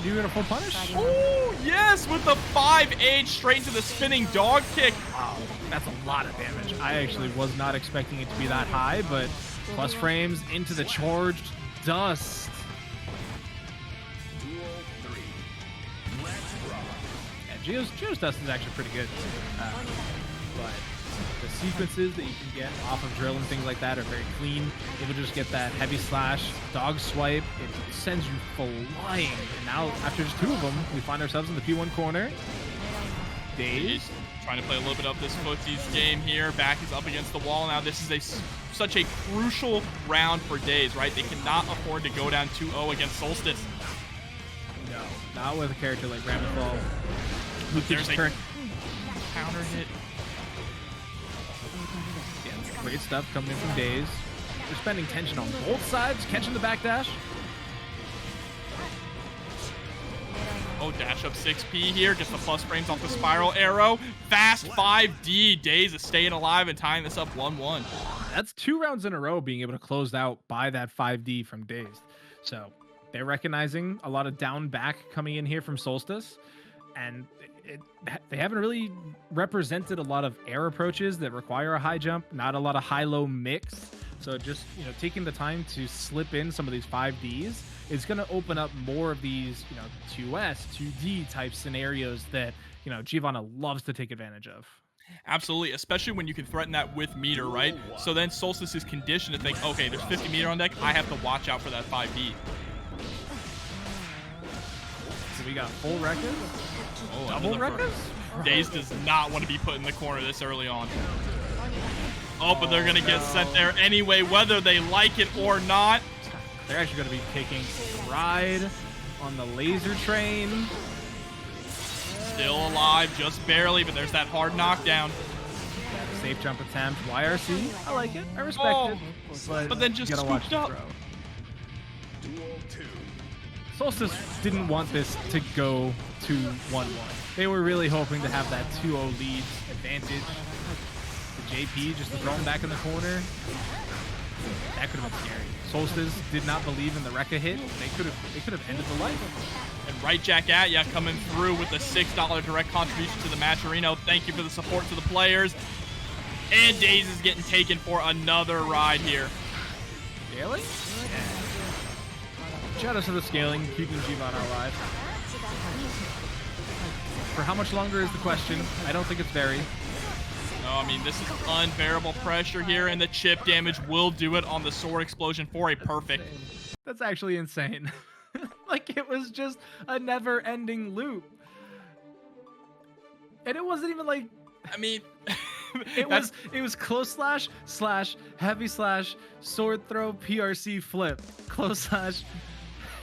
Do a full punish. Oh, yes, with the 5H straight into the spinning dog kick. Wow, that's a lot of damage. I actually was not expecting it to be that high, but plus frames into the charged dust. Yeah, Geo's dust is actually pretty good. But the sequences that you can get off of drill and things like that are very clean. Able to just get that heavy slash, dog swipe, it sends you flying. And now, after just 2 of them, we find ourselves in the P1 corner. Daze trying to play a little bit of this footsies game here. Back is up against the wall. Now this is such a crucial round for Daze, right? They cannot afford to go down 2-0 against Solstice. No, not with a character like Ramlethal, who can There's just a turn. counter hit. Yeah, great stuff coming in from Daze. They're spending tension on both sides, catching the backdash. Oh, dash up 6P here. Gets the plus frames off the spiral arrow. Fast 5D. Daze is staying alive and tying this up 1-1. That's 2 rounds in a row being able to close out by that 5D from Daze. So they're recognizing a lot of down back coming in here from Solstice. And they haven't really represented a lot of air approaches that require a high jump, not a lot of high-low mix. So just, taking the time to slip in some of these 5Ds is going to open up more of these, 2S, 2D type scenarios that, Giovanna loves to take advantage of. Absolutely, especially when you can threaten that with meter, right? So then Solstice is conditioned to think, okay, there's 50 meter on deck. I have to watch out for that 5D. So we got full records, double records. Daze does not want to be put in the corner this early on. Oh, but they're going to get sent there anyway, whether they like it or not. They're actually going to be taking a ride on the laser train. Still alive, just barely, but there's that hard knockdown. Safe jump attempt. YRC. I like it. I respect it. But then just you gotta watch scooped the up. throw. Solstice didn't want this to go to 1-1. They were really hoping to have that 2-0 lead advantage. The JP just to throw him back in the corner. That could have been scary. Solstice did not believe in the Rekka hit. They could have ended the life. And right Jack at ya coming through with the $6 direct contribution to the Matcherino. Thank you for the support to the players. And Daze is getting taken for another ride here. Really? Yeah. Shout out to the scaling, keeping Giovanna alive. For how much longer is the question? I don't think it's very. No, I mean, this is unbearable pressure here, and the chip damage will do it on the sword explosion for a perfect. That's actually insane. Like, it was just a never-ending loop. And it wasn't even like... I mean... it was close slash heavy slash sword throw PRC flip close slash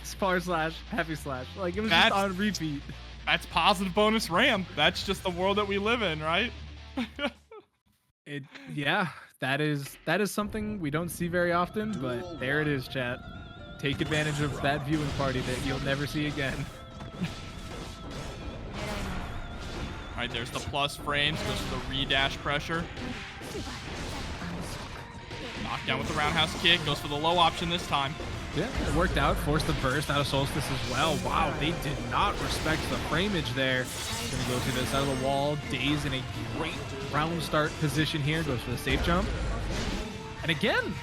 spar slash heavy slash, like it was just on repeat. That's positive bonus RAM. That's just the world that we live in, right? Yeah, that is something we don't see very often, but there it is, chat. Take advantage of that viewing party that you'll never see again. All right, there's the plus frames, goes for the redash pressure. Knockdown with the roundhouse kick, goes for the low option this time. Yeah, it worked out. Forced the burst out of Solstice as well. Wow, they did not respect the frameage there. Gonna go to the side of the wall. Daze in a great round start position here. Goes for the safe jump. And again,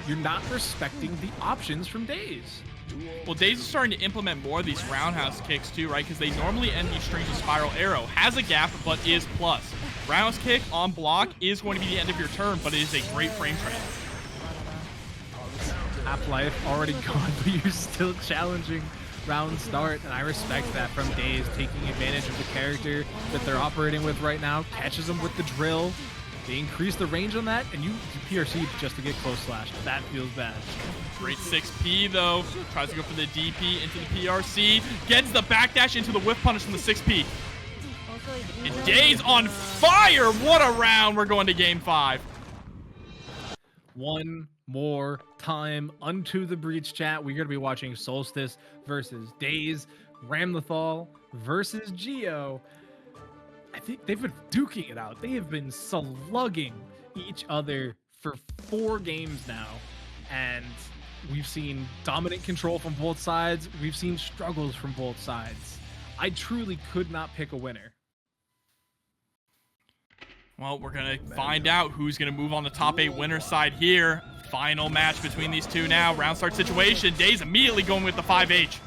you're not respecting the options from Daze. Well, Daze is starting to implement more of these roundhouse kicks too, right? Because they normally end these strings with spiral arrow. Has a gap, but is plus. Roundhouse kick on block is going to be the end of your turn, but it is a great frame trade. Half-life already gone, but you're still challenging round start, and I respect that from Daze, taking advantage of the character that they're operating with right now. Catches them with the drill. They increase the range on that, and you PRC just to get close slash. That feels bad. Great 6P though. Tries to go for the DP into the PRC. Gets the backdash into the whiff punish from the 6P. And Daze on fire. What a round. We're going to game 5. One more time unto the breach, chat. We're going to be watching Solstice versus Daze, Ramlethal versus Geo. I think they've been duking it out. They have been slugging each other for 4 games now. And we've seen dominant control from both sides. We've seen struggles from both sides. I truly could not pick a winner. Well, we're going to find out who's going to move on the top 8 winner side here. Final match between these two now. Round start situation. Daze immediately going with the 5H.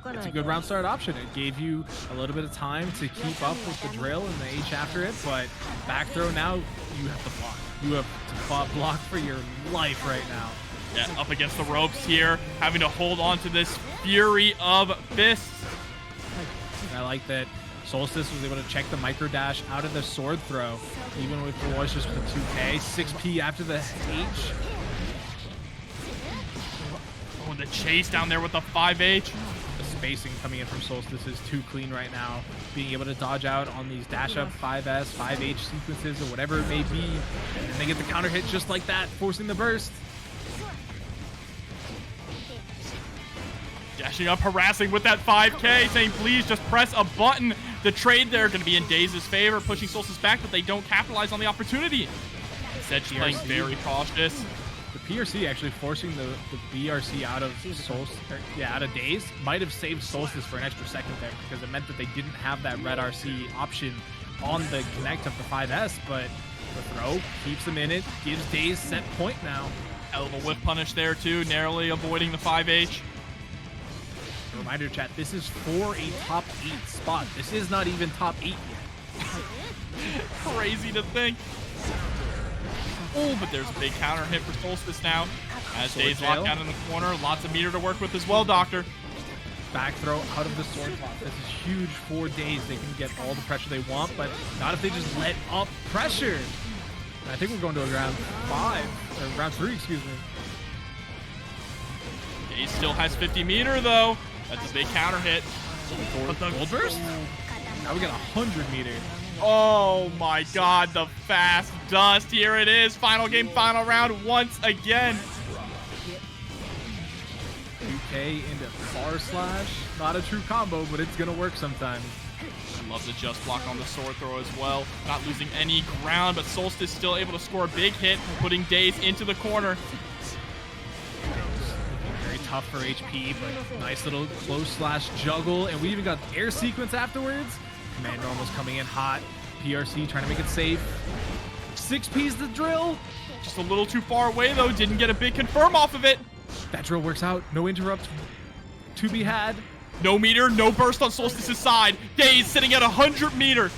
It's a good round start option. It gave you a little bit of time to keep up with the drill and the H after it, but back throw now, you have to block. You have to block for your life right now. Yeah, up against the ropes here, having to hold on to this fury of fists. And I like that Solstice was able to check the micro dash out of the sword throw, even if it was just with the 2K. 6P after the H. Oh, the chase down there with the 5H. The spacing coming in from Solstice is too clean right now. Being able to dodge out on these dash up 5S, 5H sequences or whatever it may be. And then they get the counter hit just like that, forcing the burst. Dashing up, harassing with that 5K, saying please just press a button. The trade there going to be in Daze's favor, pushing Solstice back, but they don't capitalize on the opportunity. Instead, just playing very cautious. The PRC actually forcing the BRC out of Solstice, out of Daze might have saved Solstice for an extra second there because it meant that they didn't have that red RC option on the connect of the 5S, but the throw keeps them in it, gives Daze set point now. Hell of a whip punish there too, narrowly avoiding the 5H. A reminder, chat, this is for a top 8 spot. This is not even top 8 yet. Crazy to think. Oh, but there's a big counter hit for Solstice now. As Daze locked down in the corner, lots of meter to work with as well, Doctor. Back throw out of the sword plot. This is huge for Daze. They can get all the pressure they want, but not if they just let up pressure. And I think we're going to a round 5, or round 3, excuse me. Daze still has 50 meter though. That's a big counter hit. But the gold burst? Now we got 100 meter. Oh my god, the fast dust. Here it is. Final game, final round once again. 2K into far slash. Not a true combo, but it's going to work sometimes. I love the just block on the sword throw as well. Not losing any ground, but Solstice still able to score a big hit, putting Daze into the corner. Very tough for HP, but nice little close slash juggle. And we even got air sequence afterwards. Command normal's coming in hot. PRC trying to make it safe. 6P's the drill. Just a little too far away though. Didn't get a big confirm off of it. That drill works out. No interrupt to be had. No meter, no burst on Solstice's side. Daze sitting at 100 meter.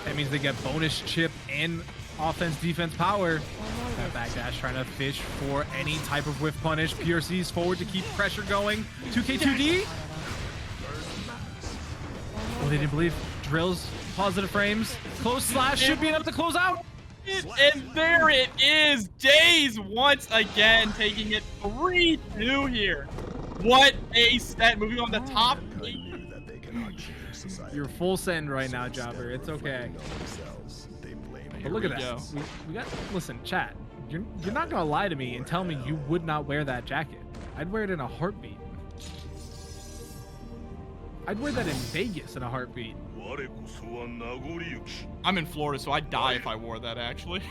That means they get bonus chip and offense defense power. That backdash trying to fish for any type of whiff punish. PRC's forward to keep pressure going. 2K2D. Oh, they didn't believe. Drills, positive frames. Close slash should be enough to close out. And there it is. Daze once again taking it 3-2 here. What a set. Moving on to top 8. You're full send right now, Jobber. It's okay. But look at that. We got, listen, chat. You're not going to lie to me and tell me you would not wear that jacket. I'd wear it in a heartbeat. I'd wear that in Vegas in a heartbeat. I'm in Florida, so I'd die if I wore that, actually.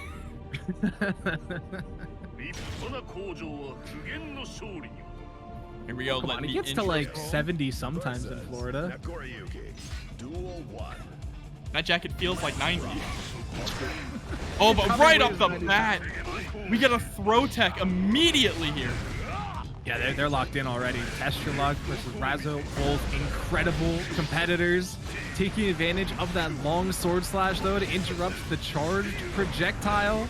Here we go. Come on, it gets to like 70 sometimes in Florida. Nagoryuki, duel 1. That jacket feels like 90. Oh, but right off the bat, we get a throw tech immediately here. Yeah, they're locked in already. Testyourluck versus Razzo, both incredible competitors. Taking advantage of that long sword slash, though, to interrupt the charged projectile.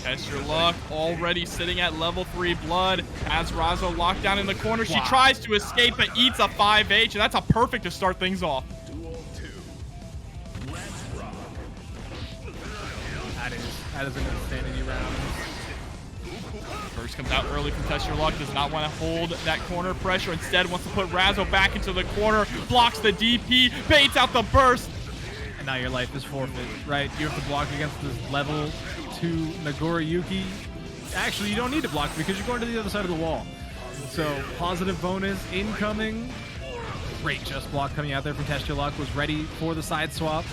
Testyourluck already sitting at level 3 blood. As Razzo locked down in the corner, she tries to escape but eats a 5H, and that's a perfect to start things off. Duel 2. Let's rock. That is an insanity round. First comes out early from Testyourluck, does not want to hold that corner pressure. Instead wants to put Razzo back into the corner, blocks the DP, baits out the burst. And now your life is forfeit, right? You have to block against this level 2 Nagoryuki. Actually, you don't need to block because you're going to the other side of the wall. So, positive bonus incoming. Great just block coming out there from Testyourluck. Was ready for the side swap.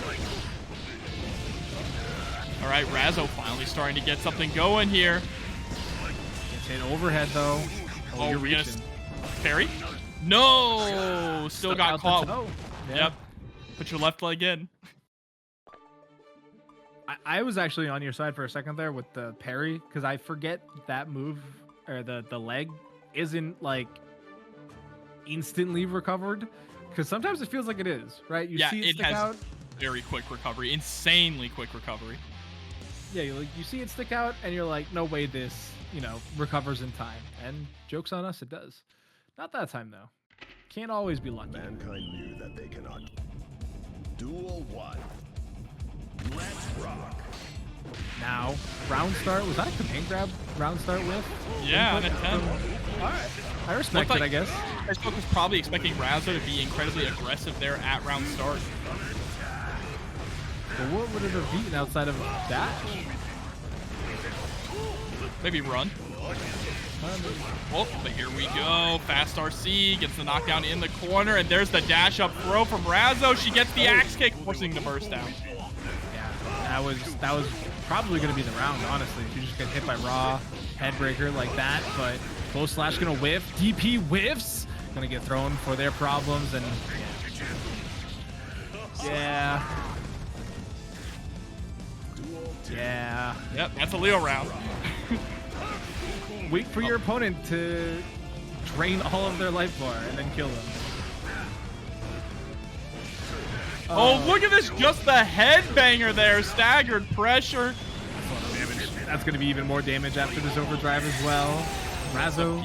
All right, Razzo finally starting to get something going here. Gets hit overhead though. Oh, you're we're gonna reaching. parry? No, still Stuck got out the caught. toe. Yeah. Yep. Put your left leg in. I was actually on your side for a second there with the parry because I forget that move or the leg isn't like instantly recovered because sometimes it feels like it is, right? You see it stick has out. Very quick recovery, insanely quick recovery. Yeah, you see it stick out and you're like, no way this, recovers in time. And joke's on us, it does. Not that time though. Can't always be lucky. Mankind knew that they cannot. Duel 1. Let's rock. Now, round start, was that a command grab round start with? Yeah, an Input? attempt. Alright. I respect Looked it, like- I guess. Testyourluck was probably expecting Razzo to be incredibly aggressive there at round start. But what would it have beaten outside of dash? Maybe run. Oh, but here we go. Fast RC gets the knockdown in the corner, and there's the dash up throw from Razzo. She gets the axe kick, forcing the burst down. Yeah, that was probably going to be the round, honestly. If you just get hit by raw headbreaker like that, but close slash going to whiff. DP whiffs. Going to get thrown for their problems, and yeah. Yeah. Yep, that's a Leo round. Wait for your opponent to drain all of their life bar and then kill them. Oh, look at this. Just the headbanger there. Staggered pressure. That's going to be even more damage after this overdrive as well. Razzo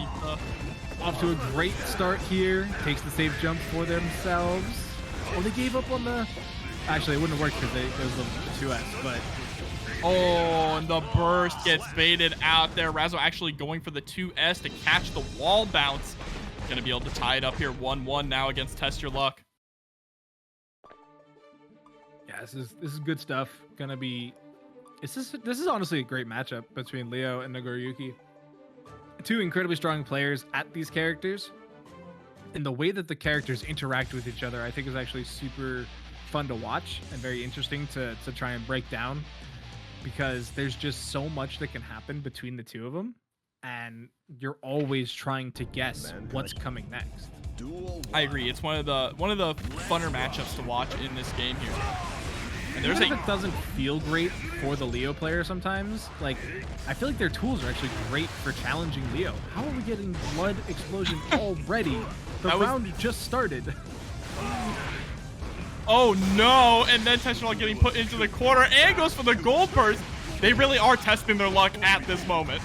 off to a great start here. Takes the safe jump for themselves. Oh, they gave up on the... Actually, it wouldn't have worked because it was the 2S, but... Oh, and the burst gets baited out there. Razzo actually going for the 2S to catch the wall bounce. Going to be able to tie it up here 1-1 now against Testyourluck. Yeah, this is good stuff. Gonna be... This is honestly a great matchup between Leo and Nagoryuki. Two incredibly strong players at these characters. And the way that the characters interact with each other, I think is actually super fun to watch and very interesting to try and break down. Because there's just so much that can happen between the two of them, and you're always trying to guess what's coming next. I agree. It's one of the funner matchups to watch in this game here. And there's Even if it doesn't feel great for the Leo player sometimes, like I feel like their tools are actually great for challenging Leo. How are we getting blood explosion already? The round just started. Oh no, and then Testyourluck getting put into the corner and goes for the gold burst. They really are testing their luck at this moment.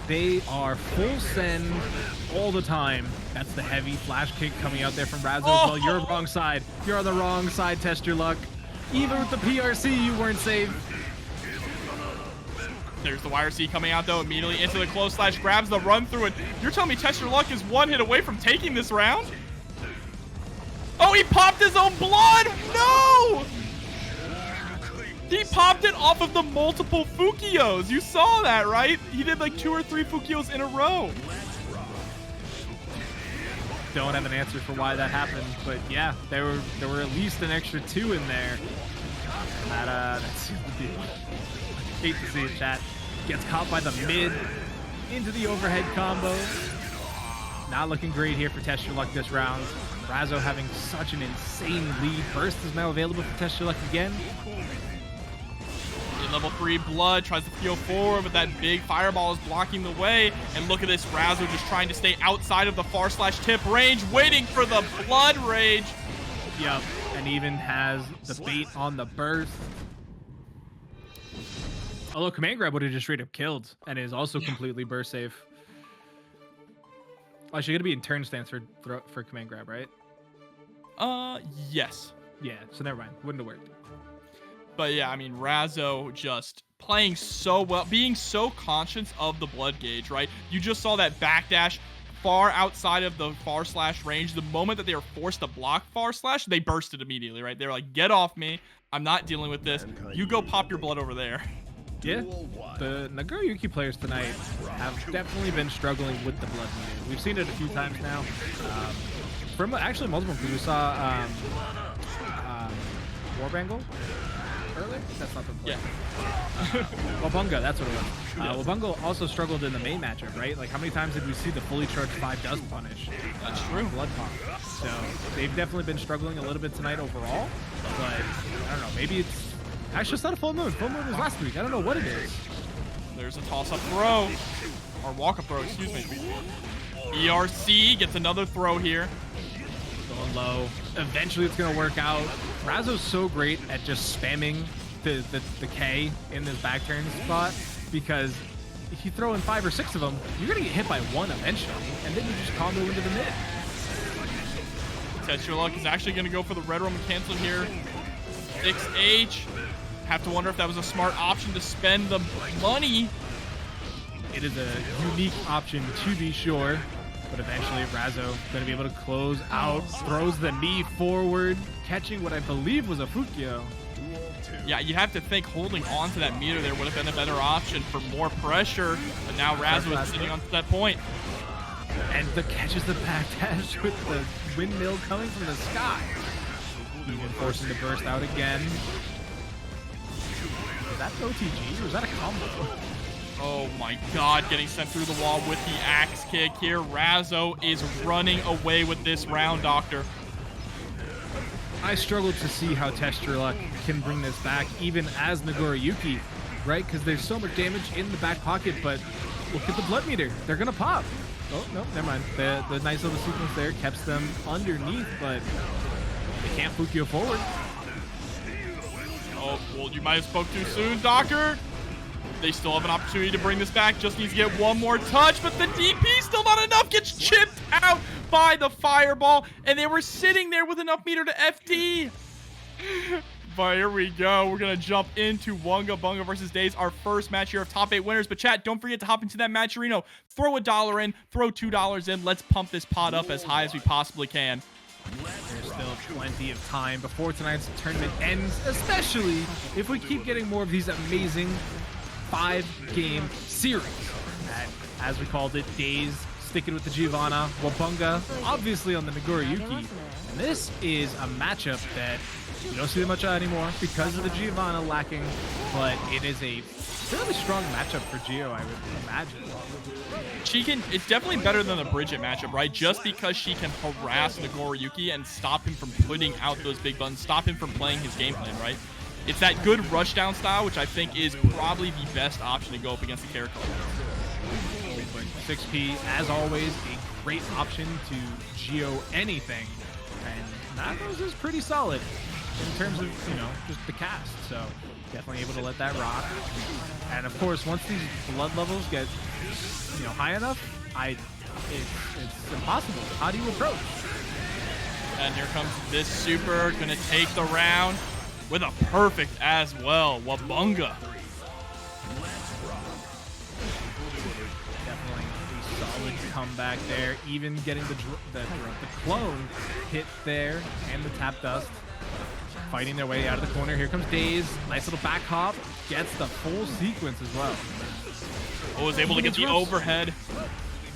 They are full send all the time. That's the heavy flash kick coming out there from Razzo as well. You're wrong side. You're on the wrong side, Testyourluck. Even with the PRC, you weren't safe. There's the YRC coming out though, immediately into the close slash, grabs the run through, and you're telling me Testyourluck is one hit away from taking this round? Oh, he popped his own blood! No! He popped it off of the multiple Fukios. You saw that, right? He did like 2 or 3 Fukios in a row. Don't have an answer for why that happened, but yeah, there were at least an extra 2 in there. That's hate to see it, chat. Gets caught by the mid into the overhead combo. Not looking great here for Testyourluck this round. Razzo having such an insane lead. Burst is now available for Testyourluck again. In level 3, Blood tries to peel forward, but that big fireball is blocking the way. And look at this, Razzo just trying to stay outside of the far slash tip range, waiting for the Blood rage. Yep, and even has the bait on the burst. Although command grab would have just straight up killed, and is also completely burst safe. Oh, she's gonna be in turn stance for command grab, right? Yes. Yeah, so never mind. Wouldn't have worked. But yeah, I mean, Razzo just playing so well, being so conscious of the blood gauge, right? You just saw that backdash far outside of the far slash range. The moment that they were forced to block far slash, they bursted immediately, right? They were like, get off me. I'm not dealing with this. You go pop your blood over there. Yeah, the Nagoryuki players tonight have definitely been struggling with the blood meter. We've seen it a few times now. from actually multiple, because we saw Warbangle earlier. That's not the play. Yeah. Wabunga, that's what it was. Wabunga also struggled in the main matchup, right? Like, how many times did we see the fully charged 5 doesn't punish? That's true. Blood pump. So they've definitely been struggling a little bit tonight overall. But I don't know. Maybe it's actually, it's not a full moon. Full moon was last week. I don't know what it is. There's a toss-up throw, or walk-up throw, excuse me. ERC gets another throw here. Going low. Eventually, it's gonna work out. Razzo's so great at just spamming the K in this back turn spot, because if you throw in 5 or 6 of them, you're gonna get hit by 1 eventually, and then you just combo into the mid. Testyourluck is actually going to go for the Red Roman cancel here. 6H. Have to wonder if that was a smart option to spend the money. It is a unique option to be sure, but eventually Razzo going to be able to close out, throws the knee forward, catching what I believe was a Fukyo. Yeah, you have to think holding on to that meter there would have been a better option for more pressure, but now Razzo is sitting on that point. And the catches the back dash with the windmill coming from the sky. Even forcing to burst out again. Is that OTG or is that a combo? Oh my god, getting sent through the wall with the axe kick here. Razzo is running away with this round, Doctor. I struggle to see how Testyourluck can bring this back, even as Nagoryuki, right? Because there's so much damage in the back pocket, but look at the blood meter. They're going to pop. Oh, no, never mind. The nice little sequence there keeps them underneath, but they can't Fukyo forward. Oh, well, you might have spoke too soon, Doctor. They still have an opportunity to bring this back. Just needs to get one more touch, but the DP still not enough. Gets chipped out by the fireball, and they were sitting there with enough meter to FD. But here we go. We're going to jump into Wabunga versus Daze, our first match here of top 8 winners. But chat, don't forget to hop into that matcherino. Throw $1 in, throw $2 in. Let's pump this pot up as high as we possibly can. There's still plenty of time before tonight's tournament ends, especially if we keep getting more of these amazing 5-game series. And as we called it, Daze sticking with the Giovanna, Wabunga obviously on the Nagoryuki. And this is a matchup that you don't see that much anymore because of the Giovanna lacking, but it is a fairly strong matchup for Gio, I would imagine. It's definitely better than the Bridget matchup, right? Just because she can harass Nagoryuki and stop him from putting out those big buttons, stop him from playing his game plan, right? It's that good rushdown style, which I think is probably the best option to go up against the character. 6P, as always, a great option to Gio anything. And Nago's is pretty solid in terms of, you know, just the cast. So definitely able to let that rock. And of course, once these blood levels get, you know, high enough, it's impossible. How do you approach? And here comes this super, gonna take the round with a perfect as well. Wabunga. Definitely a solid comeback there. Even getting the clone hit there and the tap dust. Fighting their way out of the corner. Here comes Daze. Nice little back hop. Gets the full sequence as well. Oh, is able to get the overhead.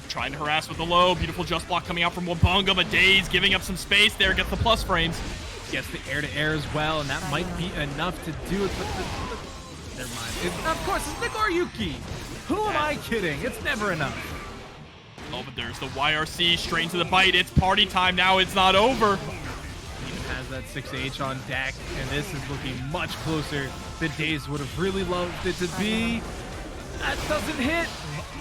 Trying to harass with the low. Beautiful just block coming out from Wabunga, but Daze giving up some space there. Gets the plus frames. Gets the air-to-air as well, and that might be enough to do it. But never mind. Of course, it's Nagoryuki. Who am I kidding? It's never enough. Oh, but there's the YRC straight into the bite. It's party time now. It's not over. Even has that 6H on deck, and this is looking much closer than Daze would have really loved it to be. That doesn't hit.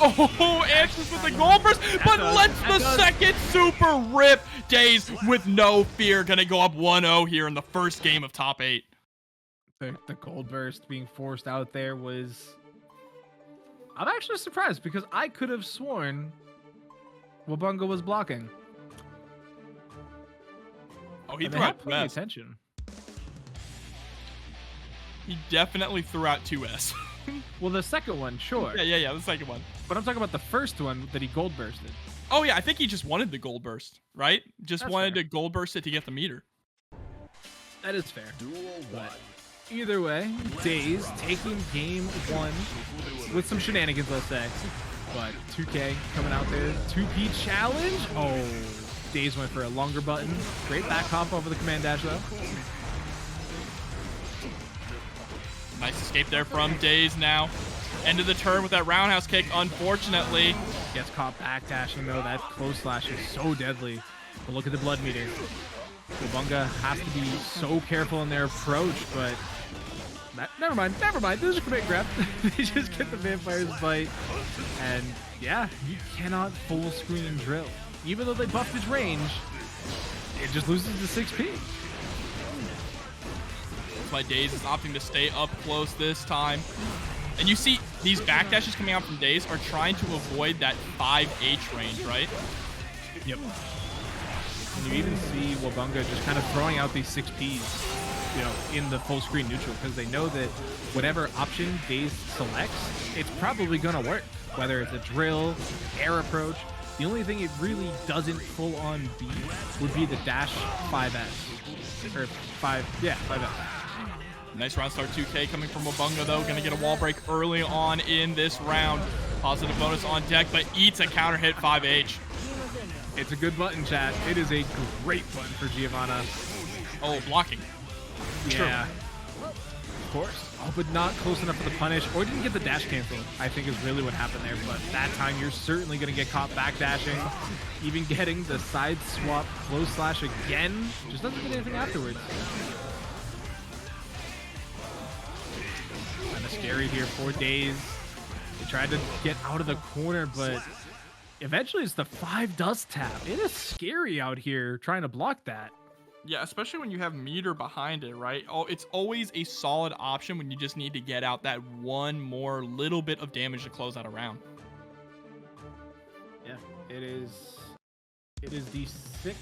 Oh, answers with the gold burst, but lets the second super rip. Daze with no fear, gonna go up 1-0 here in the first game of top 8. The gold burst being forced out there was... I'm actually surprised because I could have sworn Wabunga was blocking. Oh, he and threw out 2S. Attention. He definitely threw out 2S. Well, the second one, sure. Yeah, the second one. But I'm talking about the first one that he gold bursted. Oh, yeah, I think he just wanted the gold burst, right? Just That's wanted fair. to gold burst it to get the meter. That is fair. Duel 1. Either way, Daze taking game 1 with some shenanigans, let's say. But 2K coming out there. 2P challenge. Oh, Daze went for a longer button. Great back hop over the command dash, though. Nice escape there from Daze now. End of the turn with that roundhouse kick, unfortunately. Gets caught back dashing, though. That close slash is so deadly. But look at the blood meter. Wabunga has to be so careful in their approach, but never mind. This is a command grab. They just get the Vampire's Bite. And yeah, you cannot full screen drill. Even though they buffed his range, it just loses the 6P. That's why Daze is opting to stay up close this time. And you see these backdashes coming out from Daze are trying to avoid that 5H range, right? Yep. And you even see Wabunga just kind of throwing out these 6Ps, you know, in the full screen neutral, because they know that whatever option Daze selects, it's probably going to work. Whether it's a drill, air approach, the only thing it really doesn't full on beat would be the dash 5S. Or 5S. Nice round start 2K coming from Wabunga, though. Going to get a wall break early on in this round. Positive bonus on deck, but eats a counter hit 5H. It's a good button, chat. It is a great button for Giovanna. Oh, blocking. Yeah. Of course. Oh, but not close enough for the punish, or didn't get the dash cancel, I think is really what happened there. But that time, you're certainly going to get caught back dashing. Even getting the side swap close slash again, just doesn't get anything afterwards. Kind of scary here for Daze. They tried to get out of the corner, but eventually it's the 5 dust tap. It is scary out here trying to block that. Yeah, especially when you have meter behind it, right? Oh, it's always a solid option when you just need to get out that one more little bit of damage to close out a round. Yeah, it is the 6H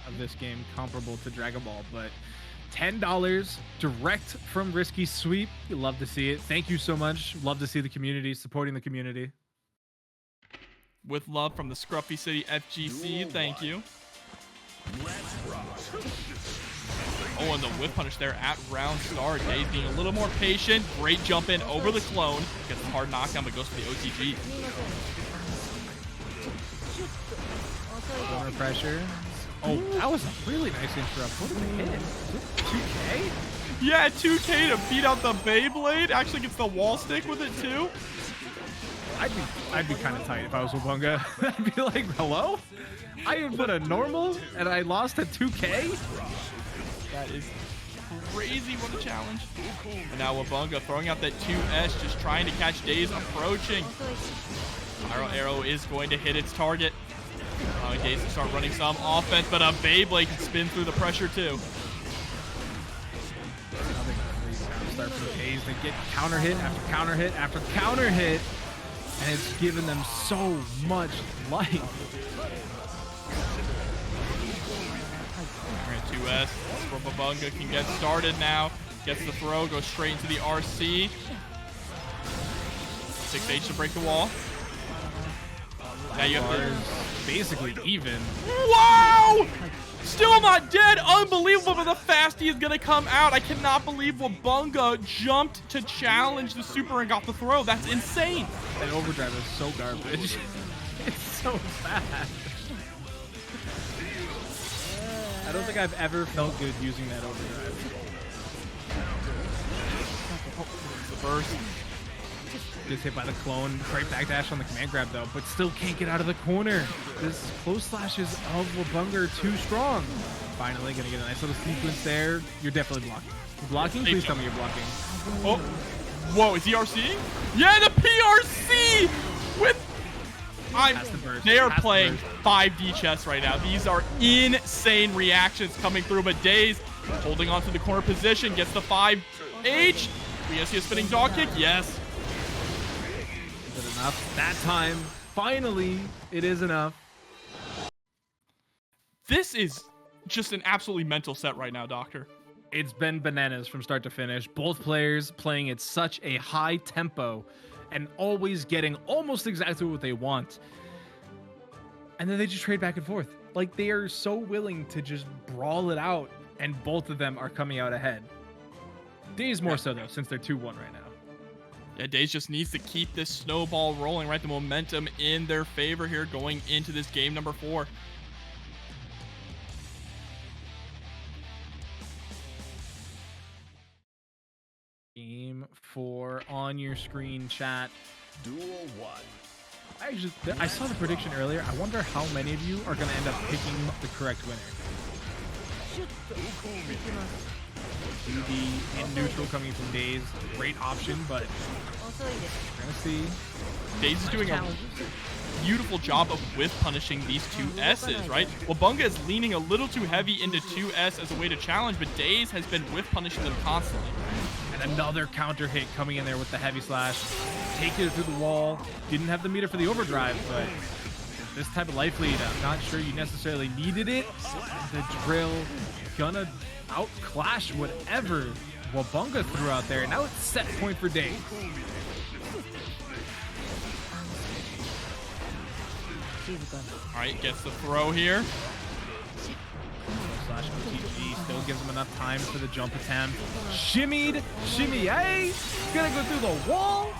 of this game, comparable to Dragon Ball, but $10 direct from Risky Sweep. You love to see it. Thank you so much. Love to see the community supporting the community. With love from the Scruffy City FGC. Thank you. Oh, and the whip punish there at round start. Daze being a little more patient. Great jump in over the clone. Gets the hard knockdown, but goes for the OTG. Corner pressure. Oh, that was a really nice interrupt. What did they hit? 2K? Yeah, 2K to beat out the Beyblade. Actually gets the wall stick with it too. I'd be kind of tight if I was Wabunga. I'd be like, hello? I input a normal and I lost a 2K? That is crazy. What a challenge. And now Wabunga throwing out that 2S, just trying to catch Daze approaching. Spiral Arrow is going to hit its target. Allowing Daze to start running some offense, but a Beyblade can spin through the pressure too. Start from Daze. They get counter hit after counter hit after counter hit. And it's given them so much life. All right, 2S from Wabunga can get started now. Gets the throw, goes straight into the RC. 6H to break the wall. Now you have to... basically even. Wow! Still not dead. Unbelievable, but the fasty is going to come out. I cannot believe Wabunga jumped to challenge the super and got the throw. That's insane. That overdrive is so garbage. It's so bad. I don't think I've ever felt good using that overdrive. The burst. Gets hit by the clone. Great backdash on the command grab though, but still can't get out of the corner. This close slashes of Wabunga are too strong. Finally gonna get a nice little sequence there. You're definitely blocking. You're blocking? Please tell me you're blocking. Oh, whoa, is he RCing? Yeah, the PRC with... They are playing 5D chess right now. These are insane reactions coming through, but Daze holding on to the corner position, gets the 5H. We gonna see a spinning dog kick? Yes. Is it enough? That time, finally, it is enough. This is just an absolutely mental set right now, Doctor. It's been bananas from start to finish. Both players playing at such a high tempo and always getting almost exactly what they want. And then they just trade back and forth. Like, they are so willing to just brawl it out, and both of them are coming out ahead. Daze more so, though, since they're 2-1 right now. Yeah, Daze just needs to keep this snowball rolling, right? The momentum in their favor here going into this game number 4. Game 4 on your screen, chat. Duel 1. I saw the prediction earlier. I wonder how many of you are going to end up picking the correct winner. UD in neutral coming from Daze. Great option, but we're going to see. Daze is doing a beautiful job of whiff punishing these 2S's, right? Wabunga is leaning a little too heavy into 2S as a way to challenge, but Daze has been whiff punishing them constantly. And another counter hit coming in there with the heavy slash. Taking it through the wall. Didn't have the meter for the overdrive, but this type of life lead, I'm not sure you necessarily needed it. The drill gonna outclash whatever Wabunga threw out there. Now it's set point for Daze. All right, gets the throw here. Slash OTG still gives him enough time for the jump attempt. Shimmied, shimmy, hey! Gonna go through the wall.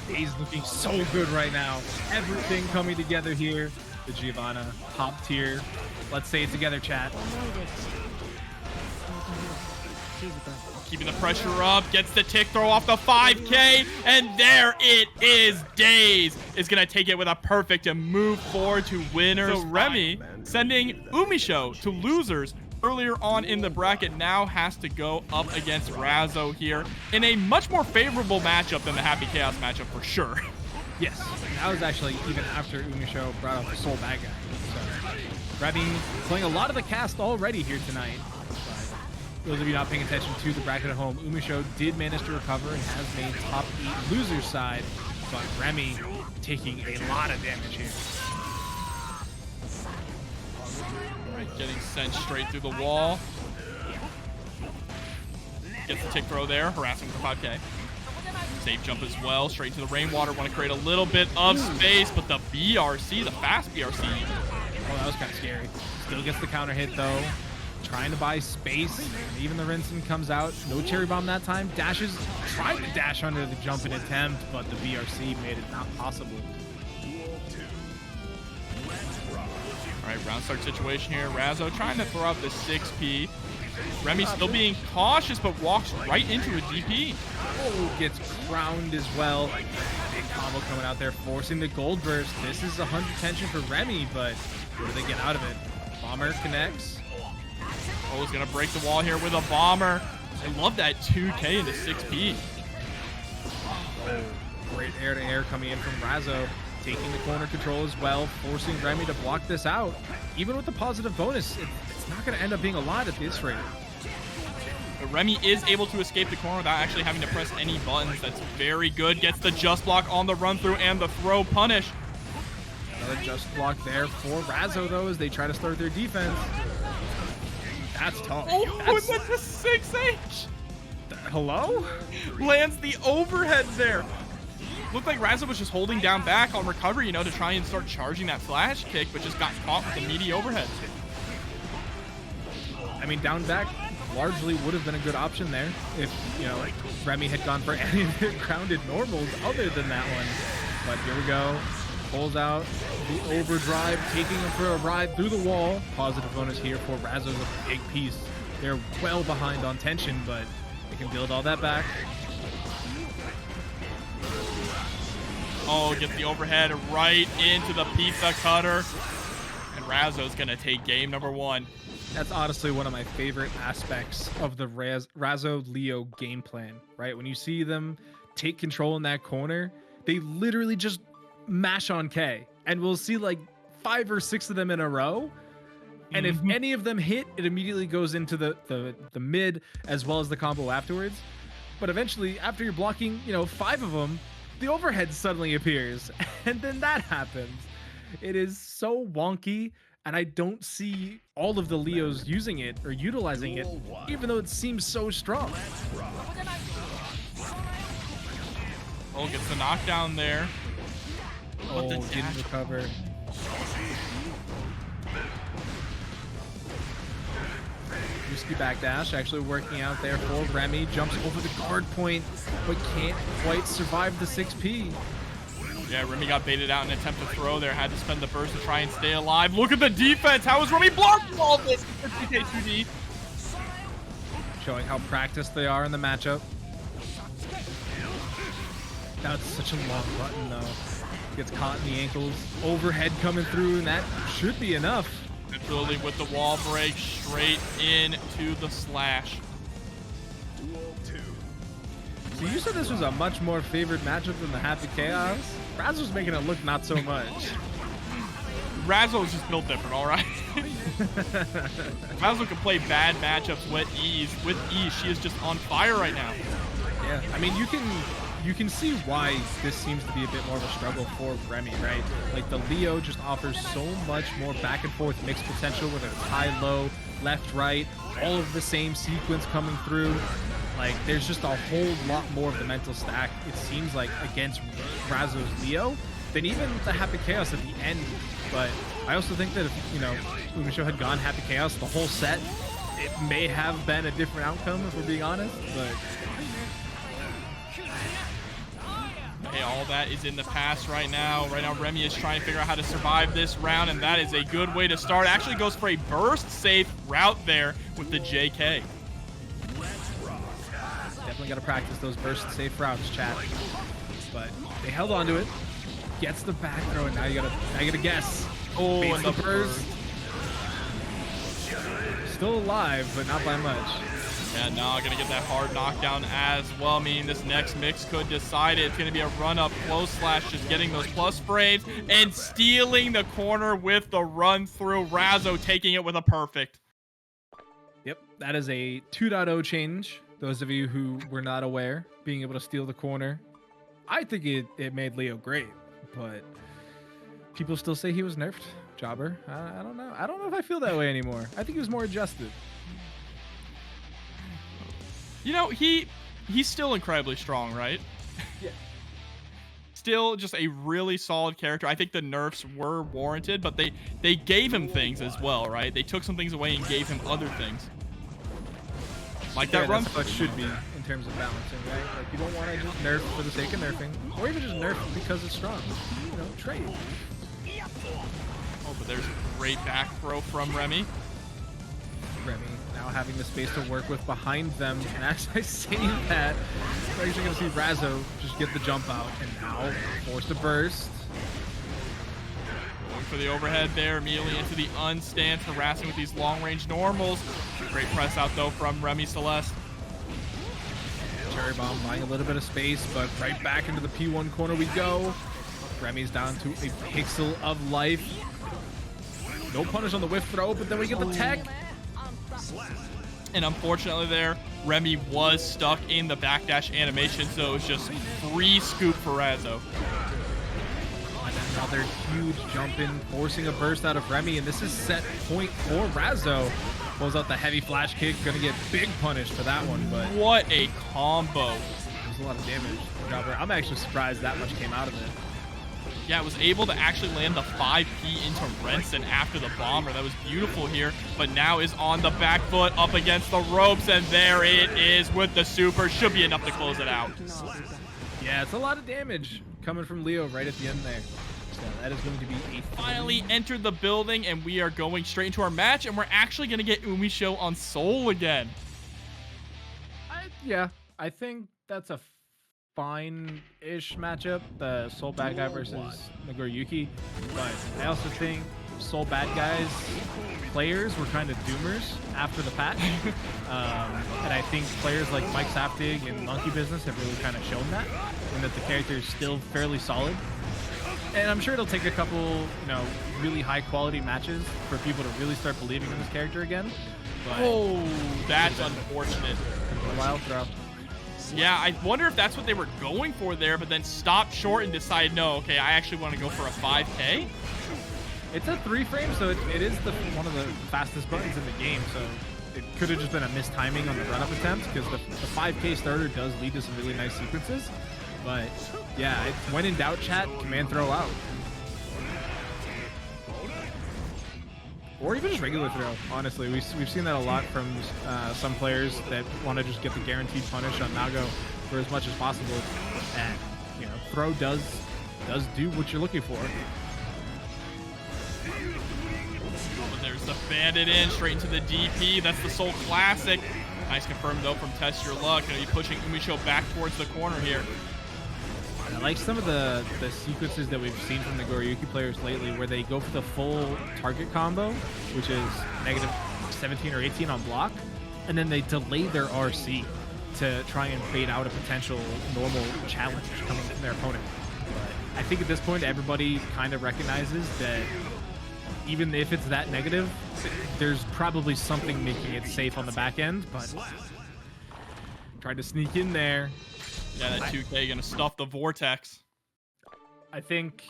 He's looking so good right now. Everything coming together here. The Giovanna top tier. Let's say it together, chat. Keeping the pressure up, gets the tick throw off the 5K, and there it is. Daze is going to take it with a perfect and move forward to winners. So Remi, sending Umisho to losers earlier on in the bracket, now has to go up against Razzo here in a much more favorable matchup than the Happy Chaos matchup for sure. Yes, that was actually even after Umisho brought out the sole bad guy. So Remi playing a lot of the cast already here tonight. Those of you not paying attention to the bracket at home, Umisho did manage to recover and has made top 8 losers side, but Remi taking a lot of damage here. Right, getting sent straight through the wall. Gets the tick throw there, harassing for 5K. Safe jump as well, straight into the rainwater. Want to create a little bit of space, but the BRC, the fast BRC. Oh, that was kind of scary. Still gets the counter hit though. Trying to buy space. Even the Rinsen comes out. No cherry bomb that time. Dashes. Tried to dash under the jump in attempt, but the BRC made it not possible. All right, round start situation here. Razzo trying to throw out the 6P. Remi still being cautious, but walks right into a DP. Oh, gets crowned as well. Big combo coming out there, forcing the gold burst. This is 100 tension for Remi, but what do they get out of it? Bomber connects. Oh, is going to break the wall here with a bomber. I love that 2K into 6P. Oh, great air-to-air coming in from Razzo. Taking the corner control as well, forcing Remi to block this out. Even with the positive bonus, it's not going to end up being a lot at this rate. But Remi is able to escape the corner without actually having to press any buttons. That's very good. Gets the just block on the run through and the throw punish. Another just block there for Razzo, though, as they try to start their defense. That's tough. Oh, that's a 6H. Hello? Lands the overhead there. Looked like Razzo was just holding down back on recovery, you know, to try and start charging that flash kick, but just got caught with the meaty overhead. I mean, down back largely would have been a good option there if, you know, like Remi had gone for any of their grounded normals other than that one. But here we go. Pulls out the overdrive, taking him for a ride through the wall. Positive bonus here for Razzo with a big piece. They're well behind on tension, but they can build all that back. Oh, gets the overhead right into the pizza cutter. And Razzo's going to take game number 1. That's honestly one of my favorite aspects of the Razzo-Leo game plan, right? When you see them take control in that corner, they literally just mash on K, and we'll see like 5 or 6 of them in a row. And if any of them hit, it immediately goes into the mid as well as the combo afterwards. But eventually, after you're blocking, you know, 5 of them, the overhead suddenly appears, and then that happens. It is so wonky, and I don't see all of the Leos using it or utilizing it, even though it seems so strong. Oh, gets the knockdown there. Oh, didn't recover. Risky backdash actually working out there for Remi. Jumps over the guard point, but can't quite survive the 6P. Yeah, Remi got baited out in an attempt to throw there. Had to spend the burst to try and stay alive. Look at the defense. How is Remi blocking all this? 50k2D. Showing how practiced they are in the matchup. That's such a long button though. Gets caught in the ankles. Overhead coming through, and that should be enough. Literally with the wall break straight into the slash. So you said this was a much more favored matchup than the Happy Chaos? Razzo's making it look not so much. Razzo is just built different, all right? Razzo can play bad matchups with ease. With ease, she is just on fire right now. Yeah, I mean, you can see why this seems to be a bit more of a struggle for Remi, right? Like, the Leo just offers so much more back and forth mix potential, whether it's high, low, left, right, all of the same sequence coming through. Like, there's just a whole lot more of the mental stack, it seems like, against Razzo's Leo than even the Happy Chaos at the end. But I also think that if, you know, Umisho had gone Happy Chaos the whole set, it may have been a different outcome, if we're being honest, but... Hey, all that is in the past right now. Right now, Remi is trying to figure out how to survive this round, and that is a good way to start. Actually goes for a burst-safe route there with the JK. Definitely got to practice those burst-safe routes, chat. But they held on to it. Gets the back throw, and now you gotta guess. Oh, Baits and the burst. Still alive, but not by much. Yeah, now gonna get that hard knockdown as well, meaning this next mix could decide it. It's gonna be a run-up close slash, just getting those plus frames and stealing the corner with the run-through. Razzo taking it with a perfect. Yep, that is a 2.0 change. Those of you who were not aware, being able to steal the corner. I think it made Leo great, but people still say he was nerfed. Jobber, I don't know. I don't know if I feel that way anymore. I think he was more adjusted. You know, he's still incredibly strong, right? Yeah. Still just a really solid character. I think the nerfs were warranted, but they gave him things as well, right? They took some things away and gave him other things. Like that run. That's what should be in terms of balancing, right? Like, you don't want to just nerf for the sake of nerfing, or even just nerf because it's strong. You know, trade. Oh, but there's a great back throw from Remi. Remi now having the space to work with behind them, and as I say that, we're actually going to see Razzo just get the jump out, and now forced to burst. Going for the overhead there, immediately into the unstance, harassing with these long-range normals. Great press out, though, from Remi Celeste. Cherry Bomb buying a little bit of space, but right back into the P1 corner we go. Remi's down to a pixel of life. No punish on the whiff throw, but then we get the tech. And unfortunately there, Remi was stuck in the backdash animation, so it was just free scoop for Razzo. Another huge jump in, forcing a burst out of Remi, and this is set point for Razzo. Pulls out the heavy flash kick, gonna get big punish for that one, but... What a combo. There's a lot of damage. I'm actually surprised that much came out of it. Yeah, it was able to actually land the 5P into Renson after the bomber. That was beautiful here, but now is on the back foot up against the ropes, and there it is with the super. Should be enough to close it out. Yeah, it's a lot of damage coming from Leo right at the end there. So that is going to be a... Finally entered the building, and we are going straight into our match, and we're actually going to get Umisho on Soul again. Yeah, I think that's a fine-ish matchup, the Soul Bad Guy versus Nagoryuki, but I also think Soul Bad Guy's players were kind of doomers after the patch, and I think players like Mike Saptig and Monkey Business have really kind of shown that, and that the character is still fairly solid. And I'm sure it'll take a couple, you know, really high-quality matches for people to really start believing in this character again. But oh, that's unfortunate. A wild throw. Yeah, I wonder if that's what they were going for there, but then stopped short and decided, no, okay, I actually want to go for a 5K. It's a 3-frame, so it is one of the fastest buttons in the game, so it could have just been a mistiming on the run-up attempt, because the 5K starter does lead to some really nice sequences. But yeah, when in doubt, chat, command throw out. Or even just regular throw, honestly. We've seen that a lot from some players that want to just get the guaranteed punish on Nago for as much as possible. And, you know, throw does do what you're looking for. But there's the bandit in, straight into the DP. That's the Soul Classic. Nice confirmed, though, from Testyourluck. Going to be pushing Umisho back towards the corner here. I like some of the sequences that we've seen from the Nagoryuki players lately where they go for the full target combo, which is negative 17 or 18 on block, and then they delay their RC to try and bait out a potential normal challenge coming from their opponent. But I think at this point, everybody kind of recognizes that even if it's that negative, there's probably something making it safe on the back end, but tried to sneak in there. Yeah, that 2K gonna stuff the vortex. I think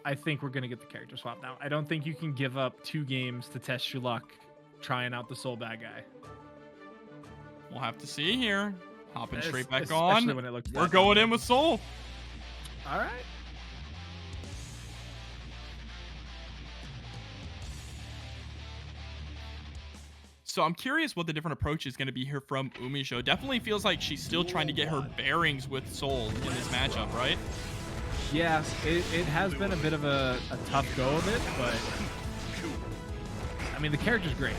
we're gonna get the character swap now. I don't think you can give up 2 games to test your luck trying out the Soul bad guy. We'll have to see here. Hopping straight back especially on. when it looks We're going in with Soul. All right. So I'm curious what the different approach is going to be here from Umisho. Definitely feels like she's still trying to get her bearings with Soul in this matchup, right? Yeah, it has been a bit of a tough go of it, but I mean, the character's great.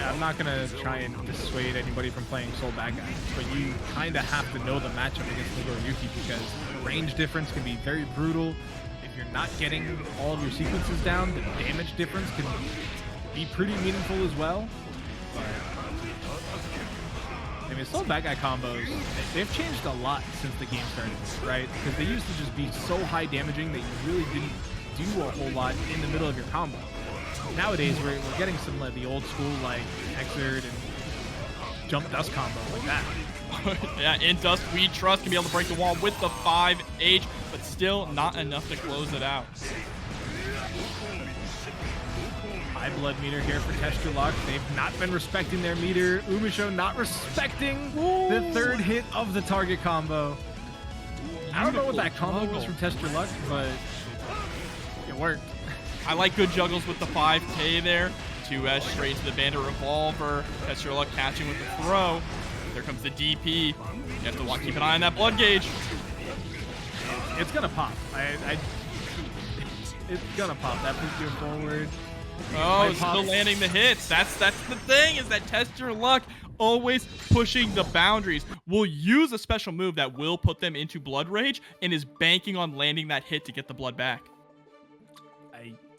I'm not going to try and dissuade anybody from playing Soul bad guy, but you kind of have to know the matchup against Nagoryuki because the range difference can be very brutal. If you're not getting all of your sequences down, the damage difference can be pretty meaningful as well. I mean, Soul bad guy combos, they've changed a lot since the game started, right? Because they used to just be so high damaging that you really didn't do a whole lot in the middle of your combo. Nowadays, we're getting some like the old school like Exert and Jump Dust combo like that. Yeah, in Dust, we trust can be able to break the wall with the 5H, but still not enough to close it out. High blood meter here for Testyourluck. They've not been respecting their meter. Umisho not respecting the 3rd hit of the target combo. I don't know what that combo was from Testyourluck, but it worked. I like good juggles with the 5K there. 2S straight to the Bandit Revolver. Testyourluck catching with the throw. There comes the DP. You have to keep an eye on that blood gauge. It's gonna pop. It's gonna pop. That puts you forward. Oh, still landing the hits. That's the thing, is that Testyourluck always pushing the boundaries. Will use a special move that will put them into blood rage and is banking on landing that hit to get the blood back.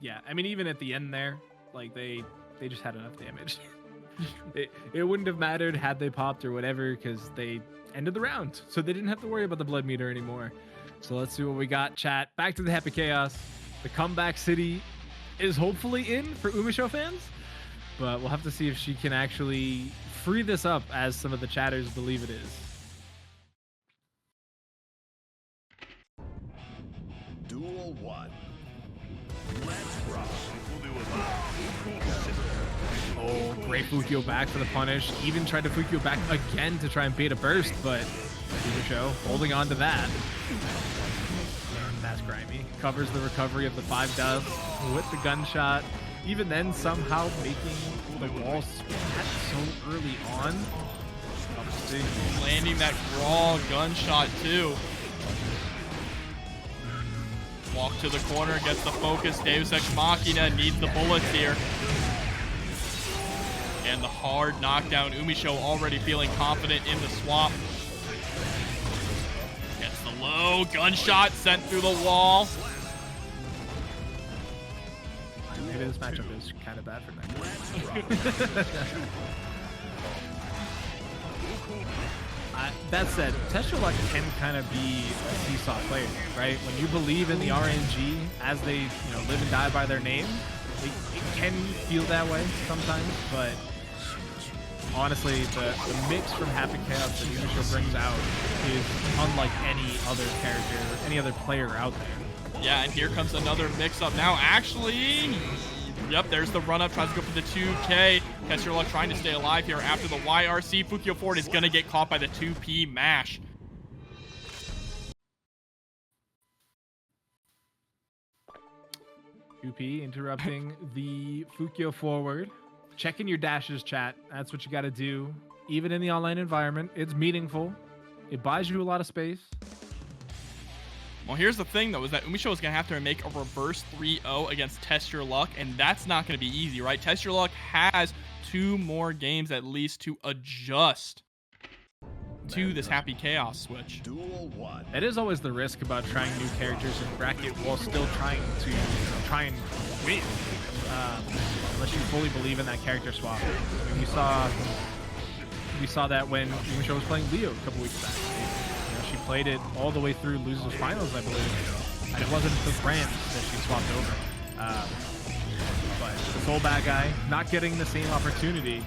Yeah, I mean, even at the end there, like they just had enough damage. It wouldn't have mattered had they popped or whatever because they ended the round, so they didn't have to worry about the blood meter anymore. So let's see what we got, chat. Back to the Happy Chaos. The comeback city is hopefully in for Umisho fans, but we'll have to see if she can actually free this up as some of the chatters believe it is. Duel 1. Let's rock. Oh, great Fukio back for the punish. Even tried to Fukio back again to try and bait a burst, but Umisho holding on to that. And that's grimy. Covers the recovery of the 5 dust with the gunshot. Even then, somehow making the wall splat so early on. Landing that raw gunshot too. Walk to the corner, gets the focus. Deus Ex Machina needs the bullets here. And the hard knockdown. Umisho already feeling confident in the swap. Gets the low gunshot sent through the wall. Maybe this matchup is kind of bad for them. That said, Testyourluck can kind of be a seesaw player, right? When you believe in the RNG as they live and die by their name, it can feel that way sometimes, but honestly, the mix from Happy Chaos that Umisho brings out is unlike any other character, any other player out there. Yeah, and here comes another mix-up now. Actually, yep, there's the run-up. Tries to go for the 2K. Testyourluck trying to stay alive here after the YRC. Fukio Ford is going to get caught by the 2P mash. 2P interrupting the Fukyo forward. Checking your dashes, chat. That's what you got to do. Even in the online environment, it's meaningful. It buys you a lot of space. Well, here's the thing, though, is that Umisho is going to have to make a reverse 3-0 against Testyourluck, and that's not going to be easy, right? Testyourluck has 2 more games at least to adjust to this Happy Chaos switch. Duel 1. It is always the risk about trying new characters in bracket while still trying and win. Unless you fully believe in that character swap. I mean, we saw that when Umisho was playing Leo a couple weeks back. She played it all the way through losers finals, I believe, and it wasn't the brand that she swapped over. But this old bad guy not getting the same opportunity,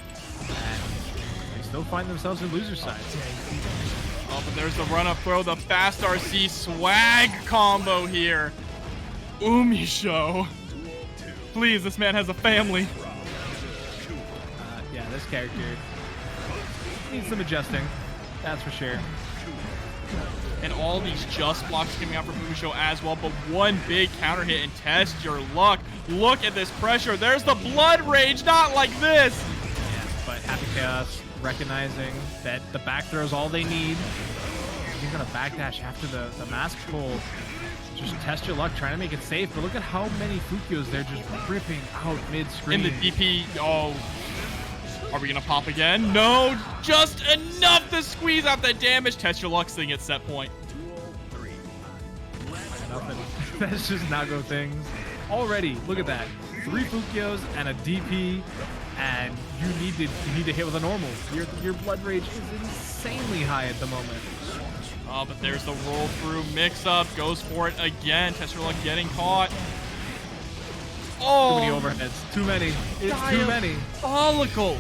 and they still find themselves in loser side. Oh, but there's the run-up throw, the fast RC swag combo here. Umisho. Please, this man has a family. Yeah, this character needs some adjusting, that's for sure. And all these just blocks coming out from Umisho as well, but one big counter hit and Testyourluck. Look at this pressure. There's the blood rage, not like this. Yeah, but Happy Chaos recognizing that the back throw is all they need. He's gonna backdash after the mask pull. Just Testyourluck trying to make it safe, but look at how many Fukyos they're just ripping out mid-screen. In the DP, oh. Are we gonna pop again? No, just enough to squeeze out the damage. Testyourluck sitting at set point. Duel 3. Nothing. That's just Nago things. Already, look at that. 3 Fukyos and a DP, and you need to hit with a normal. Your blood rage is insanely high at the moment. Oh, but there's the roll through mix-up. Goes for it again. Testyourluck getting caught. Oh, too many overheads. Too many. It's too many. Diabolical.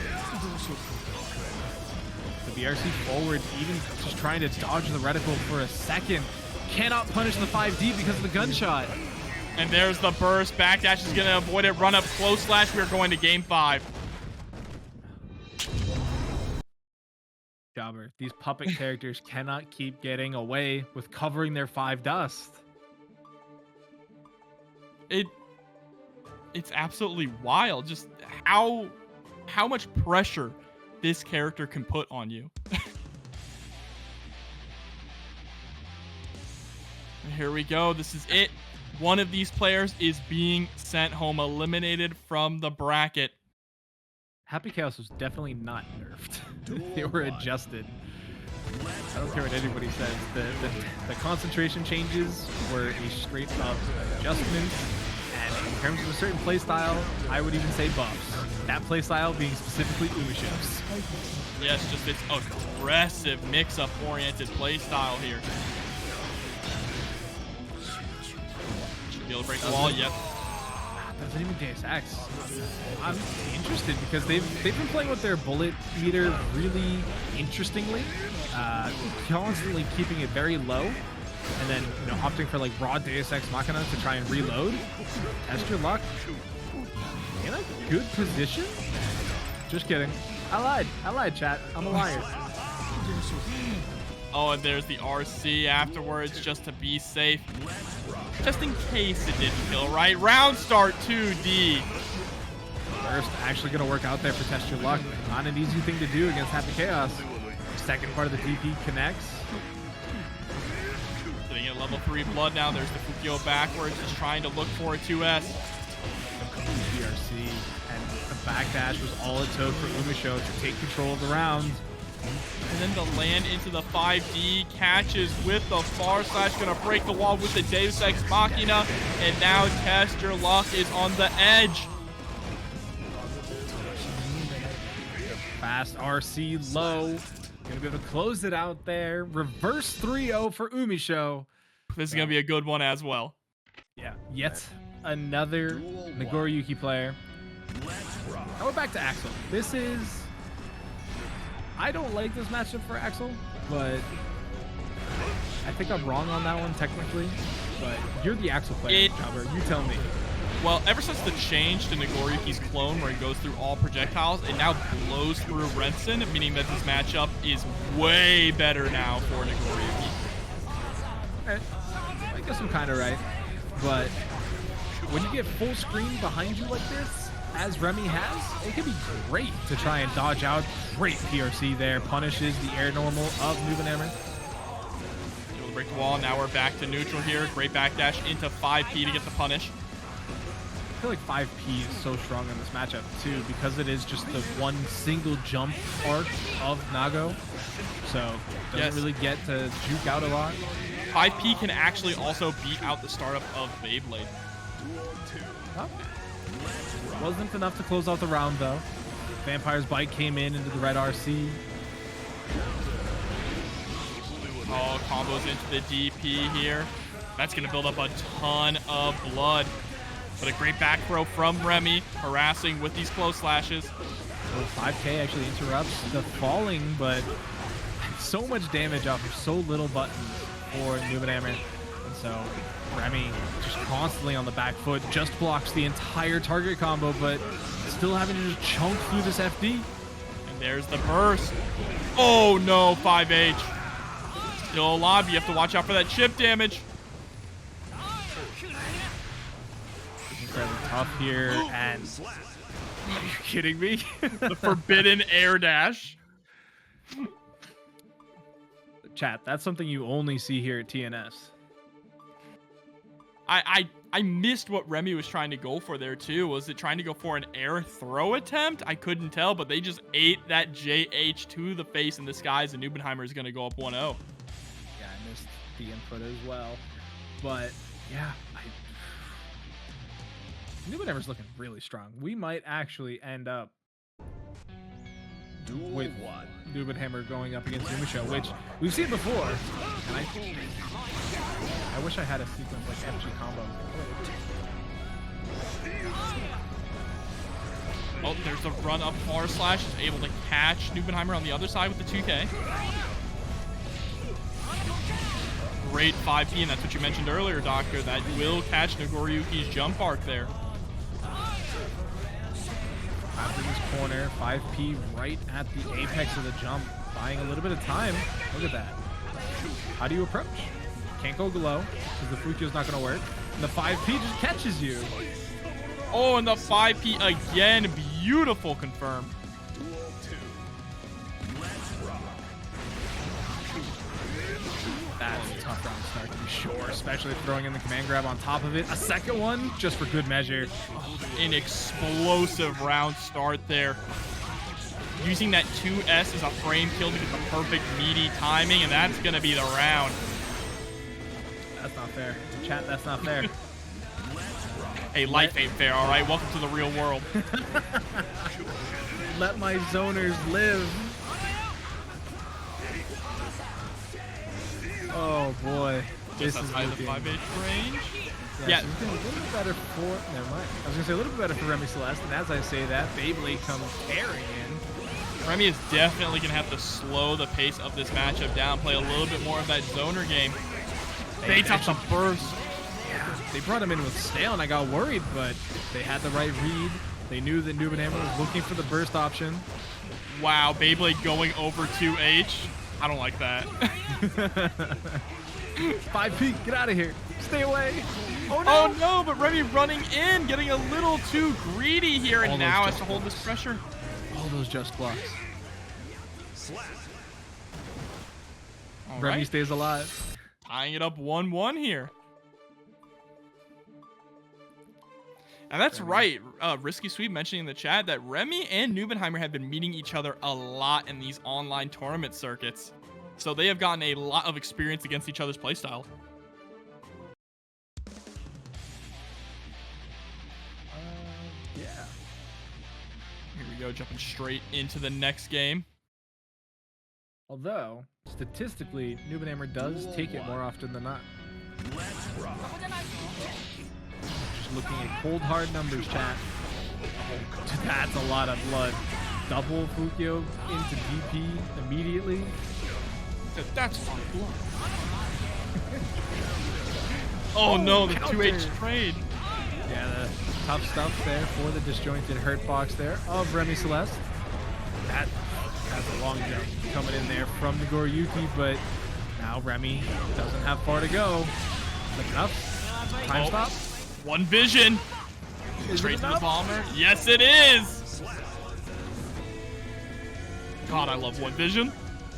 The BRC forward, even just trying to dodge the reticle for a second. Cannot punish the 5D because of the gunshot. And there's the burst. Backdash is going to avoid it. Run up close slash. We're going to game 5. Jobber, these puppet characters cannot keep getting away with covering their 5 dust. It's absolutely wild. Just how much pressure this character can put on you. Here we go. This is it. One of these players is being sent home, eliminated from the bracket. Happy Chaos was definitely not nerfed. They were adjusted. I don't care what anybody says. The concentration changes were a straight up adjustment. And in terms of a certain playstyle, I would even say buffs. That playstyle being specifically Umisho's. Yes, just its aggressive mix-up oriented playstyle here. Should be able to break the wall. Yep. Doesn't even Deus Ex. I'm interested because they've been playing with their bullet meter really interestingly, constantly keeping it very low, and then opting for like raw Deus Ex Machina to try and reload. Testyourluck in a good position. Just kidding. I lied, chat. I'm a liar. Oh, and there's the RC afterwards just to be safe. Just in case it didn't kill, right? Round start 2D. First, actually going to work out there for Testyourluck. Not an easy thing to do against Happy Chaos. Second part of the DP connects. Sitting at level 3 blood now. There's the Fukyo backwards. Just trying to look for a 2S. BRC, and the backdash was all it took for Umisho to take control of the round. And then the land into the 5D catches with the far slash, gonna break the wall with the Deus Ex Machina, and now Testyourluck is on the edge. Fast RC low, gonna be able to close it out there. Reverse 3-0 for Umisho. This is gonna be a good one as well. Yeah, yet another Nagoryuki player. Now we're back to Axel. This is... I don't like this matchup for Axel, but I think I'm wrong on that one technically. But you're the Axel player, Jobber. You tell me. Well, ever since the change to Nagoryuki's clone, where he goes through all projectiles, it now blows through Rensen, meaning that this matchup is way better now for Nagoryuki. Okay. I guess I'm kind of right, but when you get full screen behind you like this, as Remi has, it can be great to try and dodge out. Great PRC there, punishes the air normal of NBNHMR. Able to break the wall. Now we're back to neutral here. Great backdash into 5P to get the punish. I feel like 5P is so strong in this matchup too, because it is just the one single jump arc of Nago, so doesn't really get to juke out a lot. 5P can actually also beat out the startup of Beyblade. Oh. Wasn't enough to close out the round though. Vampire's Bite came into the red RC. Oh, combos into the DP here. That's going to build up a ton of blood. But a great back throw from Remi, harassing with these close slashes. So 5K actually interrupts the falling, but so much damage off of so little buttons for NBNHMR. And so Remi just constantly on the back foot, just blocks the entire target combo, but still having to just chunk through this FD. And there's the burst. Oh no, 5H. Still alive, you have to watch out for that chip damage. Incredibly tough here, and are you kidding me? The forbidden air dash. Chat, that's something you only see here at TNS. I missed what Remi was trying to go for there too. Was it trying to go for an air throw attempt? I couldn't tell, but they just ate that JH to the face in the skies, and NBNHMR is going to go up 1-0. Yeah, I missed the input as well. But yeah, NBNHMR's looking really strong. We might actually end up with NBNHMR going up against Umisho, which we've seen before. And I wish I had a sequence like FG combo. Oh, there's the run up forward slash. Is able to catch NBNHMR on the other side with the 2K. Great 5P, and that's what you mentioned earlier, Doctor. That will catch Nagoryuki's jump arc there. After this corner, 5P right at the apex of the jump, buying a little bit of time. Look at that. How do you approach? Can't go low, because the Fukyo's not going to work. And the 5P just catches you. Oh, and the 5P again. Beautiful confirm. That's a tough round start to be sure, especially throwing in the command grab on top of it. A second one, just for good measure. An explosive round start there. Using that 2S as a frame kill to get the perfect meaty timing, and that's going to be the round. That's not fair. Chat, that's not fair. Hey, life ain't fair, all right? Welcome to the real world. Let my zoners live. Oh boy. Just outside the 5H range. Yeah. So it's been a little bit better for... Never mind. I was going to say a little bit better for Remi Celeste, and as I say that, Beyblade comes tearing in. Remi is definitely going to have to slow the pace of this matchup down, play a little bit more of that zoner game. They took the burst. Yeah, they brought him in with stale, and I got worried, but they had the right read. They knew that NBNHMR was looking for the burst option. Wow, Beyblade going over 2H. I don't like that. 5P, get out of here. Stay away. Oh no. Oh no, but Remi running in, getting a little too greedy here, and now has to hold this pressure. All those just blocks. All Remi right. stays alive. Tying it up 1-1 here. And that's right. Risky Sweep mentioning in the chat that Remi and NBNHMR have been meeting each other a lot in these online tournament circuits. So they have gotten a lot of experience against each other's playstyle. Yeah. Here we go, jumping straight into the next game. Although, statistically, NBNHMR does take it more often than not. Just looking at cold hard numbers, chat. That's a lot of blood. Double Fukyo into DP immediately. That's a lot of blood. Oh no, the counter. 2H trade. Yeah, the tough stuff there for the disjointed hurt box there of Remi Celeste. That's a long jump coming in there from Nagoryuki, but now Remi doesn't have far to go. Is that enough? Time stop? One vision. Straight to the bomber. Yes, it is. God, I love one vision.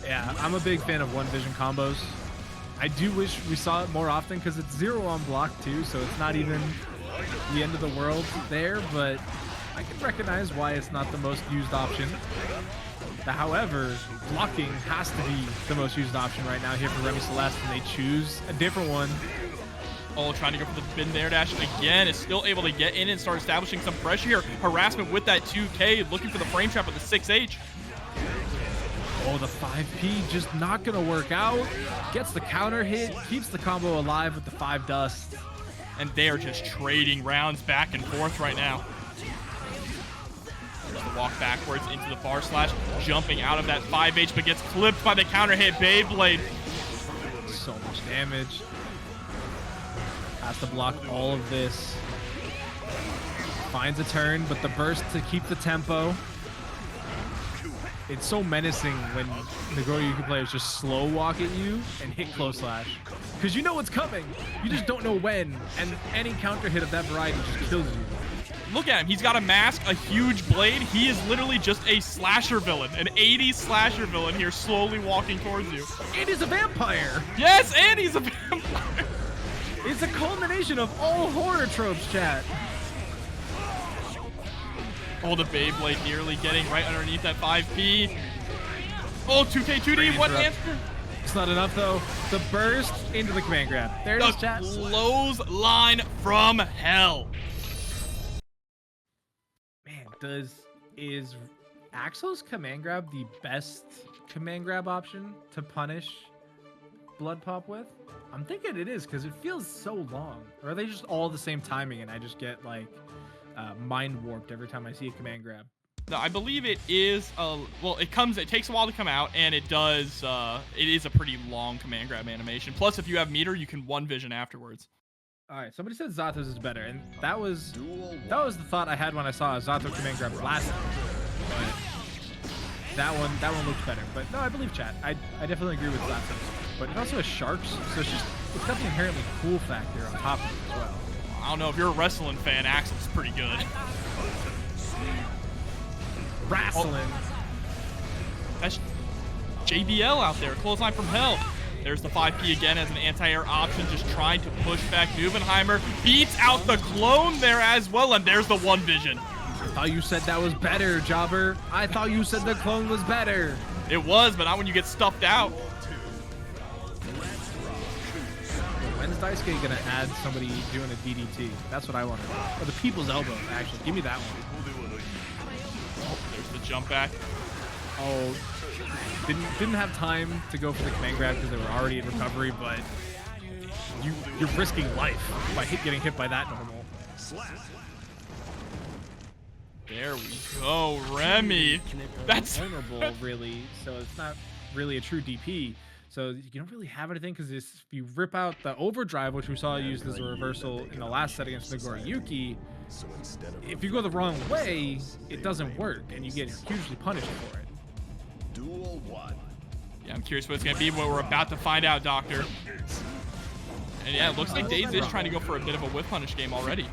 Yeah, I'm a big fan of one vision combos. I do wish we saw it more often because it's 0 on block too, so it's not even the end of the world there, but I can recognize why it's not the most used option. However, blocking has to be the most used option right now here for Remi Celeste, and they choose a different one. Oh, trying to go for the bin air dash again. Is still able to get in and start establishing some pressure here. Harassment with that 2K, looking for the frame trap with the 6H. Oh, the 5P just not going to work out. Gets the counter hit, keeps the combo alive with the 5 dust. And they are just trading rounds back and forth right now. There's the walk backwards into the bar slash, jumping out of that 5H, but gets clipped by the counter hit Beyblade. So much damage. Has to block all of this. Finds a turn, but the burst to keep the tempo. It's so menacing when Nagoryuki players just slow walk at you and hit close slash. Because you know what's coming. You just don't know when. And any counter hit of that variety just kills you. Look at him. He's got a mask, a huge blade. He is literally just a slasher villain, an 80s slasher villain here slowly walking towards you. And he's a vampire. Yes, and he's a vampire. It's a culmination of all horror tropes, chat. Oh, the Beyblade nearly getting right underneath that 5P. Oh, 2K, 2D, what answer? It's not enough, though. The burst into the command grab. There it is, chat. Clothesline from hell. Man, is Axel's command grab the best command grab option to punish Blood Pop with? I'm thinking it is, because it feels so long. Or are they just all the same timing and I just get, like, mind warped every time I see a command grab? No, I believe it is well, it takes a while to come out, and it does it is a pretty long command grab animation. Plus, if you have meter, you can one vision afterwards. All right, somebody said Zato's is better, and that was the thought I had when I saw a Zato command grab last time. But that one looks better. But no, I believe chat. I definitely agree with Zato. But it also has sharks, so it's got the inherently cool factor on top of it as well. I don't know, if you're a wrestling fan, Axel's pretty good. Wrestling. Oh. That's JBL out there, clothesline from hell. There's the 5P again as an anti-air option, just trying to push back. Nuvenheimer beats out the clone there as well, and there's the one vision. I thought you said that was better, Jobber. I thought you said the clone was better. It was, but not when you get stuffed out. When's Daisuke gonna add somebody doing a DDT? That's what I want to know. Or the people's elbow, actually. Give me that one. Oh, there's the jump back. Oh, didn't have time to go for the command grab because they were already in recovery, but you're risking life by getting hit by that normal. There we go, Remi. That's vulnerable, really. So it's not really a true DP. So you don't really have anything because if you rip out the overdrive, which we saw used as a reversal in the last set against Nagoryuki, if you go the wrong way, it doesn't work and you get hugely punished for it. Duel 1. Yeah, I'm curious what it's going to be, what we're about to find out, Doctor. And yeah, it looks like Daze is trying to go for a bit of a whip punish game already.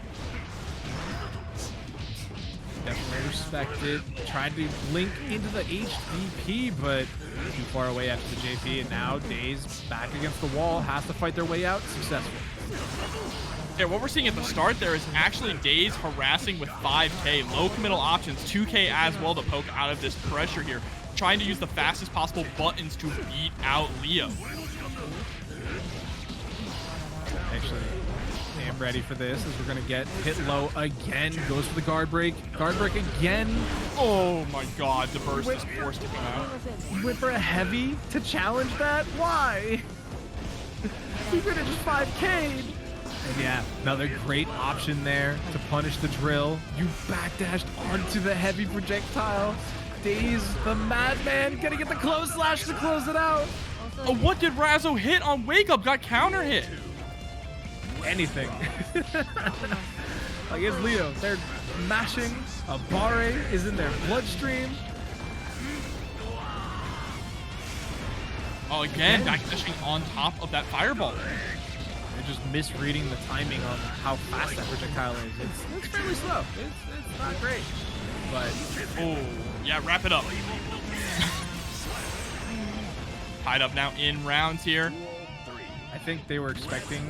Definitely respect it. Tried to link into the HVP, but too far away after the JP, and now Daze back against the wall, has to fight their way out successfully. Yeah, what we're seeing at the start there is actually Daze harassing with 5K, low committal options, 2K as well to poke out of this pressure here, trying to use the fastest possible buttons to beat out Leo. Actually, I am ready for this as we're going to get hit low again. Goes for the guard break. Guard break again. Oh my god, the burst is forced to come out. Went for a heavy to challenge that? Why? We could have just 5K'd. And yeah, another great option there to punish the drill. You backdashed onto the heavy projectile. Daze, the madman, gonna get the close slash to close it out. Oh, what did Razzo hit on Wake Up? Got counter hit. Anything. Like, it's Leo. They're mashing. A barre is in their bloodstream. Oh, again, backdashing on top of that fireball. They're just misreading the timing on how fast that projectile is. It's fairly slow. It's not great. But Oh, yeah, wrap it up. Tied up now in rounds here. I think they were expecting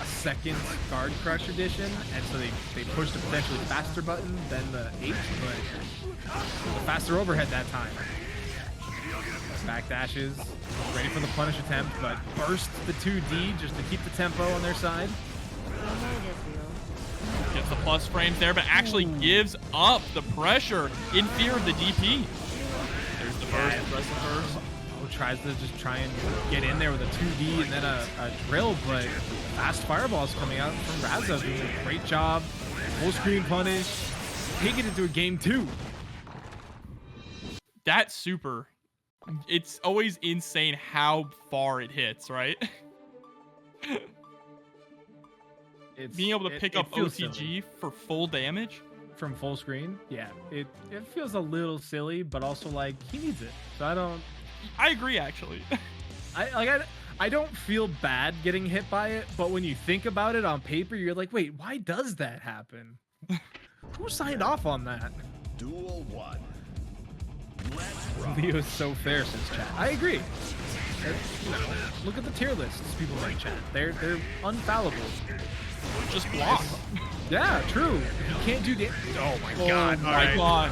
a second guard crush edition, and so they pushed a potentially faster button than the H, but the faster overhead that time. Back dashes, ready for the punish attempt, but burst the 2D just to keep the tempo on their side. Gets the plus frames there, but actually gives up the pressure in fear of the DP. There's the burst, aggressive burst. Tries to just try and get in there with a 2D and then a drill, but fast fireballs coming out from Razzo doing a great job. Full screen punish, taking it into a game 2. That super, it's always insane how far it hits, right? Being able to pick up OTG silly. for full damage From full screen, yeah, it feels a little silly, but also like he needs it. So I agree, actually. I don't feel bad getting hit by it, but when you think about it on paper, you're like, wait, why does that happen? Who signed off on that? Duel 1. Let's rock. Leo's so fair, says chat. I agree. Look at the tier lists people make chat. They're unfallible. Just block. Yeah, true. You can't do damage. Oh my god. Oh my god.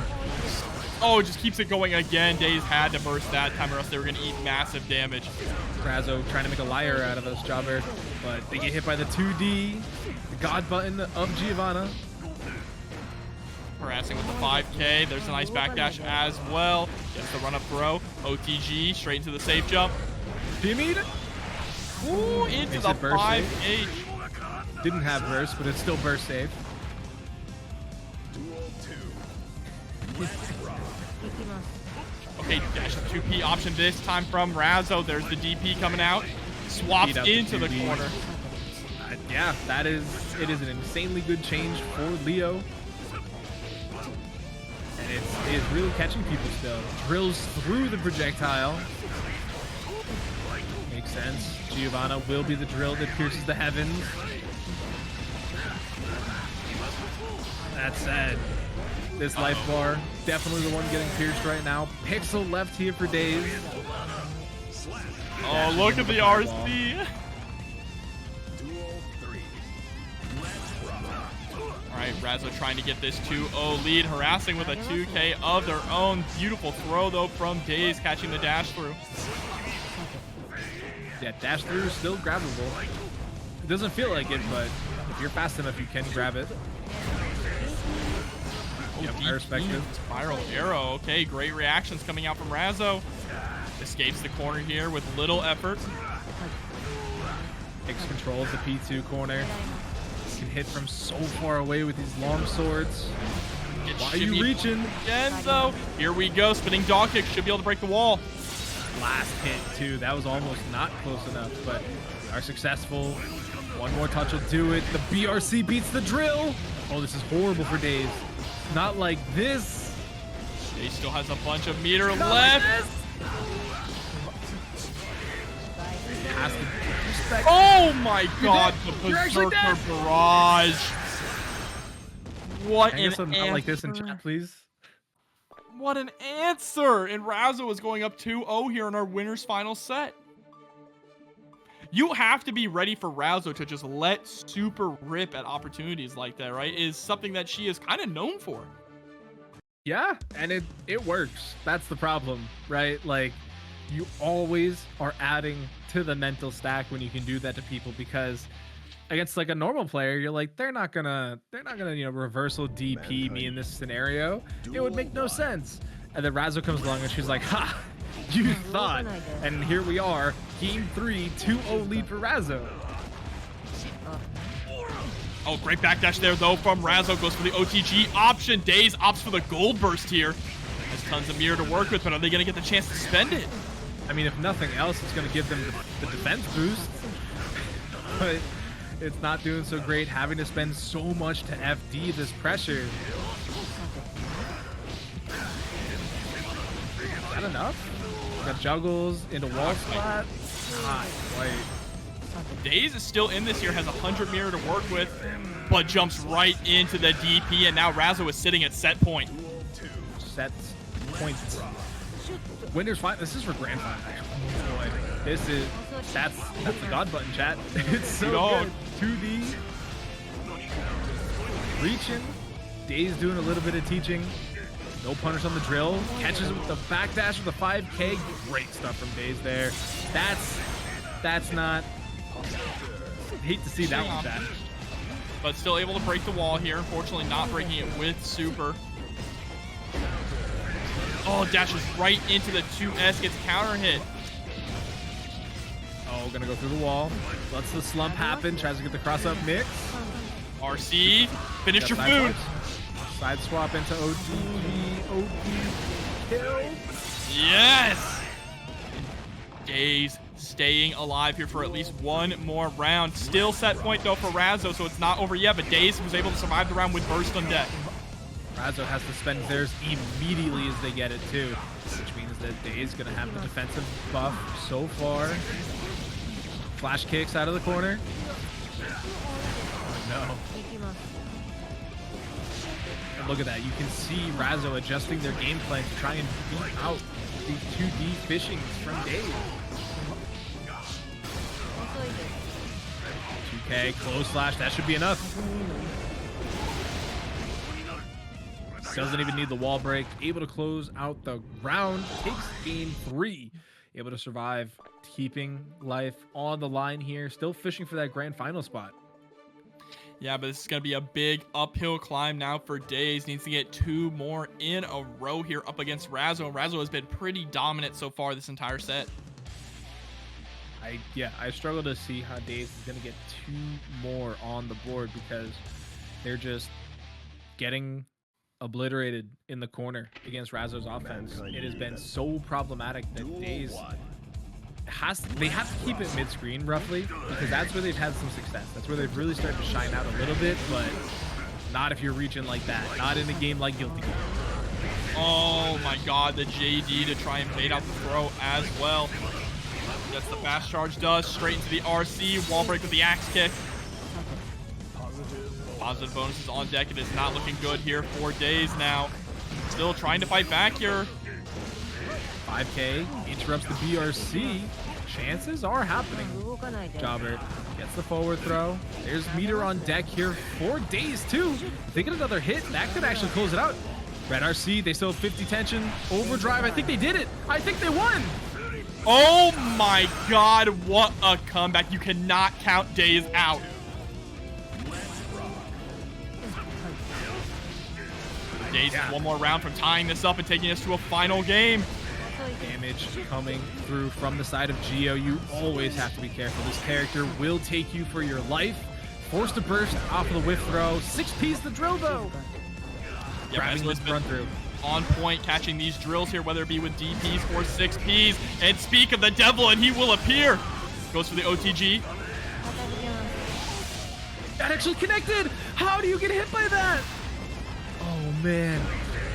Oh, it just keeps it going again. Daze had to burst that time or else they were going to eat massive damage. Razzo trying to make a liar out of us, Jobber, but they get hit by the 2D, the god button of Giovanna. Harassing with the 5K. There's a nice backdash as well. Gets the run-up throw. OTG straight into the safe jump. Timid. Ooh, into Makes the it burst 5H. Didn't have burst, but it's still burst safe. Duel 2. Let's rock. Okay, dash 2P option this time from Razzo. There's the DP coming out. Swaps into the corner. Yeah, it is an insanely good change for Leo. And it is really catching people still. Drills through the projectile. Makes sense. Giovanna will be the drill that pierces the heavens. That said, this life bar, definitely the one getting pierced right now. Pixel left here for Daze. Oh, look at the RC. Duel 3. Let's rock. All right, Razzo trying to get this 2-0 lead, harassing with a 2K of their own. Beautiful throw, though, from Daze, catching the dash through. Yeah, dash through is still grabbable. It doesn't feel like it, but if you're fast enough, you can grab it. Yep, I respect it. Spiral arrow. Okay, great reactions coming out from Razzo. Escapes the corner here with little effort. Takes control of the P2 corner. Can hit from so far away with these long swords. Why are you reaching? Again, though. Here we go. Spinning dog kick. Should be able to break the wall. Last hit, too. That was almost not close enough, but we are successful. One more touch will do it. The BRC beats the drill. Oh, this is horrible for Daze. Not like this. Daze still has a bunch of meter Not left. Like has to respect. Oh my god, the You're actually Berserker dead. barrage. What Can I an get something answer. like this in chat, please? What an answer. And Razzo is going up 2-0 here in our winner's final set. You have to be ready for Razzo to just let super rip at opportunities like that, right? Is something that she is kind of known for. Yeah, and it works. That's the problem, right? Like, you always are adding to the mental stack when you can do that to people, because against like a normal player, you're like, they're not gonna reversal DP me in this scenario. It would make no sense. And then Razzo comes along and she's like, ha, you thought. And here we are, game 3, 2-0 lead for Razzo. Oh, great backdash there, though, from Razzo. Goes for the OTG option. Daze opts for the gold burst here. Has tons of mirror to work with, but are they going to get the chance to spend it? I mean, if nothing else, it's going to give them the defense boost. But it's not doing so great, having to spend so much to FD this pressure. Is that enough? Got juggles into wall splat. Not quite. Daze is still in this here, has 100 mirror to work with, but jumps right into the DP, and now Razzo is sitting at set point. Set point. Winners final. This is for grand final. Boy, this is that's the god button, chat. It's so good. 2D. Reaching. Daze doing a little bit of teaching. No punish on the drill. Catches it with the backdash with the 5K. Great stuff from Daze there. That's not. Hate to see that one, chat. But still able to break the wall here. Unfortunately, not breaking it with super. Oh, dashes right into the 2S, gets counter hit. Oh, gonna go through the wall. Lets the slump happen. Tries to get the cross up mix. RC, finish your food. Side swap into OTG. OP kill. Yes! Daze staying alive here for at least one more round. Still set point though for Razzo, so it's not over yet, but Daze was able to survive the round with burst on deck. Razzo has to spend theirs immediately as they get it too, which means that Daze is gonna have the defensive buff so far. Flash kicks out of the corner. Oh no. And look at that. You can see Razzo adjusting their game plan to try and beat out these 2D fishings from Daze. 2K, close slash, that should be enough. Doesn't even need the wall break. Able to close out the round. Takes game 3. Able to survive. Keeping life on the line here. Still fishing for that grand final spot. Yeah, but this is going to be a big uphill climb now for Daze. Needs to get 2 more in a row here up against Razzo. Razzo has been pretty dominant so far this entire set. I struggle to see how Daze is going to get 2 more on the board because they're just getting obliterated in the corner against Razzo's offense. It has been so problematic that Daze they have to keep it mid-screen roughly because that's where they've had some success. That's where they've really started to shine out a little bit, but not if you're reaching like that. Not in a game like Guilty Gear. Oh my god, the JD to try and bait out the throw as well. That's the fast charge does. Straight into the RC. Wall break with the axe kick. Positive bonuses on deck. It is not looking good here for Daze now. Still trying to fight back here. 5K interrupts the BRC. Chances are happening. Jobber gets the forward throw. There's meter on deck here for Daze too. If they get another hit, that could actually close it out. Red RC, they still have 50 tension. Overdrive, I think they did it. I think they won. Oh my god, what a comeback. You cannot count Daze out. Daze is one more round from tying this up and taking us to a final game. Damage coming through from the side of Geo. You always have to be careful. This character will take you for your life. Forced to burst off of the whiff throw. 6P's the drill though. Grabbing this run through. On point, catching these drills here, whether it be with DPs or 6Ps. And speak of the devil, and he will appear. Goes for the OTG. That actually connected. How do you get hit by that? Oh man.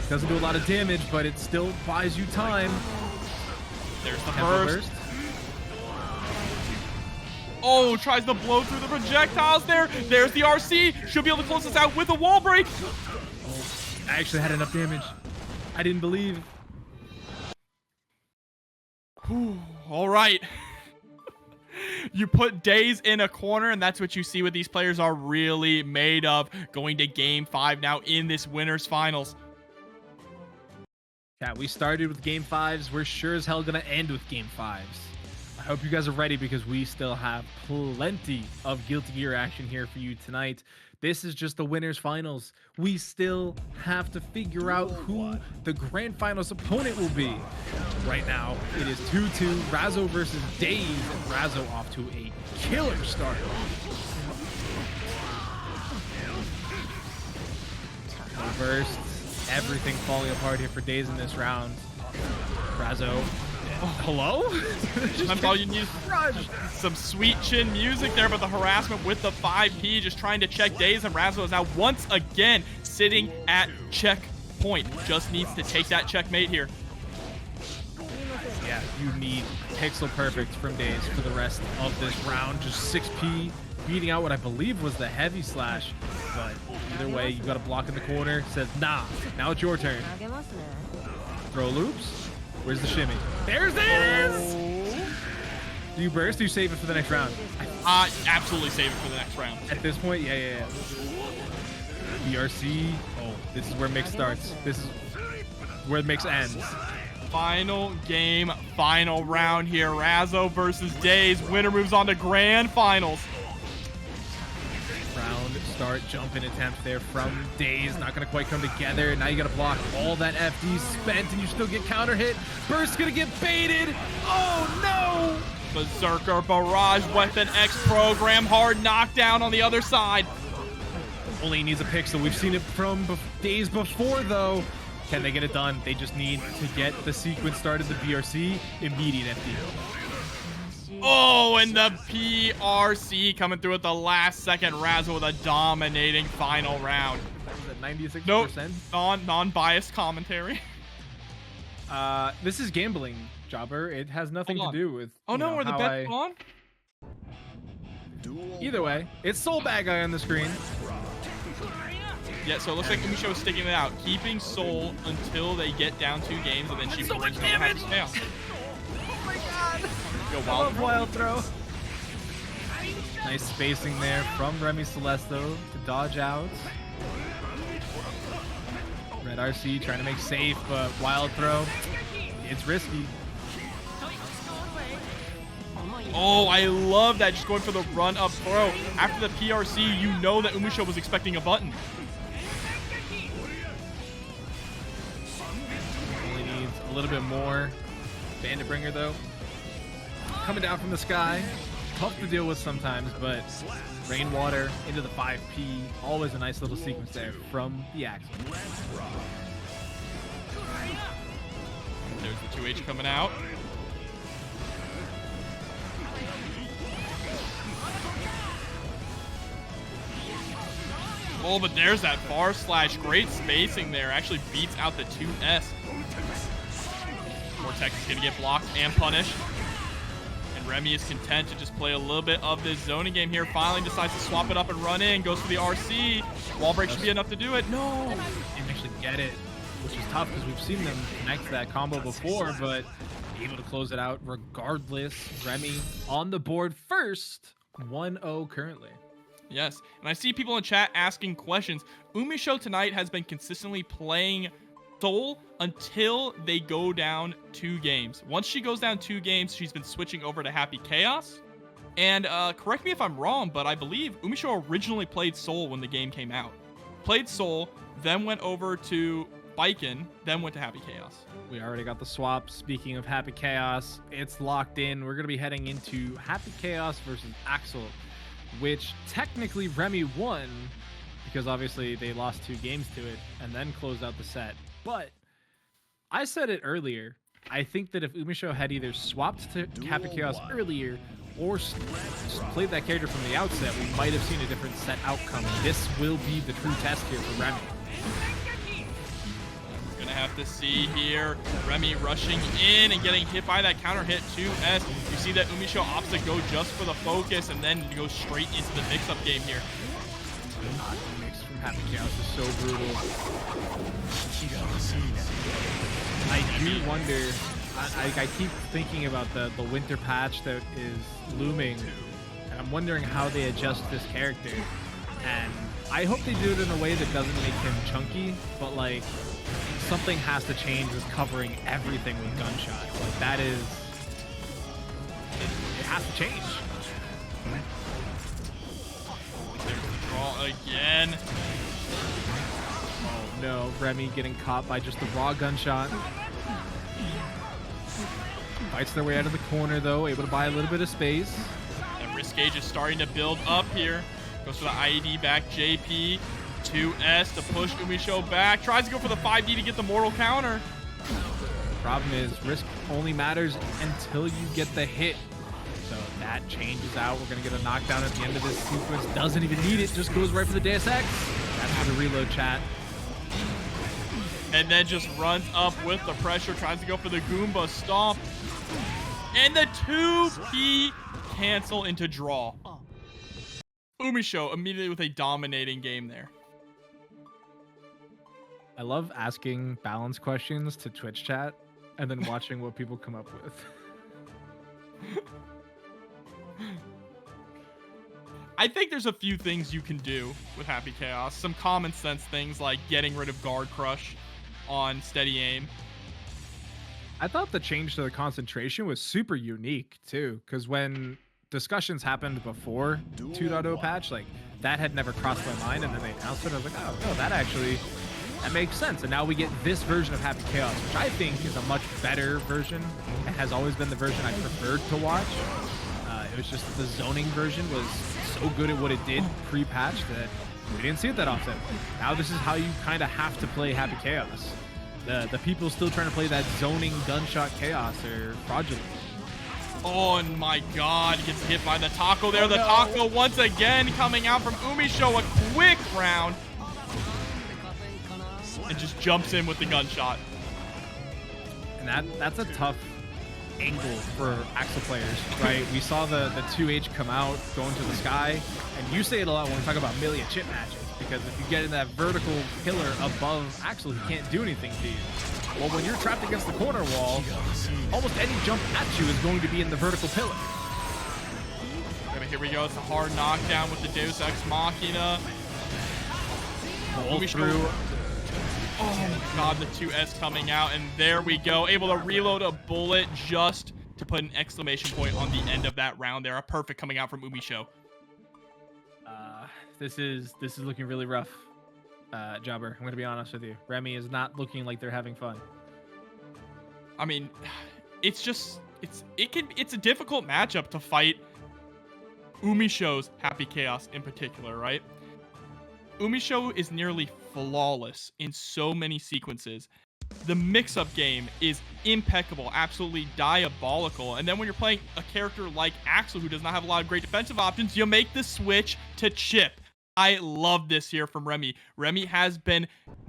Doesn't do a lot of damage, but it still buys you time. There's the burst. Oh, tries to blow through the projectiles there. There's the RC. Should be able to close this out with a wall break. Oh, I actually had enough damage. I didn't believe. Whew, all right. You put Daze in a corner, and that's what you see what these players are really made of. Going to game 5 now in this winners finals. Yeah, we started with game 5s. We're sure as hell gonna end with game 5s. I hope you guys are ready because we still have plenty of Guilty Gear action here for you tonight. This is just the winners finals. We still have to figure out who the grand finals opponent will be. Right now, it is 2-2, Razzo versus Daze, and Razzo off to a killer start. No bursts. Everything falling apart here for Daze in this round. Razzo. Hello? I thought you needed some sweet chin music there, but the harassment with the 5P just trying to check Daze, and Razzo is now once again sitting at checkpoint. Just needs to take that checkmate here. Yeah, you need pixel perfect from Daze for the rest of this round. Just 6P beating out what I believe was the heavy slash. But either way, you got a block in the corner. Says, nah, now it's your turn. Throw loops. Where's the shimmy? There's this! Do you burst or do you save it for the next round? Absolutely save it for the next round. At this point, yeah. BRC. Oh, this is where mix starts. This is where the mix ends. Final game, final round here. Razzo versus Daze. Winner moves on to grand finals. Round start jumping attempt there from Daze. Not going to quite come together. Now you got to block all that FD spent and you still get counter hit. Burst going to get baited. Oh, no. Berserker Barrage Weapon X program. Hard knockdown on the other side. Only needs a pixel. We've seen it from Daze before, though. Can they get it done? They just need to get the sequence started. The BRC, immediate FD. Oh, and the PRC coming through at the last second. Razzo with a dominating final round. That was at 96%. Nope, non-biased commentary. This is gambling, Jobber. It has nothing to do with. Oh no, were the bets on? Either way, it's Soul Bad Guy on the screen. Yeah, so it looks like Umisho is sticking it out, keeping Soul until they get down 2 games, and then she so much brings damage! Chaos. Oh my god! Go I love wild throw. Nice spacing there from Remi Celeste to dodge out. Red RC trying to make safe, but wild throw. It's risky. Oh, I love that. Just going for the run-up throw. After the PRC, you know that Umisho was expecting a button. Only needs a little bit more. Bandit Bringer, though. Coming down from the sky. Tough to deal with sometimes, but Rainwater into the 5P. Always a nice little sequence there from the Axel. There's the 2H coming out. Oh, but there's that bar slash. Great spacing there. Actually beats out the 2S. Vortex is going to get blocked and punished. And Remi is content to just play a little bit of this zoning game here. Finally decides to swap it up and run in. Goes for the RC. Wall break should be enough to do it. No! Didn't actually get it, which is tough because we've seen them connect that combo before, but able to close it out regardless. Remi on the board first. 1-0 currently. Yes, and I see people in chat asking questions. Umisho tonight has been consistently playing Soul until they go down 2 games. Once she goes down 2 games, she's been switching over to Happy Chaos. And correct me if I'm wrong, but I believe Umisho originally played Soul when the game came out. Played Soul, then went over to Biken, then went to Happy Chaos. We already got the swap. Speaking of Happy Chaos, it's locked in. We're going to be heading into Happy Chaos versus Axel, which technically Remi won because obviously they lost 2 games to it and then closed out the set. But I said it earlier. I think that if Umisho had either swapped to Happy Chaos earlier or played that character from the outset, we might have seen a different set outcome. This will be the true test here for Remi. Gonna have to see here Remi rushing in and getting hit by that counter hit 2S. You see that Umisho opts to go just for the focus and then go straight into the mix-up game here. The mix from Happy Chaos is so brutal. I do wonder, I keep thinking about the winter patch that is looming, and I'm wondering how they adjust this character. And I hope they do it in a way that doesn't make him chunky, but like, something has to change with covering everything with gunshots. Like that is, it has to change. There's the draw again. Oh no, Remi getting caught by just the raw gunshot. Fights their way out of the corner though, able to buy a little bit of space. That risk gauge is starting to build up here. Goes for the IED back, JP. 2S to push Umisho back. Tries to go for the 5D to get the mortal counter. The problem is risk only matters until you get the hit. So that changes out. We're going to get a knockdown at the end of this sequence. Doesn't even need it. Just goes right for the Deus Ex. That's for the reload, chat. And then just runs up with the pressure. Tries to go for the Goomba stomp. And the 2P cancel into draw. Umisho immediately with a dominating game there. I love asking balance questions to Twitch chat and then watching what people come up with. I think there's a few things you can do with Happy Chaos. Some common sense things like getting rid of guard crush on steady aim. I thought the change to the concentration was super unique too, because when discussions happened before 2.0 patch, like that had never crossed my mind, and then they announced it. I was like, oh no, that makes sense. And now we get this version of Happy Chaos, which I think is a much better version. It has always been the version I preferred to watch. It was just the zoning version was so good at what it did pre-patch that we didn't see it that often. Now this is how you kind of have to play Happy Chaos. The people still trying to play that zoning gunshot chaos are fraudulent. Oh my god, gets hit by the taco there. The taco once again coming out from Umisho, a quick round. And just jumps in with the gunshot. And that's a tough angle for Axel players, right? We saw the 2H come out, go into the sky, and you say it a lot when we talk about Millia chip matches, because if you get in that vertical pillar above Axel, he can't do anything to you. Well, when you're trapped against the corner wall, almost any jump at you is going to be in the vertical pillar. Here we go, it's a hard knockdown with the Deus Ex Machina. Pull through. Oh my god, the 2S coming out, and there we go. Able to reload a bullet just to put an exclamation point on the end of that round there. A perfect coming out from Umisho. This is looking really rough, Jobber. I'm gonna be honest with you. Remi is not looking like they're having fun. I mean, it's a difficult matchup to fight Umisho's Happy Chaos in particular, right? Umisho is nearly flawless in so many sequences. The mix-up game is impeccable, absolutely diabolical. And then when you're playing a character like Axel, who does not have a lot of great defensive options, you make the switch to Chip. I love this here from Remi. Remi has been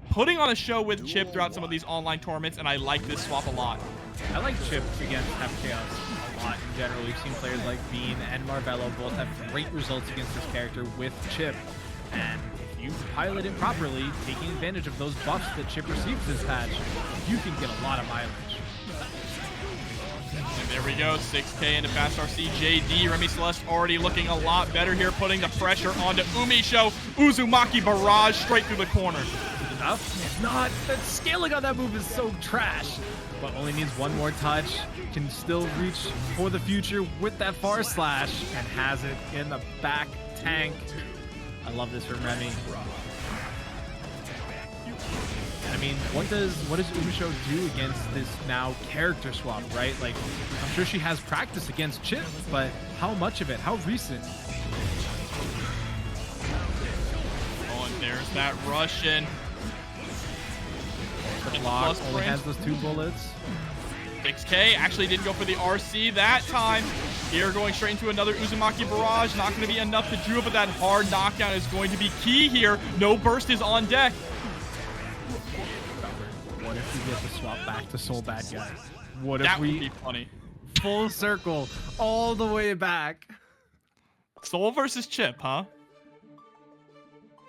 putting on a show with Chip throughout some of these online tournaments, and I like this swap a lot. I like Chip against Happy Chaos a lot in general. We've seen players like Bean and Marvello both have great results against this character with Chip. And if you pilot it properly, taking advantage of those buffs that Chip receives this patch, you can get a lot of mileage. And there we go, 6K into Fast RC JD. Remi Celeste already looking a lot better here, putting the pressure onto Umisho. Uzumaki barrage straight through the corner. Enough? It's not. That scaling on that move is so trash. But only needs one more touch. Can still reach for the future with that far slash, and has it in the back tank. I love this from Remi. I mean, what does Umisho do against this now character swap, right? Like, I'm sure she has practice against Chip, but how much of it? How recent? Oh, and there's that Russian. The block only has those 2 bullets. 6K actually didn't go for the RC that time. Here going straight into another Uzumaki barrage. Not going to be enough to do it, but that hard knockdown is going to be key here. No burst is on deck. What if we get the swap back to Soul Bad Guy? What if that we would be funny. Full circle all the way back? Soul versus Chip, huh?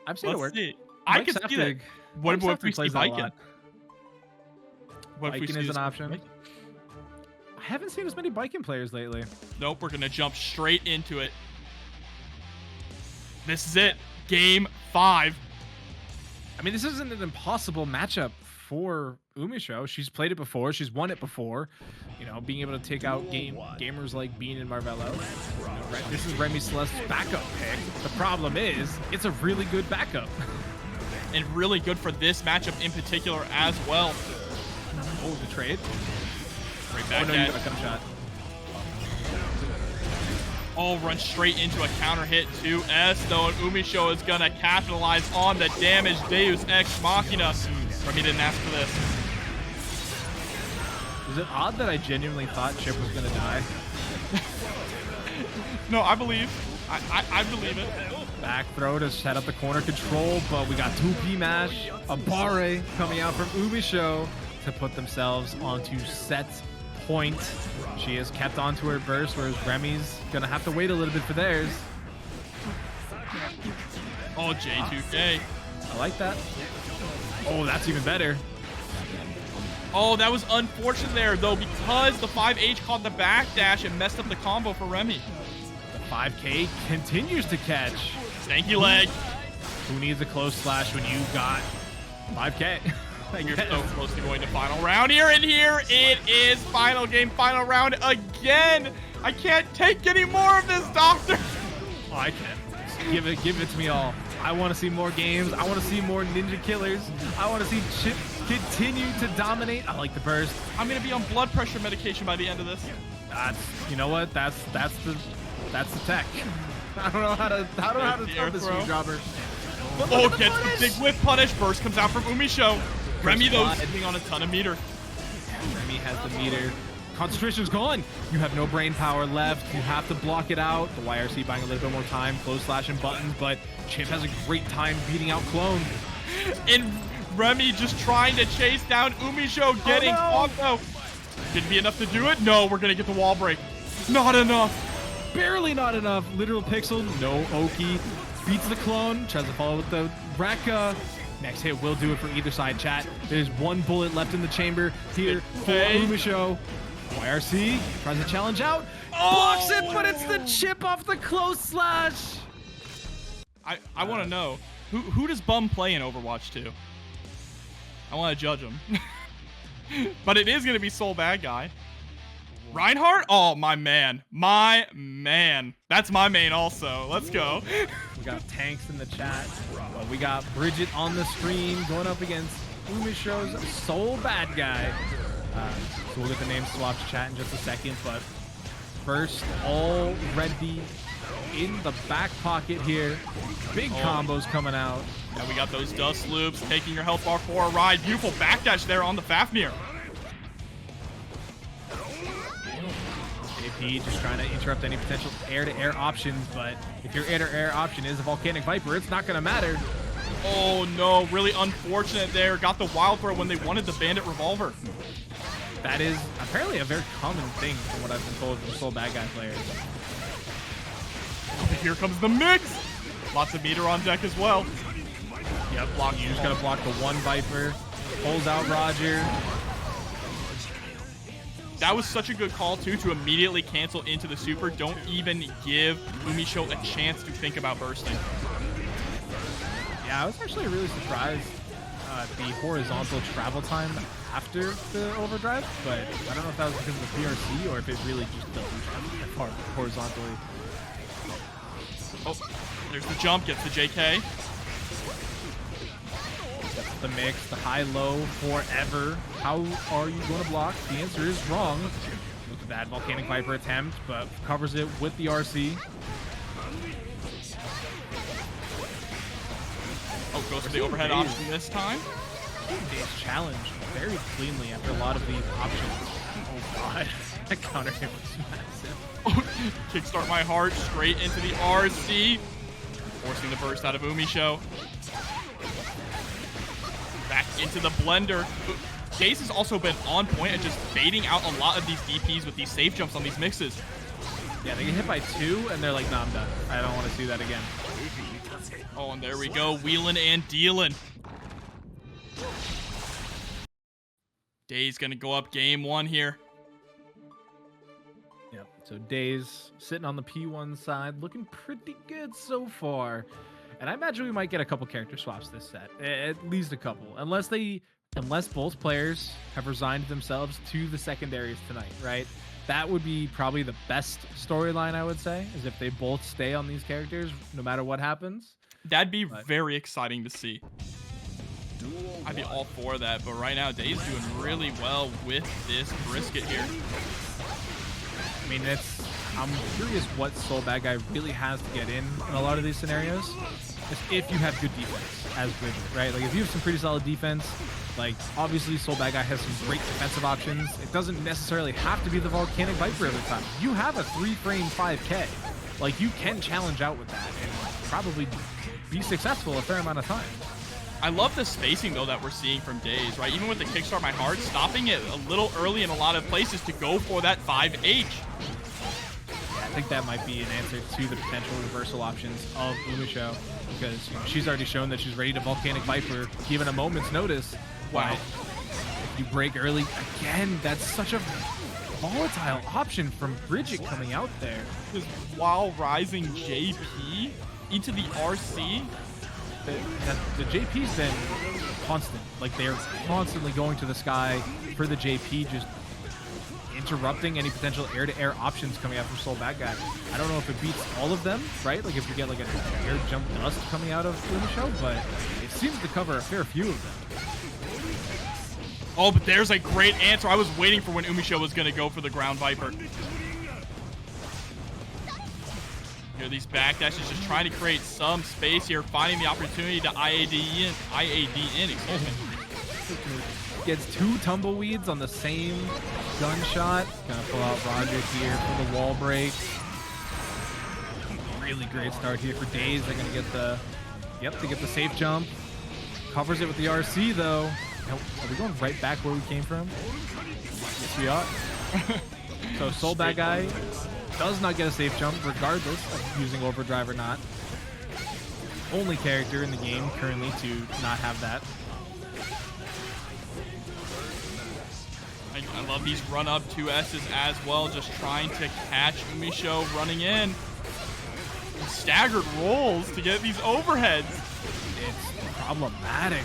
I've seen it work. See. I can see that. What if we see Viking? Viking is an option. I haven't seen as many Viking players lately. Nope, we're going to jump straight into it. This is it. Game 5. I mean, this isn't an impossible matchup for Umisho. She's played it before. She's won it before. You know, being able to take out gamers like Bean and Marvello. You know, this is Remi Celeste's backup pick. The problem is, it's a really good backup. And really good for this matchup in particular as well. Oh, the trade. Right back you got a come shot. Oh, run straight into a counter hit 2S, though, and Umisho is going to capitalize on the damage. Deus Ex Machina. Remi didn't ask for this. Is it odd that I genuinely thought Chip was going to die? No, I believe. I believe it. Back throw to set up the corner control, but we got 2P mash, a barre coming out from Umisho to put themselves onto set point. She has kept on to her burst, whereas Remi's gonna have to wait a little bit for theirs. Oh, J2K. I like that. Oh, that's even better. Oh, that was unfortunate there, though, because the 5H caught the backdash and messed up the combo for Remi. The 5K continues to catch. Stanky leg. Who needs a close slash when you got 5K? You're so close to going to final round here, and here it is. Final game, final round again. I can't take any more of this, Doctor. Oh, I can. Give it to me all. I want to see more games. I want to see more ninja killers. I want to see Chip continue to dominate. I like the burst. I'm gonna be on blood pressure medication by the end of this. You know what? That's the tech. I don't know how to tell this you dropper. Oh, gets the big whip punish. Burst comes out from Umisho. Remi, though, sitting on a ton of meter. Remi has the meter. Concentration's gone. You have no brain power left. You have to block it out. The YRC buying a little bit more time, close slash and buttons, but Chip has a great time beating out Clone. And Remi just trying to chase down Umisho, getting caught though. Could be enough to do it? No, we're gonna get the wall break. Not enough. Barely not enough. Literal pixel. No Oki. Beats the Clone. Tries to follow with the Rekka. Next hit will do it for either side, chat. There's one bullet left in the chamber here for Umisho. YRC tries to challenge out. Blocks it, but it's the chip off the close slash. I want to know, who does Bum play in Overwatch 2? I want to judge him. But it is going to be Soul Bad Guy. Reinhardt? Oh, my man. My man. That's my main also. Let's go. We got tanks in the chat. But we got Bridget on the screen going up against Umisho's Soul Bad Guy. So we'll get the name swapped to chat in just a second. But first, already in the back pocket here. Big combos coming out. And we got those dust loops, taking your health bar for a ride. Beautiful backdash there on the Fafnir. JP just trying to interrupt any potential air-to-air options, but if your air-to-air option is a Volcanic Viper, it's not going to matter. Oh no, really unfortunate there. Got the wild throw when they wanted the Bandit Revolver. That is apparently a very common thing from what I've been told from Soul Bad Guy players. Here comes the mix. Lots of meter on deck as well. Yep, you just got to block the one Viper. Pulls out Roger. That was such a good call, too, to immediately cancel into the super. Don't even give Umisho a chance to think about bursting. Yeah, I was actually really surprised at the horizontal travel time after the overdrive, but I don't know if that was because of the PRC or if it really just doesn't travel that far horizontally. Oh, there's the jump, gets the JK. That's the mix, the high-low forever. How are you going to block? The answer is wrong. Look at that Volcanic Viper attempt, but covers it with the RC. Oh, goes for the overhead option this time. Daze challenged very cleanly after a lot of these options. Oh god, that counter hit was massive. Oh, kickstart my heart straight into the RC. Forcing the burst out of Umisho. Back into the blender. Daze has also been on point at just baiting out a lot of these DPs with these safe jumps on these mixes. Yeah, they get hit by 2 and they're like, nah, I'm done. I don't want to see that again. Oh, and there we go, wheeling and dealing. Daze gonna go up game 1 here. Yep, so Daze sitting on the P1 side, looking pretty good so far. And I imagine we might get a couple character swaps this set, at least a couple, unless both players have resigned themselves to the secondaries tonight, right? That would be probably the best storyline, I would say, is if they both stay on these characters no matter what happens. That'd be very exciting to see. I'd be all for that, but right now Daze doing really well with this brisket here. I mean, I'm curious what Soul Bad Guy really has to get in a lot of these scenarios. If you have good defense as Bridget, right? Like if you have some pretty solid defense, like obviously Soul Bad Guy has some great defensive options. It doesn't necessarily have to be the Volcanic Viper every time. You have a 3-frame 5K. Like you can challenge out with that and probably be successful a fair amount of time. I love the spacing, though, that we're seeing from Daze, right? Even with the Kickstart My Heart, stopping it a little early in a lot of places to go for that 5H. I think that might be an answer to the potential reversal options of Umisho, because she's already shown that she's ready to Volcanic Viper given a moment's notice. Wow. If you break early, again, that's such a volatile option from Bridget coming out there. Just while rising JP into the RC. The JP's been constant. Like, they're constantly going to the sky for the JP, just interrupting any potential air-to-air options coming out from Soul Bad Guy. I don't know if it beats all of them, right? Like, if you get like an air jump dust coming out of Umisho, but it seems to cover a fair few of them. Oh, but there's a great answer. I was waiting for when Umisho was going to go for the Ground Viper. Here, these backdashes just trying to create some space here, finding the opportunity to IAD in, excuse me. Gets 2 tumbleweeds on the same gunshot. Gonna pull out Roger here for the wall break. Really great start here for Daze. They're gonna get the, they get the safe jump. Covers it with the RC though. Now, are we going right back where we came from? Yes, we are. So Soul Bad Guy does not get a safe jump regardless of using overdrive or not. Only character in the game currently to not have that. I love these run-up 2S's as well, just trying to catch Umisho running in. Staggered rolls to get these overheads. It's problematic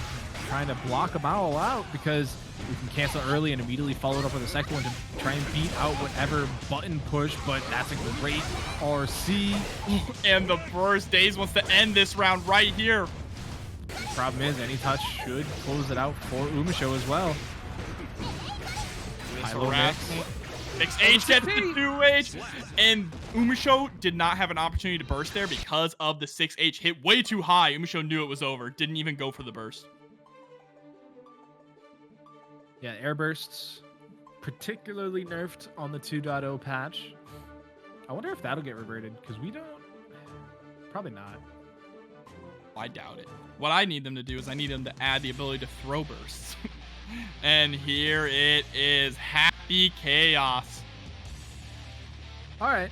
trying to block them all out because we can cancel early and immediately follow it up with a second one to try and beat out whatever button push, but that's a great RC. And the burst. Daze wants to end this round right here. Problem is, any touch should close it out for Umisho as well. High-low mix. H gets the 2H, and Umisho did not have an opportunity to burst there because of the 6H hit way too high. Umisho knew it was over, didn't even go for the burst. Yeah, air bursts, particularly nerfed on the 2.0 patch. I wonder if that'll get reverted, because we don't... Probably not. I doubt it. What I need them to do is I need them to add the ability to throw bursts. And here it is. Happy chaos. All right.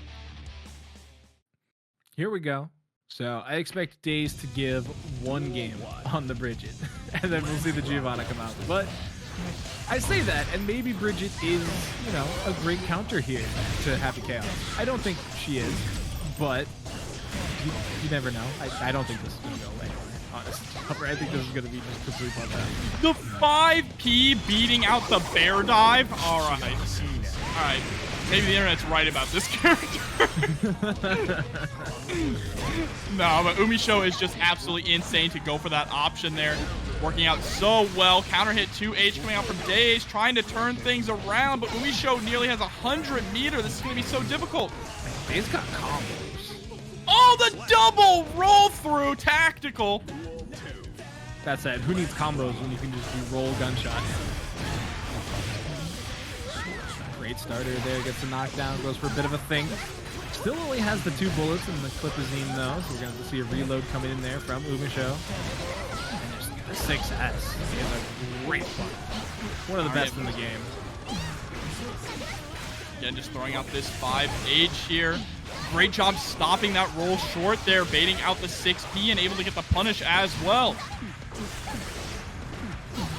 Here we go. So I expect Daze to give one game on the Bridget. And then we'll see the Giovanna come out. But I say that, and maybe Bridget is, you know, a great counter here to Happy Chaos. I don't think she is, but you never know. I don't think this is going to go away. Honestly, I think this is going to be just complete fun. The 5P beating out the bear dive. All right. All right. Maybe the internet's right about this character. No, but Umisho is just absolutely insane to go for that option there. Working out so well. Counter hit 2H coming out from Daze, trying to turn things around, but Umisho nearly has 100 meter. This is going to be so difficult. Daze got combos. Oh, the double roll through tactical. That said, who needs combos when you can just do roll gunshot? Great starter there, gets a knockdown, goes for a bit of a think. Still only has the 2 bullets in the Clipazine though, so we're going to see a reload coming in there from Umisho. And just the 6S. He has a great fun. One of the best in the game. Again, just throwing out this 5H here. Great job stopping that roll short there, baiting out the 6P and able to get the punish as well.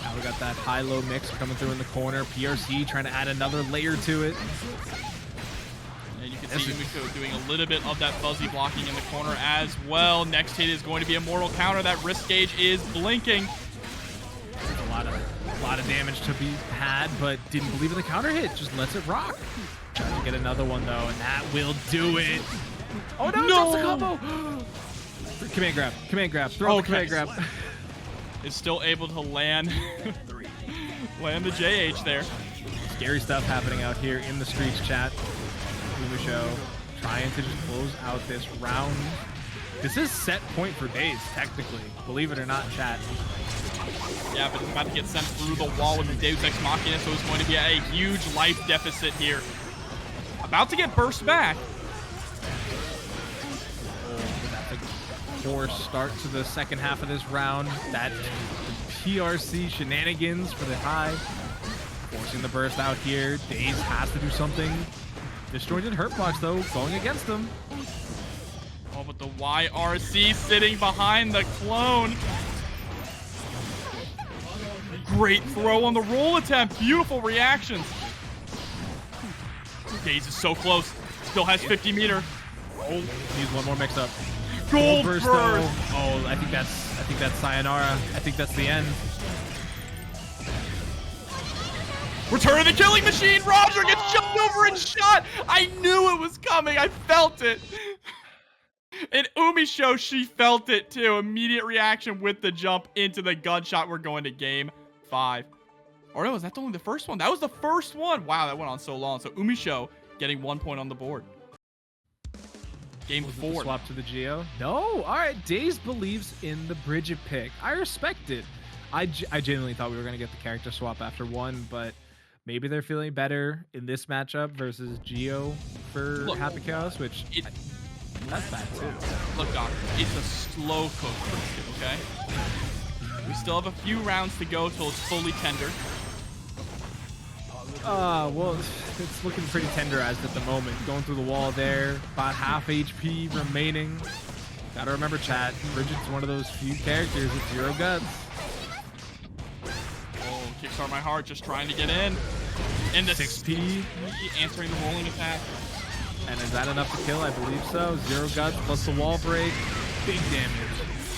Now we got that high-low mix coming through in the corner. PRC trying to add another layer to it. And you can see Umisho doing a little bit of that fuzzy blocking in the corner as well. Next hit is going to be a mortal counter. That risk gauge is blinking. There's a lot of damage to be had, but didn't believe in the counter hit. Just lets it rock. Trying to get another one though, and that will do it. Oh no! Drops the combo. Command grab. Throw the command grab. Is still able to land the JH there. Scary stuff happening out here in the streets, chat. Umisho trying to just close out this round. This is set point for Daze, technically. Believe it or not, chat. Yeah, but it's about to get sent through the wall with the Deus Ex Machina, so it's going to be a huge life deficit here. About to get burst back. poor start to the second half of this round. That PRC shenanigans for the high. Forcing the burst out here. Daze has to do something. Disjointed hurt box though, going against him. Oh, but the YRC sitting behind the clone. Great throw on the roll attempt. Beautiful reactions. Daze is so close. Still has 50 meter. Oh, needs one more mix up. Gold burst burst. though. Oh, I think that's sayonara. I think that's the end. Return of the killing machine. Roger gets jumped over and shot. I knew it was coming. I felt it. And Umisho, she felt it too. Immediate reaction with the jump into the gunshot. We're going to game 5. Or no, was that only the first one? That was the first one. Wow, that went on so long. So Umisho getting 1 point on the board. Game 4. Swap to the Geo. No, all right. Daze believes in the Bridget pick. I respect it. I genuinely thought we were gonna get the character swap after 1, but maybe they're feeling better in this matchup versus Geo for Happy Chaos, which that's bad too. Look, Doctor, it's a slow cook brisket, okay? We still have a few rounds to go till it's fully tender. Well, it's looking pretty tenderized at the moment. Going through the wall there, about half HP remaining. Gotta remember, chat, Bridget's one of those few characters with 0 guts. Oh, kickstart my heart, just trying to get in. And the 6P answering the rolling attack. And is that enough to kill? I believe so. 0 guts plus the wall break. Big damage.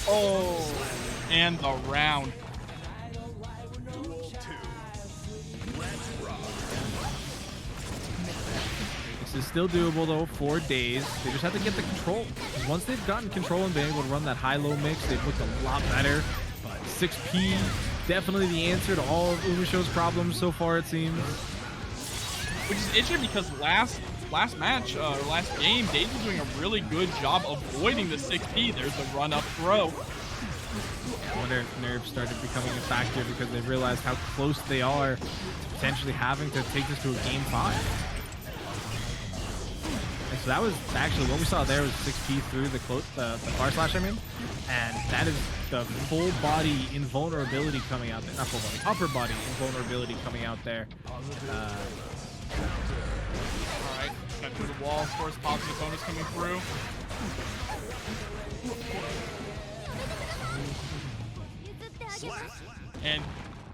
Oh, and the round. Duel 2. Let's rock. This is still doable though for Daze. They just have to get the control. Once they've gotten control and been able to run that high-low mix, they've looked a lot better. But 6P, definitely the answer to all of Umisho's problems so far, it seems. Which is interesting because last match, or last game, Daze was doing a really good job avoiding the 6P. There's the run-up throw. I wonder if nerves started becoming a factor because they realized how close they are to potentially having to take this to a game 5. And so that was actually what we saw there was 6P through the far slash, I mean. And that is the full body invulnerability coming out there. Not full body, upper body invulnerability coming out there. Alright, got through the wall, of course, positive bonus coming through. And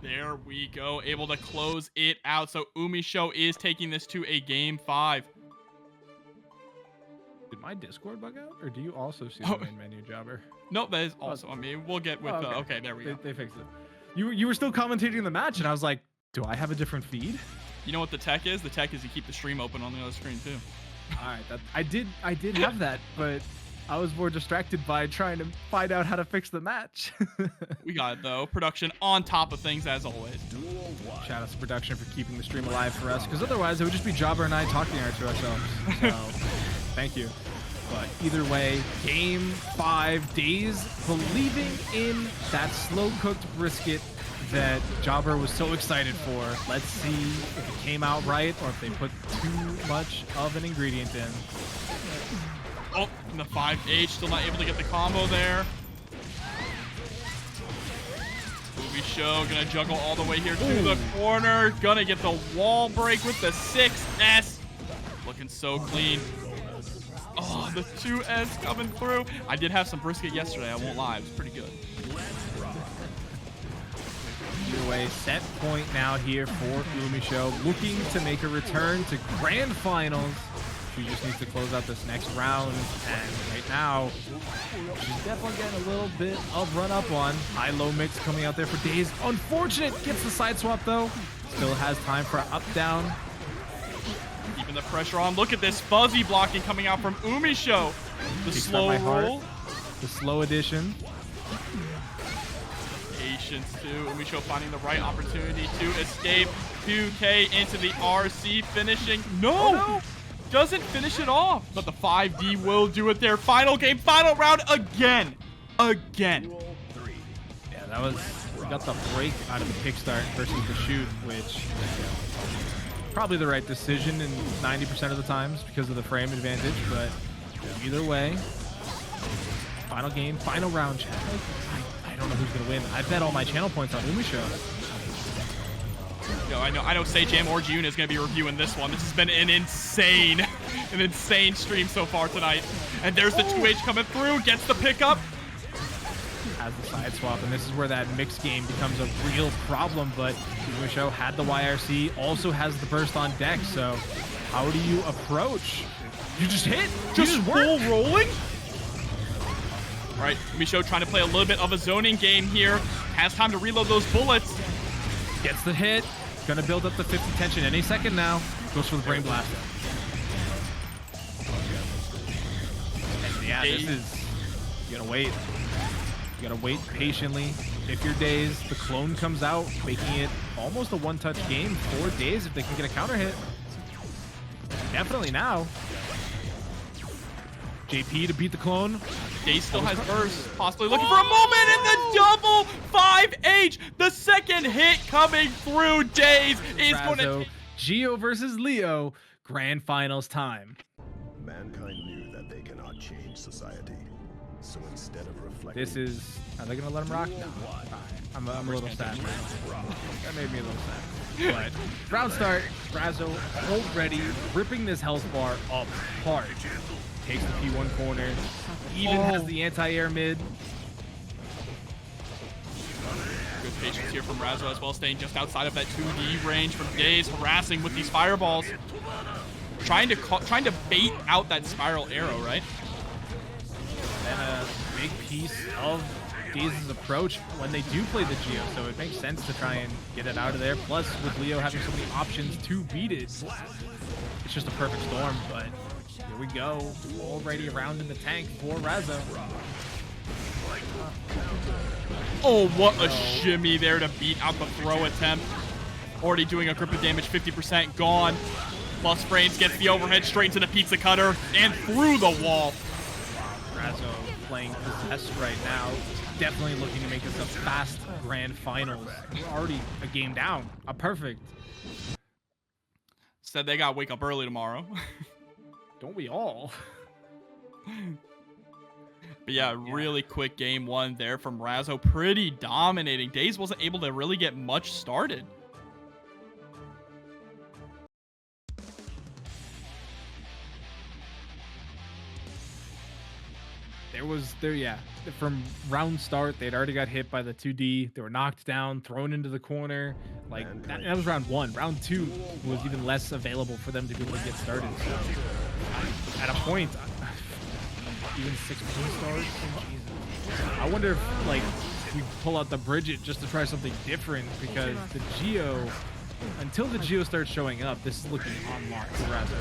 there we go, able to close it out. So Umisho is taking this to a game 5. Did my Discord bug out? Or do you also see the main menu, Jobber? Nope, that is also on me. We'll get with, okay, there we go. They fixed it. You were still commentating the match, and I was like, do I have a different feed? You know what the tech is? The tech is you keep the stream open on the other screen too. All right, I did have that, but I was more distracted by trying to find out how to fix the match. We got it though. Production on top of things as always. Duel 1. Shout out to production for keeping the stream alive for us, because otherwise it would just be Jobber and I talking to ourselves. So thank you. But either way, game 5, Daze believing in that slow-cooked brisket that Jobber was so excited for. Let's see if it came out right or if they put too much of an ingredient in. Oh, and the 5H still not able to get the combo there. Umisho gonna juggle all the way here to the corner. Gonna get the wall break with the 6S. Looking so clean. Oh, the 2S coming through. I did have some brisket yesterday, I won't lie. It was pretty good. Either way, set point now here for Umisho, looking to make a return to grand finals. She just needs to close out this next round, and right now, she's definitely getting a little bit of run up on. High-low mix coming out there for Daze. Unfortunate, gets the side swap though. Still has time for up down. Keeping the pressure on. Look at this fuzzy blocking coming out from Umisho. The slow roll. The slow addition. Patience too. Umisho finding the right opportunity to escape. 2K into the RC finishing. No! Doesn't finish it off. But the 5D will do it there. Final game, final round again. Again. Duel 3. Yeah, that was, we got the break out of the kickstart versus the shoot, which probably the right decision in 90% of the times because of the frame advantage, but either way, Final game, final round, chat. I don't know who's gonna win. I bet all my channel points on Umisho. Yo, I know Sejam or June is gonna be reviewing this one. This has been an insane stream so far tonight. And there's the 2H coming through, gets the pickup. Has the side swap, and this is where that mixed game becomes a real problem, but Umisho had the YRC, also has the burst on deck, so how do you approach? You just hit? Just full rolling? All right, Umisho trying to play a little bit of a zoning game here. Has time to reload those bullets. Gets the hit. Gonna build up the 50 tension any second now. Goes for the Brain Blast. And yeah, this is... You gotta wait. You gotta wait patiently. If you're Daze, the clone comes out, making it almost a one-touch game for Daze if they can get a counter hit. Definitely now. JP to beat the clone. Daze still has burst, possibly looking for a moment, and the double 5H, the second hit coming through. Daze is going to... Geo versus Leo, grand finals time. Mankind knew that they cannot change society. So instead of reflecting... This is... Are they going to let him rock? No. I'm a little sad. That made me a little sad. But round start, Razzo already ripping this health bar apart. Takes the P1 corner. Even has the anti-air mid. Good patience here from Razzo as well, staying just outside of that 2D range from Daze, harassing with these fireballs. Trying to bait out that spiral arrow, right? And a big piece of Daze's approach when they do play the Geo, so it makes sense to try and get it out of there. Plus, with Leo having so many options to beat it, it's just a perfect storm, but here we go. Already around in the tank for Razzo. Oh, what a shimmy there to beat out the throw attempt. Already doing a grip of damage, 50% gone. Plus Brains gets the overhead straight into the pizza cutter and through the wall. Razzo playing possessed right now. Definitely looking to make this a fast grand finals. We're already a game down. A perfect. Said they gotta wake up early tomorrow. Don't we all? But yeah, really quick game one there from Razzo. Pretty dominating. Daze wasn't able to really get much started. From round start, they'd already got hit by the 2D. They were knocked down, thrown into the corner. Like, that was round one. Round two was even less available for them to be able to get started. So, at a point, even 16 stars. Jesus. I wonder if, like, we pull out the Bridget just to try something different, because the Geo, until the Geo starts showing up, this is looking unlocked for Razzo.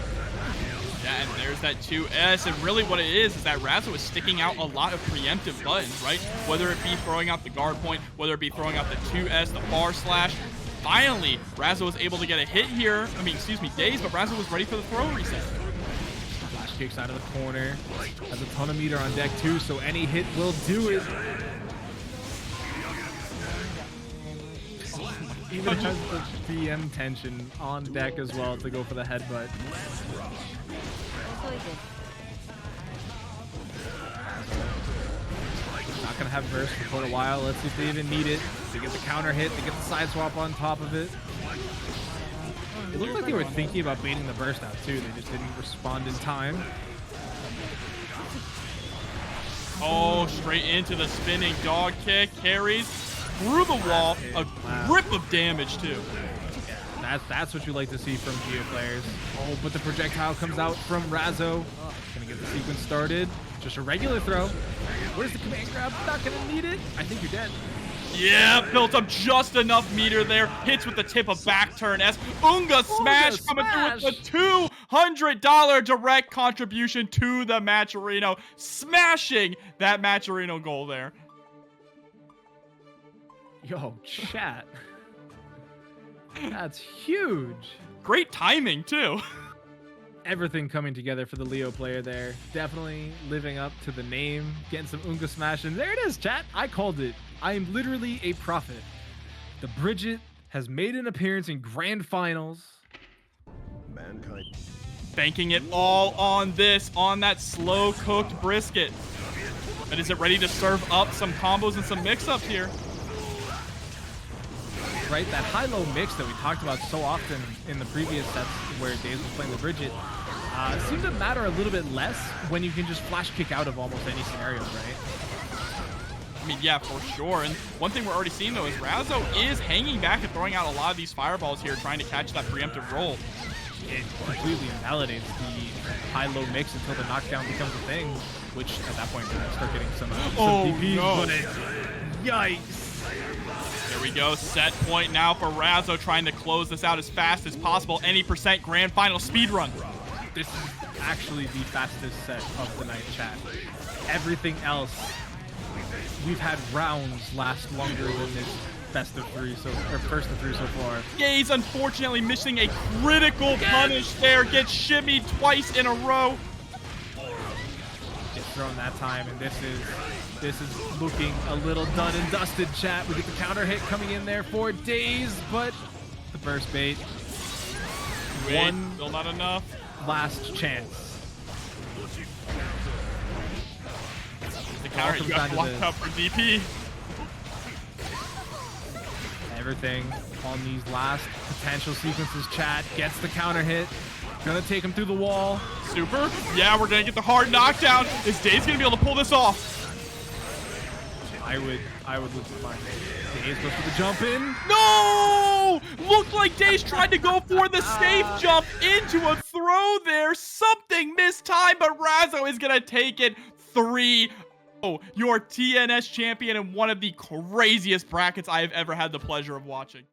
Yeah, and there's that 2S, and really what it is that Razzo is sticking out a lot of preemptive buttons, right? Whether it be throwing out the guard point, whether it be throwing out the 2S, the bar slash. Finally, Razzo was able to get a hit here. I mean, excuse me, Daze, but Razzo was ready for the throw reset. Flash kicks out of the corner. Has a ton of meter on deck too, so any hit will do it. Even has the PM tension on deck as well to go for the headbutt. Not gonna have burst for quite a while. Let's see if they even need it. They get the counter hit, they get the side swap on top of it. It looked like they were thinking about baiting the burst out too. They just didn't respond in time. Oh, straight into the spinning dog kick. Carries through the wall. A grip of damage too. That's what you like to see from Geo players. Oh, but the projectile comes out from Razzo. Gonna get the sequence started. Just a regular throw. Where's the command grab? Not gonna need it. I think you're dead. Yeah, built up just enough meter there. Hits with the tip of back turn S. Unga smash coming through with the $200 direct contribution to the Matcherino. Smashing that Matcherino goal there. Yo, chat. That's huge. Great timing, too. Everything coming together for the Leo player there. Definitely living up to the name. Getting some Unga smash. And there it is, chat. I called it. I am literally a prophet. The Bridget has made an appearance in grand finals. Banking it all on this, on that slow-cooked brisket. But is it ready to serve up some combos and some mix-ups here? Right, that high-low mix that we talked about so often in the previous sets where Daze was playing with Bridget seems to matter a little bit less when you can just flash kick out of almost any scenario, right? I mean, yeah, for sure. And one thing we're already seeing, though, is Razzo is hanging back and throwing out a lot of these fireballs here, trying to catch that preemptive roll. It completely invalidates the high-low mix until the knockdown becomes a thing, which at that point we're going to start getting some DPs, no. but yikes. There we go. Set point now for Razzo, trying to close this out as fast as possible. Any percent grand final speed run. This is actually the fastest set of the night, chat. Everything else, we've had rounds last longer than this first of three so far. Daze unfortunately missing a critical punish there. Gets shimmied twice in a row. Gets thrown that time, and this is looking a little done and dusted, chat. We get the counter hit coming in there for Daze, but the burst bait. Wait, still not enough. Last chance. The counter hit, you got to watch out for DP. Everything on these last potential sequences, chat. Gets the counter hit. Gonna take him through the wall. Super. Yeah, we're gonna get the hard knockdown. Is Daze gonna be able to pull this off? I would look at mine. Daze goes for the jump in. No! Looked like Daze tried to go for the safe jump into a throw there. Something mistimed, but Razzo is gonna take it 3-0. Your TNS champion in one of the craziest brackets I have ever had the pleasure of watching.